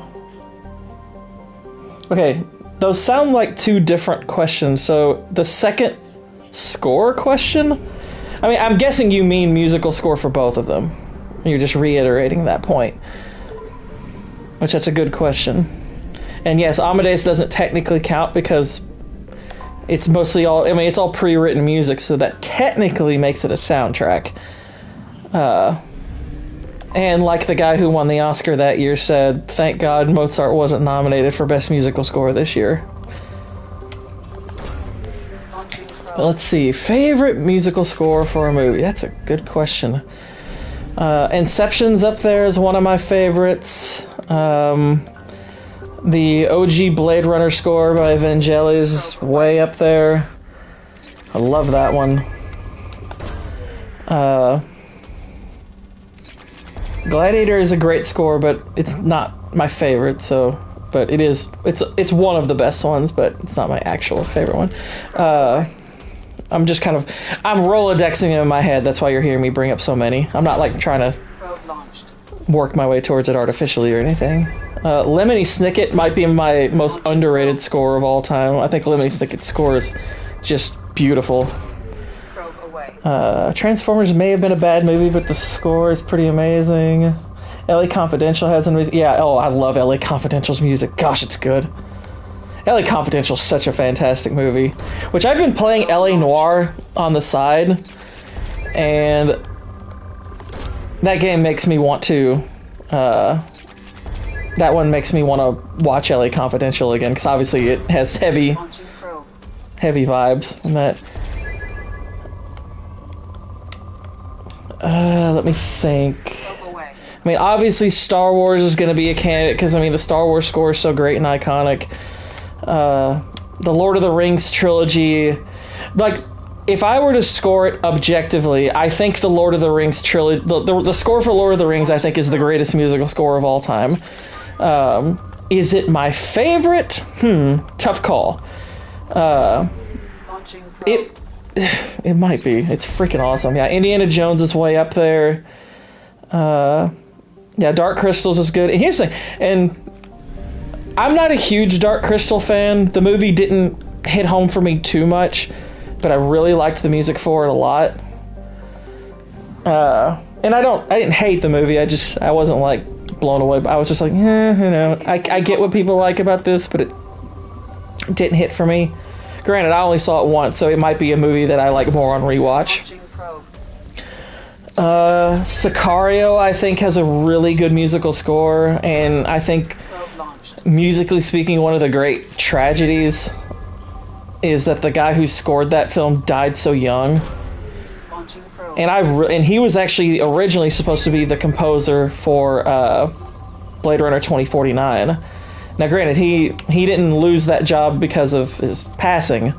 Okay, those sound like two different questions, so the second score question? I mean, I'm guessing you mean musical score for both of them. You're just reiterating that point. Which, that's a good question. And yes, Amadeus doesn't technically count because it's mostly all, I mean, it's all pre-written music, so that technically makes it a soundtrack. And like the guy who won the Oscar that year said, thank God Mozart wasn't nominated for Best Musical Score this year. Let's see, favorite musical score for a movie. That's a good question. Inception's up there as one of my favorites. The OG Blade Runner score by Vangelis is way up there. I love that one. Gladiator is a great score, but it's not my favorite. So, but it's one of the best ones, but it's not my actual favorite one. I'm Rolodexing them in my head. That's why you're hearing me bring up so many. I'm not like trying to work my way towards it artificially or anything. Lemony Snicket might be my most underrated score of all time. I think Lemony Snicket's score is just beautiful. Transformers may have been a bad movie, but the score is pretty amazing. LA Confidential has an I love LA Confidential's music. Gosh, it's good. LA Confidential is such a fantastic movie, which I've been playing LA Noire on the side, and that game makes me want to that one makes me want to watch LA Confidential again, because obviously it has heavy vibes in that. Let me think. I mean, obviously Star Wars is going to be a candidate, because I mean the Star Wars score is so great and iconic. The Lord of the Rings trilogy, like, if I were to score it objectively, I think the Lord of the Rings trilogy, the score for Lord of the Rings, I think, is the greatest musical score of all time. Is it my favorite? Tough call. It might be. It's freaking awesome. Yeah, Indiana Jones is way up there. Yeah, Dark Crystals is good. And here's the thing, and I'm not a huge Dark Crystal fan. The movie didn't hit home for me too much, but I really liked the music for it a lot. And I didn't hate the movie. I wasn't like blown away. I was just like, I get what people like about this, but it didn't hit for me. Granted, I only saw it once, so it might be a movie that I like more on rewatch. Sicario, I think, has a really good musical score, and I think, musically speaking, one of the great tragedies is that the guy who scored that film died so young. And he was actually originally supposed to be the composer for Blade Runner 2049. Now, granted, he didn't lose that job because of his passing,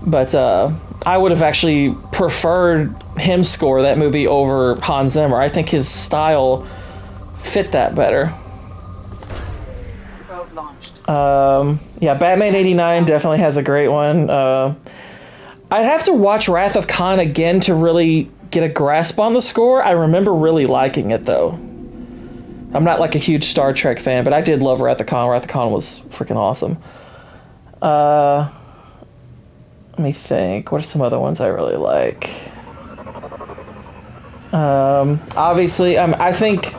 but I would have actually preferred him score that movie over Hans Zimmer. I think his style fit that better. Yeah, Batman 89 definitely has a great one. I'd have to watch Wrath of Khan again to really get a grasp on the score. I remember really liking it, though. I'm not like a huge Star Trek fan, but I did love Wrath of Khan. Wrath of Khan was freaking awesome. Let me think. What are some other ones I really like? Obviously, I think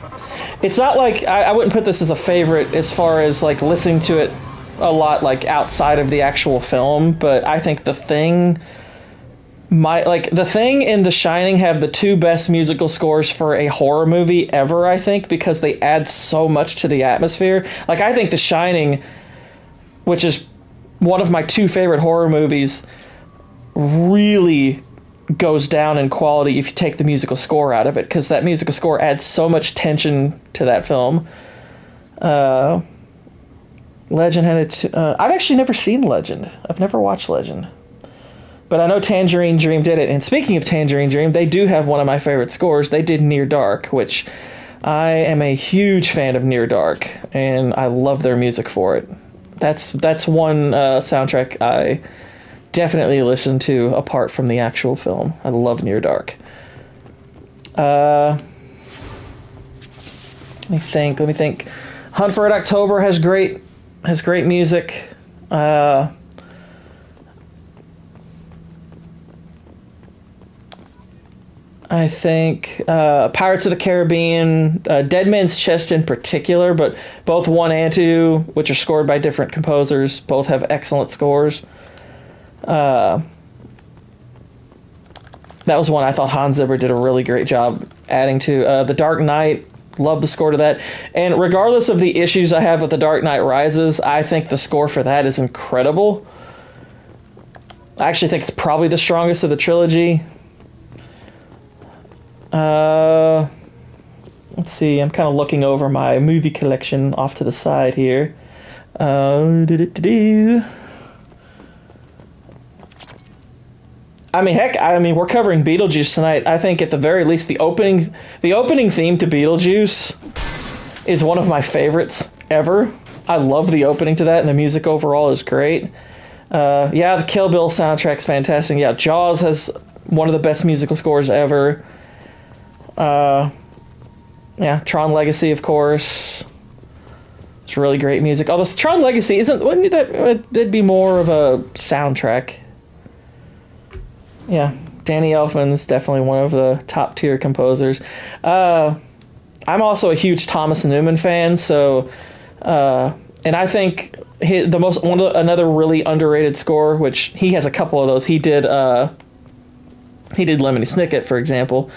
it's not like I wouldn't put this as a favorite as far as like listening to it a lot, like outside of the actual film. But I think The Thing, The Thing and The Shining have the two best musical scores for a horror movie ever, I think, because they add so much to the atmosphere. Like, I think The Shining, which is one of my two favorite horror movies, really goes down in quality if you take the musical score out of it, because that musical score adds so much tension to that film. Legend had it. I've actually never seen Legend. I've never watched Legend. But I know Tangerine Dream did it. And speaking of Tangerine Dream, they do have one of my favorite scores. They did Near Dark, which I am a huge fan of Near Dark, and I love their music for it. That's one soundtrack I definitely listen to apart from the actual film. I love Near Dark. Let me think. Hunt for Red October has great music. I think Pirates of the Caribbean, Dead Man's Chest in particular, but both 1 and 2, which are scored by different composers, both have excellent scores. That was one I thought Hans Zimmer did a really great job adding to. The Dark Knight, love the score to that. And regardless of the issues I have with The Dark Knight Rises, I think the score for that is incredible. I actually think it's probably the strongest of the trilogy. Let's see. I'm kind of looking over my movie collection off to the side here. I mean, heck, we're covering Beetlejuice tonight. I think at the very least, the opening theme to Beetlejuice is one of my favorites ever. I love the opening to that, and the music overall is great. Yeah, the Kill Bill soundtrack's fantastic. Yeah, Jaws has one of the best musical scores ever. Yeah, Tron Legacy, of course. It's really great music. Although Tron Legacy that'd be more of a soundtrack. Yeah, Danny Elfman's definitely one of the top tier composers. I'm also a huge Thomas Newman fan, so and I think another really underrated score, which he has a couple of those. He did Lemony Snicket, for example,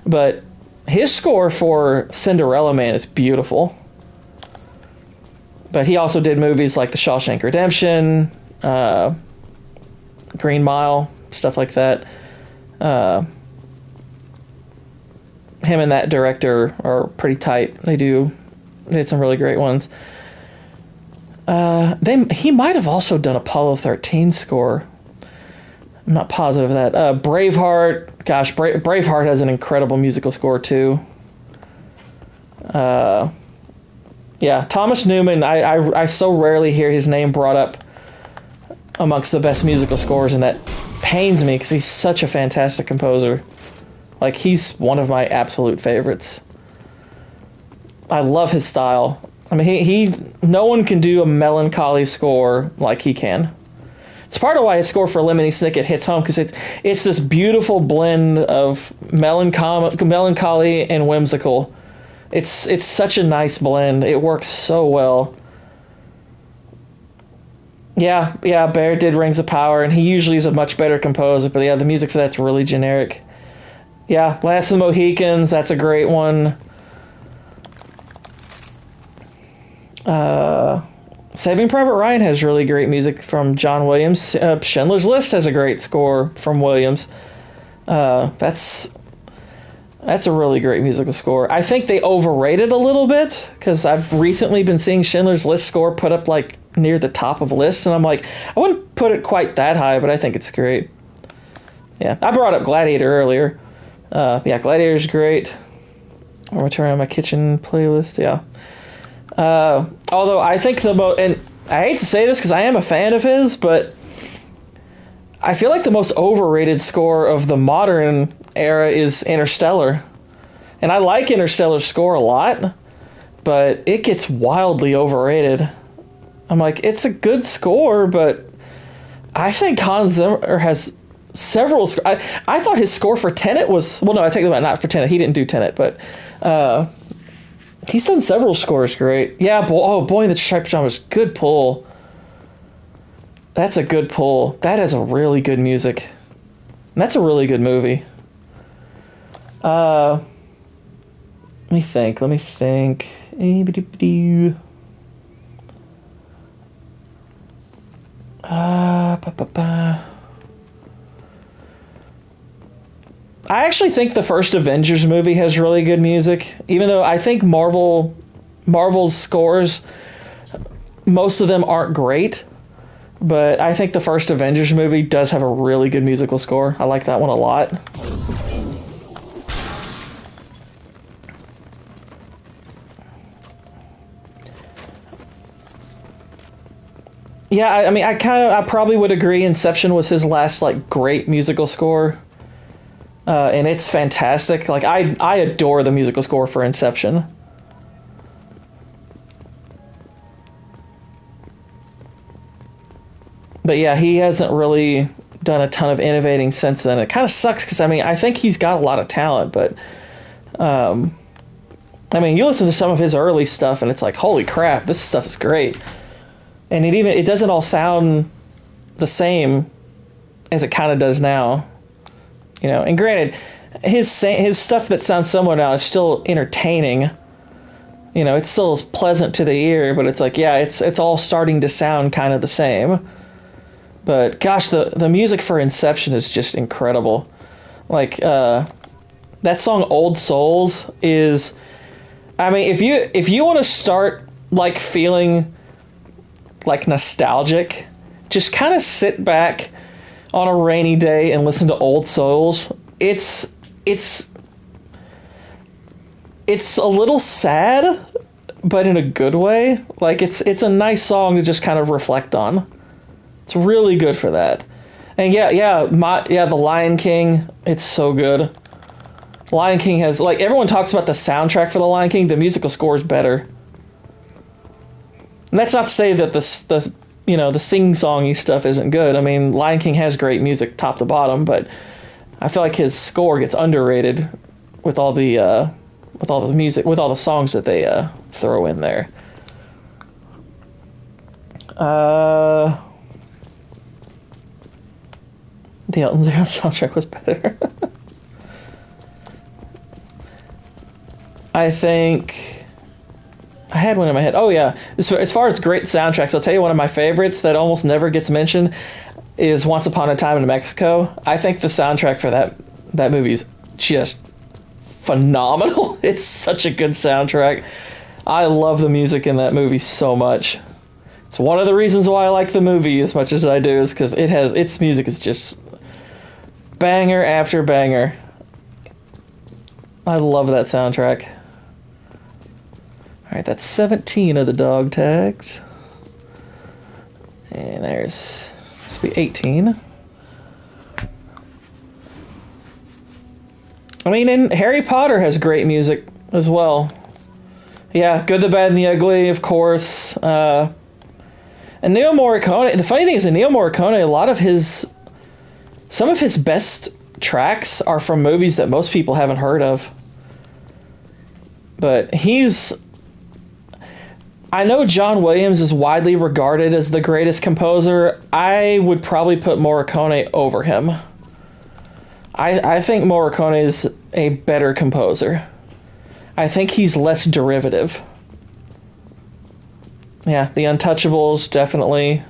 but his score for Cinderella Man is beautiful. But he also did movies like The Shawshank Redemption, Green Mile, stuff like that. Him and that director are pretty tight. They did some really great ones. He might have also done Apollo 13 score. I'm not positive of that. Braveheart. Gosh, Braveheart has an incredible musical score too. Yeah, Thomas Newman, I so rarely hear his name brought up amongst the best musical scores, and that pains me because he's such a fantastic composer. Like, he's one of my absolute favorites. I love his style. I mean, no one can do a melancholy score like he can. It's part of why his score for Lemony Snicket hits home, because it's this beautiful blend of melancholy and whimsical. It's such a nice blend. It works so well. Yeah, Bear did Rings of Power, and he usually is a much better composer, but yeah, the music for that's really generic. Yeah, Last of the Mohicans, that's a great one. Saving Private Ryan has really great music from John Williams. Schindler's List has a great score from Williams. That's a really great musical score. I think they overrate it a little bit, because I've recently been seeing Schindler's List score put up like near the top of lists, and I'm like, I wouldn't put it quite that high, but I think it's great. Yeah, I brought up Gladiator earlier. Yeah, Gladiator's great. I'm gonna turn on my kitchen playlist. Yeah. Although I think and I hate to say this because I am a fan of his, but I feel like the most overrated score of the modern era is Interstellar. And I like Interstellar's score a lot, but it gets wildly overrated. I'm like, it's a good score, but I think Hans Zimmer has several... I thought his score for Tenet was... Well, no, I take that back, not for Tenet. He didn't do Tenet, but... he's done several scores great. Yeah, Boy in the Striped Pajamas, good pull. That's a good pull. That is a really good music. And that's a really good movie. Let me think. I actually think the first Avengers movie has really good music, even though I think Marvel's scores, most of them aren't great, but I think the first Avengers movie does have a really good musical score. I like that one a lot. Yeah, I probably would agree Inception was his last like great musical score. And it's fantastic. Like, I adore the musical score for Inception. But yeah, he hasn't really done a ton of innovating since then. It kind of sucks because, I think he's got a lot of talent, but... you listen to some of his early stuff and it's like, holy crap, this stuff is great. And it doesn't all sound the same as it kind of does now. And granted, his stuff that sounds similar now is still entertaining. It's still pleasant to the ear, but it's like, yeah, it's all starting to sound kind of the same. But gosh, the music for Inception is just incredible. Like, that song Old Souls is, I mean, if you want to start like feeling like nostalgic, just kind of sit back on a rainy day and listen to Old Souls. It's a little sad, but in a good way. Like it's a nice song to just kind of reflect on. It's really good for that. And the Lion King, it's so good. Lion King has, like, everyone talks about the soundtrack for the Lion King. The musical score is better. And that's not to say that the sing-songy stuff isn't good. I mean, Lion King has great music top to bottom, but I feel like his score gets underrated with all the music, with all the songs that they throw in there. The Elton John soundtrack was better. I think I had one in my head. Oh yeah, as far as great soundtracks, I'll tell you one of my favorites that almost never gets mentioned is Once Upon a Time in Mexico. I think the soundtrack for that movie is just phenomenal. It's such a good soundtrack. I love the music in that movie so much. It's one of the reasons why I like the movie as much as I do, is because its music is just banger after banger. I love that soundtrack. Alright, that's 17 of the dog tags. And there's must be 18. I mean, and Harry Potter has great music as well. Yeah, Good, the Bad, and the Ugly, of course. And Ennio Morricone, the funny thing is, Ennio Morricone, some of his best tracks are from movies that most people haven't heard of. But I know John Williams is widely regarded as the greatest composer. I would probably put Morricone over him. I think Morricone is a better composer. I think he's less derivative. Yeah, The Untouchables, definitely.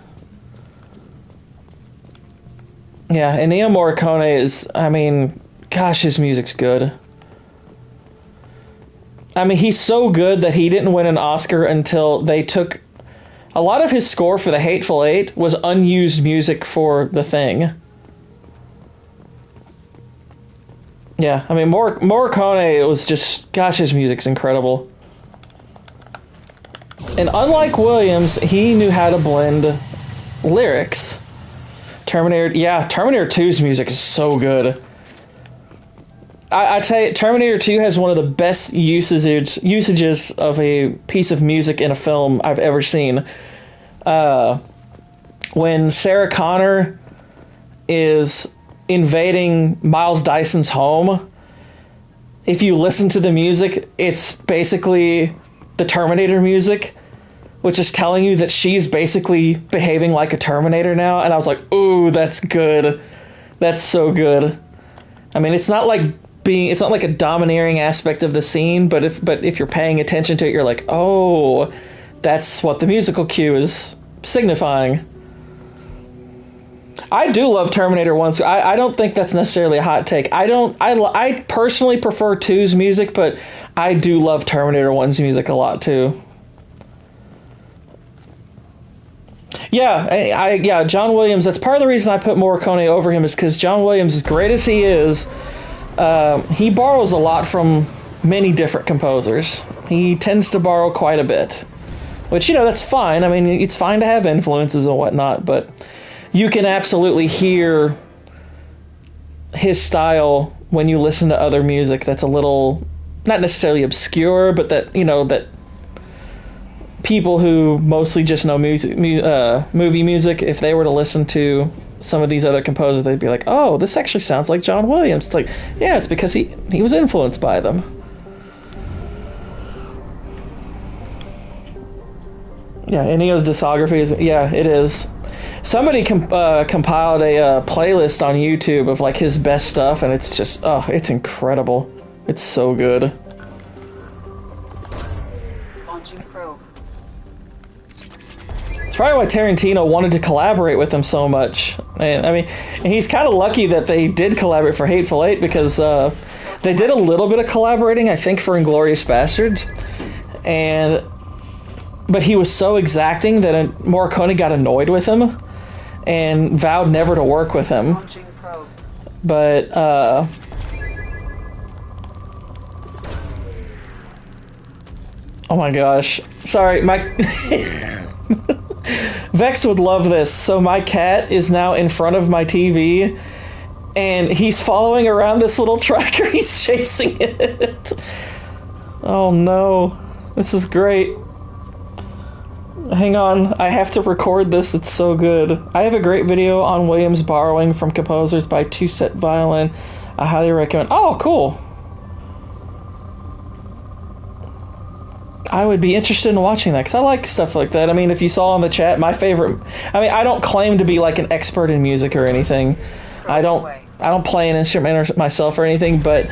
Yeah, Ennio Morricone is, I mean, gosh, his music's good. I mean, he's so good that he didn't win an Oscar until they took... A lot of his score for The Hateful Eight was unused music for The Thing. Yeah, I mean, Morricone was just... Gosh, his music's incredible. And unlike Williams, he knew how to blend lyrics. Terminator 2's music is so good. I'd say Terminator 2 has one of the best usages of a piece of music in a film I've ever seen. When Sarah Connor is invading Miles Dyson's home, if you listen to the music, it's basically the Terminator music, which is telling you that she's basically behaving like a Terminator now. And I was like, ooh, that's good. That's so good. I mean, it's not like a domineering aspect of the scene, but if you're paying attention to it, you're like, oh, that's what the musical cue is signifying. I do love Terminator 1. So I don't think that's necessarily a hot take. I personally prefer 2's music, but I do love Terminator 1's music a lot too. Yeah, John Williams, that's part of the reason I put Morricone over him, is because John Williams, as great as he is, he borrows a lot from many different composers. He tends to borrow quite a bit. Which, that's fine. I mean, it's fine to have influences and whatnot, but you can absolutely hear his style when you listen to other music that's a little, not necessarily obscure, but that people who mostly just know movie music, if they were to listen to some of these other composers, they'd be like, oh, this actually sounds like John Williams. It's like, yeah, it's because he was influenced by them. Yeah, Ennio's discography is, it is. Somebody compiled a playlist on YouTube of like his best stuff, and it's just, it's incredible. It's so good. Launching probe. It's probably why Tarantino wanted to collaborate with him so much. And I mean, he's kind of lucky that they did collaborate for Hateful Eight, because They did a little bit of collaborating, I think, for Inglourious Bastards, but he was so exacting that Morricone got annoyed with him and vowed never to work with him. But oh my gosh, sorry, my Vex would love this. So my cat is now in front of my TV, and he's following around this little tracker. He's chasing it. Oh no, this is great. Hang on, I have to record this. It's so good. I have a great video on Williams borrowing from composers by Two Set Violin. I highly recommend. Oh, cool. I would be interested in watching that because I like stuff like that. I mean, if you saw in the chat, my favorite. I mean, I don't claim to be like an expert in music or anything. I don't play an instrument myself or anything. But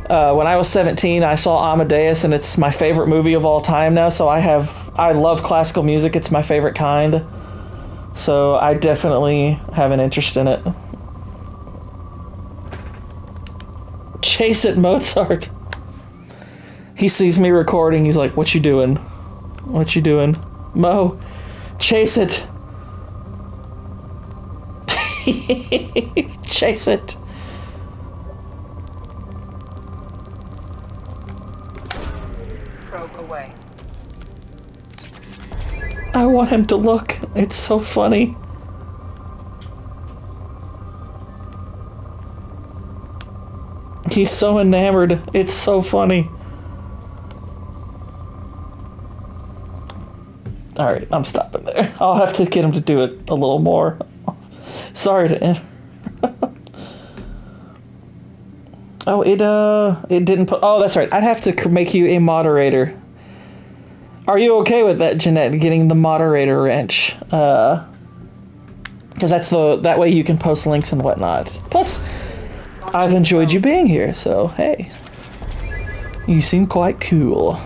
when I was 17, I saw Amadeus, and it's my favorite movie of all time now. So I love classical music. It's my favorite kind. So I definitely have an interest in it. Chase it, Mozart. He sees me recording. He's like, "What you doing? What you doing, Mo? Chase it." Chase it. Probe away. I want him to look. It's so funny. He's so enamored. It's so funny. Alright, I'm stopping there. I'll have to get him to do it a little more. Sorry to Oh, it didn't put... Oh, that's right. I'd have to make you a moderator. Are you okay with that, Jeanette, getting the moderator wrench? Because that way you can post links and whatnot. Plus, I've enjoyed you being here, so hey. You seem quite cool.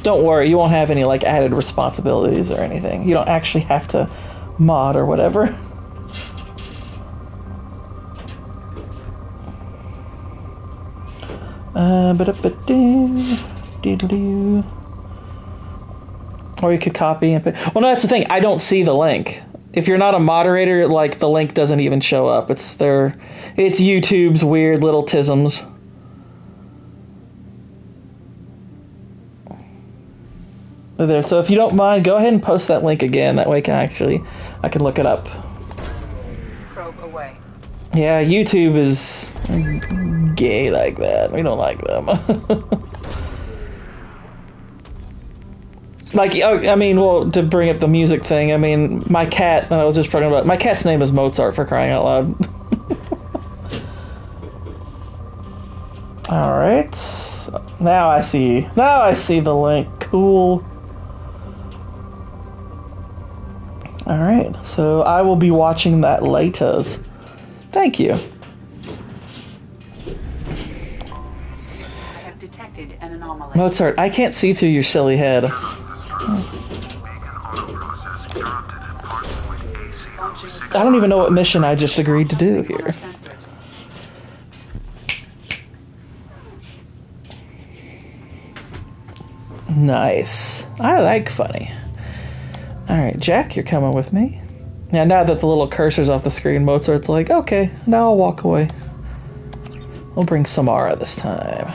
Don't worry, you won't have any like added responsibilities or anything. You don't actually have to mod or whatever. Or you could copy and put. Well, no, that's the thing. I don't see the link. If you're not a moderator, like the link doesn't even show up. It's YouTube's weird little tisms. There. So if you don't mind, go ahead and post that link again. That way I can look it up. Probe away. Yeah, YouTube is gay like that. We don't like them. Like, I mean, well, to bring up the music thing, I mean, my cat, I was just talking about, my cat's name is Mozart, for crying out loud. Alright. Now I see the link. Cool. Alright, so I will be watching that later. Thank you. I have detected an anomaly. Mozart, I can't see through your silly head. I don't even know what mission I just agreed to do here. Nice. I like funny. Alright, Jack, you're coming with me. Now that the little cursor's off the screen, Mozart's like, okay, now I'll walk away. We'll bring Samara this time.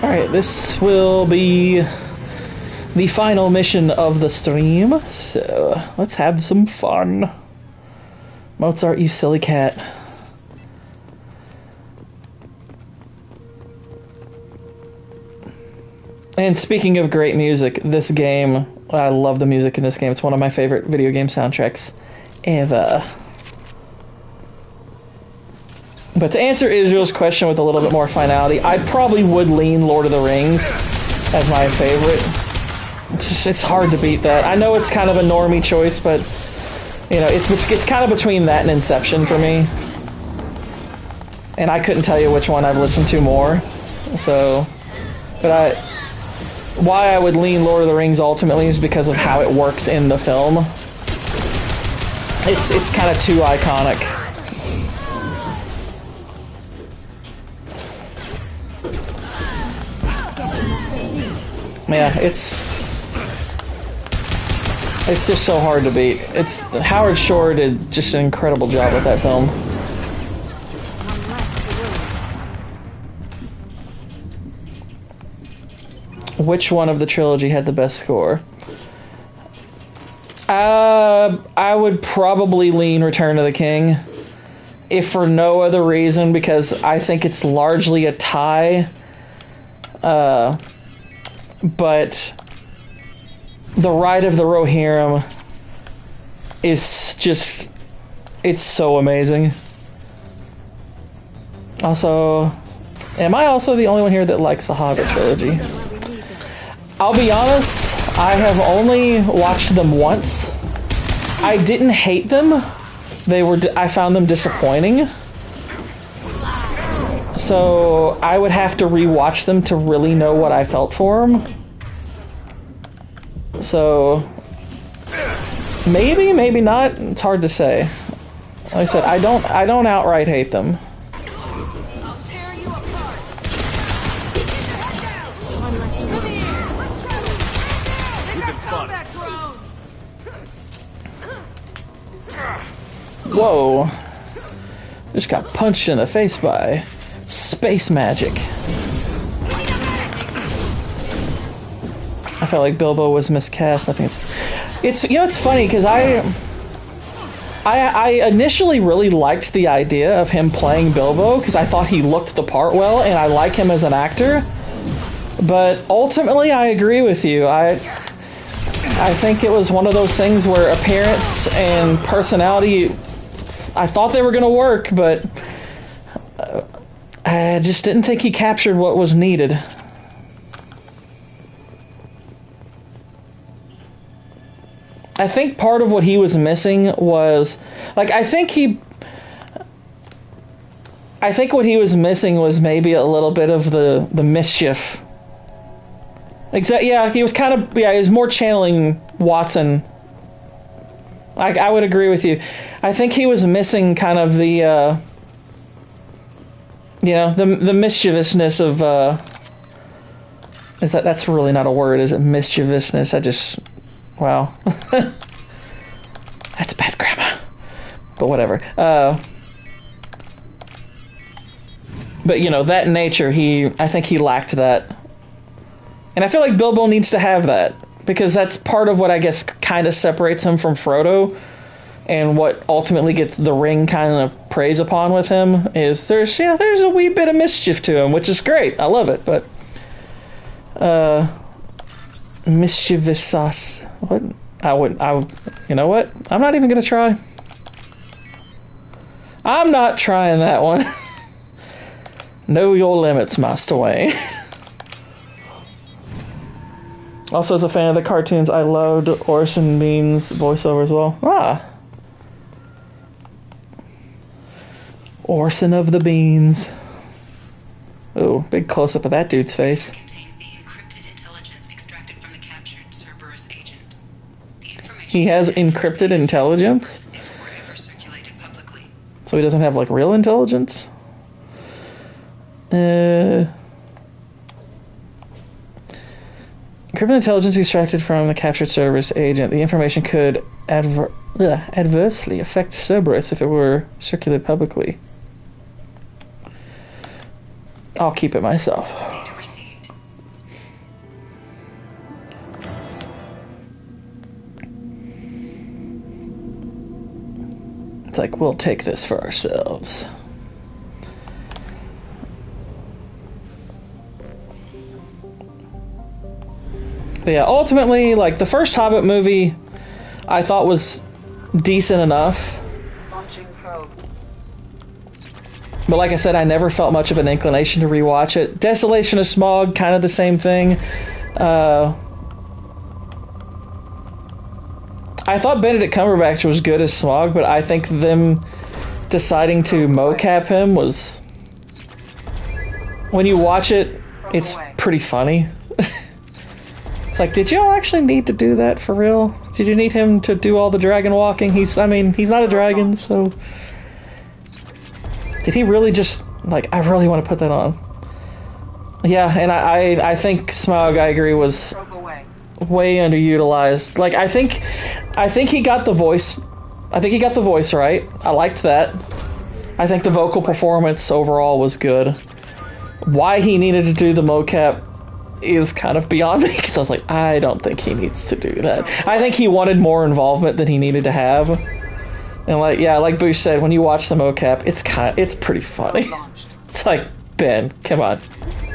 Alright, this will be the final mission of the stream, so let's have some fun. Mozart, you silly cat. And speaking of great music, this game, I love the music in this game. It's one of my favorite video game soundtracks ever. But to answer Israel's question with a little bit more finality, I probably would lean Lord of the Rings as my favorite. it's hard to beat that. I know it's kind of a normie choice, but you know, it's kind of between that and Inception for me. And I couldn't tell you which one I've listened to more. So, but why I would lean Lord of the Rings ultimately is because of how it works in the film. It's kind of too iconic. Yeah, it's just so hard to beat. Howard Shore did just an incredible job with that film. Which one of the trilogy had the best score? I would probably lean Return of the King, if for no other reason, because I think it's largely a tie. But The Ride of the Rohirrim is just, it's so amazing. Also, am I also the only one here that likes the Hobbit trilogy? I'll be honest, I have only watched them once. I didn't hate them. I found them disappointing. So I would have to rewatch them to really know what I felt for them. So maybe, maybe not. It's hard to say. Like I said, I don't outright hate them. Whoa. Just got punched in the face by space magic. I felt like Bilbo was miscast. I think it's you know, it's funny because I initially really liked the idea of him playing Bilbo because I thought he looked the part well and I like him as an actor. But ultimately I agree with you. I think it was one of those things where appearance and personality, I thought they were going to work, but I just didn't think he captured what was needed. I think part of what he was missing was, like, I think what he was missing was maybe a little bit of the mischief. Exactly. Yeah, he was kind of, he was more channeling Watson. I would agree with you. I think he was missing kind of the, you know, the mischievousness of, that's really not a word, is it? Mischievousness. Wow. That's bad grammar. But whatever. But, you know, that nature, I think he lacked that. And I feel like Bilbo needs to have that, because that's part of what I guess kind of separates him from Frodo, and what ultimately gets the ring kind of preys upon with him is there's a wee bit of mischief to him, which is great. I love it, but mischievous sauce. What? You know what? I'm not even gonna try. I'm not trying that one. Know your limits, Master Wayne. Also, as a fan of the cartoons, I loved Orson Bean's voiceover as well. Orson of the Beans. Ooh, big close-up of that dude's face. He has encrypted intelligence? So he doesn't have, like, real intelligence? Encrypted intelligence extracted from the captured Cerberus agent. The information could adversely affect Cerberus if it were circulated publicly. I'll keep it myself. It's like, we'll take this for ourselves. But yeah, ultimately, like, the first Hobbit movie I thought was decent enough. Launching probe. But like I said, I never felt much of an inclination to rewatch it. Desolation of Smaug, kind of the same thing. I thought Benedict Cumberbatch was good as Smaug, but I think them deciding to mocap him was... When you watch it, it's pretty funny. It's like, did y'all actually need to do that for real? Did you need him to do all the dragon walking? He's not a dragon, so... Did he really just... Like, I really want to put that on. Yeah, and I think Smaug, I agree, was way underutilized. Like, I think he got the voice... I think he got the voice right. I liked that. I think the vocal performance overall was good. Why he needed to do the mocap is kind of beyond me, because I was like, I don't think he needs to do that. I think he wanted more involvement than he needed to have. And like, yeah, like Boosh said, when you watch the mocap, it's pretty funny. It's like, Ben, come on.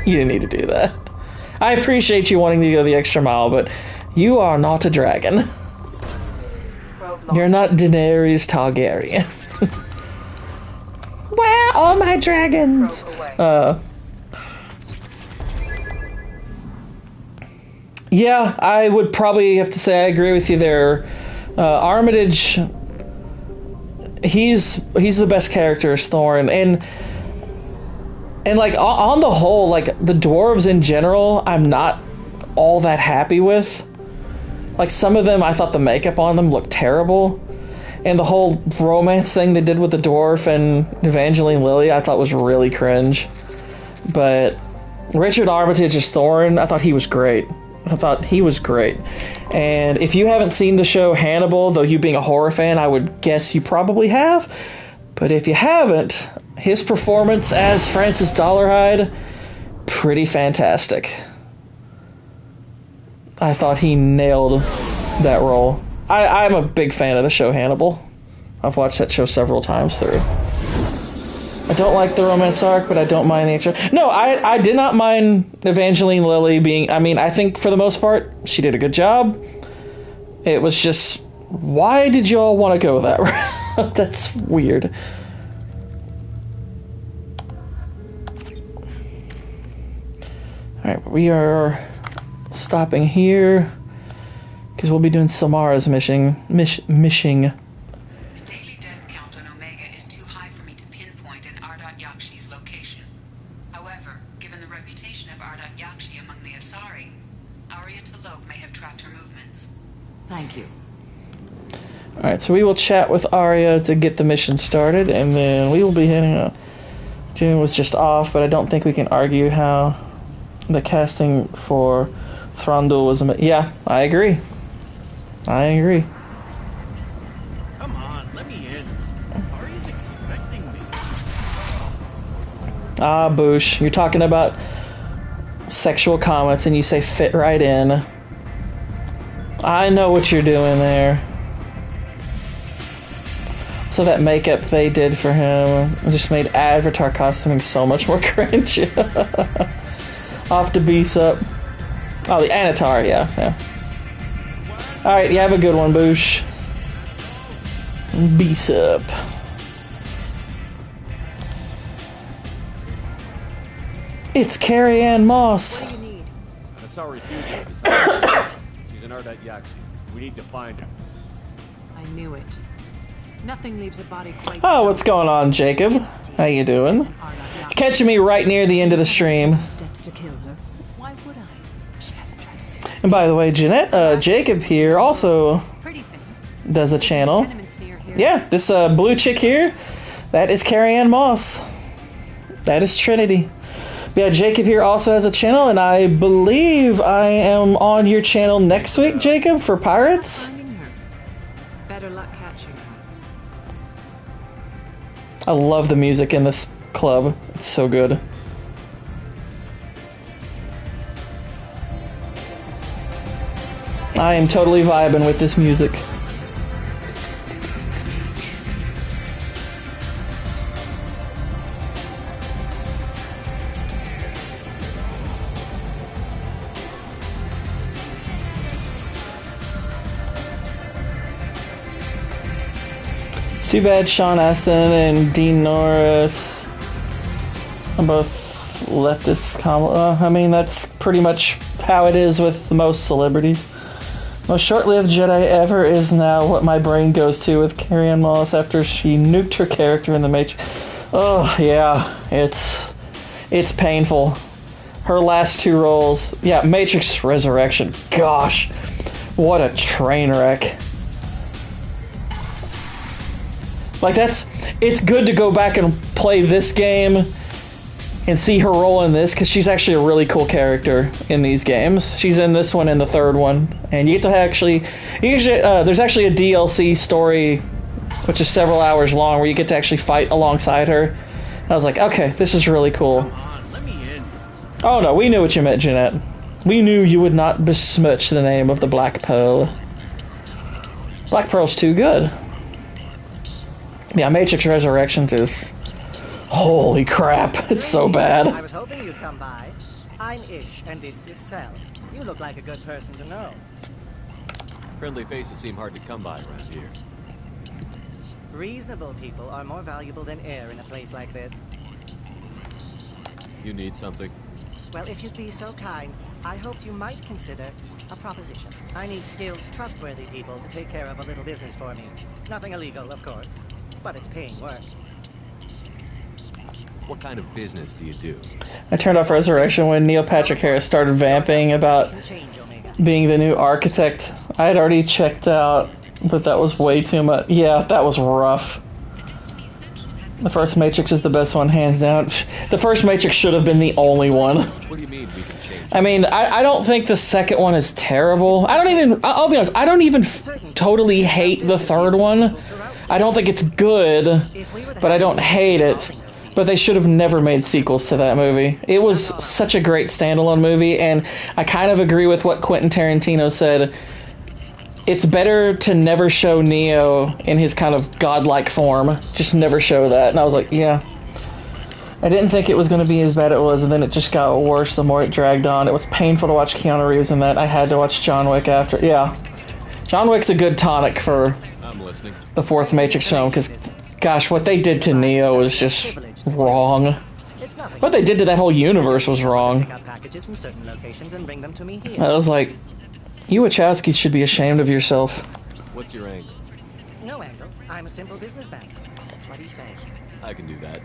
You didn't need to do that. I appreciate you wanting to go the extra mile, but you are not a dragon. You're not Daenerys Targaryen. Where are my dragons? Yeah, I would probably have to say I agree with you there. Armitage, he's the best character as Thorn, and like on the whole, like the dwarves in general, I'm not all that happy with. Like some of them, I thought the makeup on them looked terrible, and the whole romance thing they did with the dwarf and Evangeline Lilly, I thought was really cringe. But Richard Armitage as Thorn, I thought he was great. And if you haven't seen the show Hannibal, though you being a horror fan, I would guess you probably have. But if you haven't, his performance as Francis Dollarhide, pretty fantastic. I thought he nailed that role. I'm a big fan of the show Hannibal. I've watched that show several times through. I don't like the romance arc, but I don't mind the extra... No, I did not mind Evangeline Lilly being... I mean, I think for the most part, she did a good job. It was just... Why did y'all want to go that route? That's weird. Alright, we are stopping here, because we'll be doing Samara's mission. Thank you. Alright, so we will chat with Arya to get the mission started, and then we will be heading out. June was just off, but I don't think we can argue how the casting for Thranduil was... Yeah, I agree. Come on, let me in. Arya's expecting me. Ah, Boosh, you're talking about sexual comments and you say fit right in. I know what you're doing there. So that makeup they did for him just made Avatar costuming so much more cringe. Off to Beast Up. Oh, the Anatar, yeah. Alright, you have a good one, Boosh. Beast Up. It's Carrie Ann Moss. What do you need? An Asari fugitive. She's an Ardat Yakshi. We need to find her. I knew it. Nothing leaves a body quite. Oh, what's going on, Jacob? How you doing? Catching me right near the end of the stream. Steps to kill her. Why would I? She hasn't tried to see us. And by the way, Jacob here also does a channel. Yeah, this blue chick here, that is Carrie Ann Moss. That is Trinity. But yeah, Jacob here also has a channel, and I believe I am on your channel next week, Jacob, for Pirates. Better luck catching her. I love the music in this club. It's so good. I am totally vibing with this music. It's too bad Sean Astin and Dean Norris are both leftist. I mean, that's pretty much how it is with most celebrities. Most short-lived Jedi ever is now what my brain goes to with Carrie-Anne Moss after she nuked her character in the Matrix. Oh, yeah. It's painful. Her last two roles. Yeah, Matrix Resurrection. Gosh. What a train wreck. Like, it's good to go back and play this game and see her role in this, because she's actually a really cool character in these games. She's in this one and the third one, and you get to there's actually a DLC story, which is several hours long, where you get to actually fight alongside her. I was like, okay, this is really cool. Oh no, we knew what you meant, Jeanette. We knew you would not besmirch the name of the Black Pearl. Black Pearl's too good. Yeah, Matrix Resurrections is... Holy crap, it's so bad. I was hoping you'd come by. I'm Ish, and this is Sel. You look like a good person to know. Friendly faces seem hard to come by around here. Reasonable people are more valuable than air in a place like this. You need something? Well, if you'd be so kind, I hoped you might consider a proposition. I need skilled, trustworthy people to take care of a little business for me. Nothing illegal, of course, but it's paying work. What kind of business do you do? I turned off Resurrection when Neil Patrick Harris started vamping about being the new architect. I had already checked out, but that was way too much. Yeah, that was rough. The first Matrix is the best one, hands down. The first Matrix should have been the only one. What do you mean we can change? I mean, I don't think the second one is terrible. I'll be honest, I don't even totally hate the third one. I don't think it's good, but I don't hate it. But they should have never made sequels to that movie. It was such a great standalone movie, and I kind of agree with what Quentin Tarantino said. It's better to never show Neo in his kind of godlike form. Just never show that. And I was like, yeah. I didn't think it was going to be as bad as it was, and then it just got worse the more it dragged on. It was painful to watch Keanu Reeves in that. I had to watch John Wick after. Yeah. John Wick's a good tonic for the fourth Matrix film, because, gosh, what they did to Neo was just wrong. What they did to that whole universe was wrong. I was like, you Wachowskis should be ashamed of yourself. What's your angle? No angle. I'm a simple businessman. What do you say? I can do that.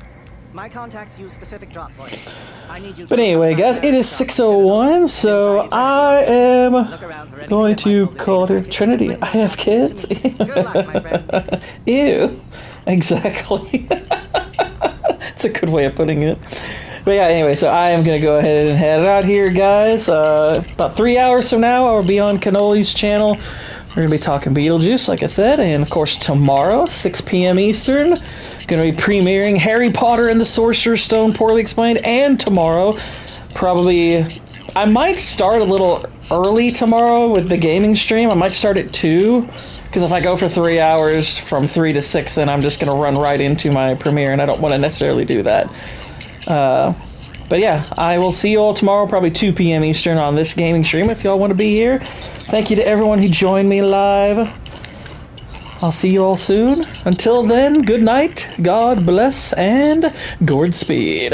My contacts use specific drop points. I need you to... But anyway, guys, it is 6:01, so I am going to call her Trinity. I have kids. Good luck, my friends. Ew. Exactly. It's a good way of putting it. But yeah, anyway, so I am going to go ahead and head out here, guys. About 3 hours from now, I will be on Cannoli's channel. We're going to be talking Beetlejuice, like I said. And, of course, tomorrow, 6 p.m. Eastern, going to be premiering Harry Potter and the Sorcerer's Stone, Poorly Explained. And tomorrow, probably... I might start a little early tomorrow with the gaming stream. I might start at 2. Because if I go for 3 hours from 3 to 6, then I'm just going to run right into my premiere, and I don't want to necessarily do that. But yeah, I will see you all tomorrow, probably 2 p.m. Eastern on this gaming stream if y'all want to be here. Thank you to everyone who joined me live. I'll see you all soon. Until then, good night, God bless, and Godspeed.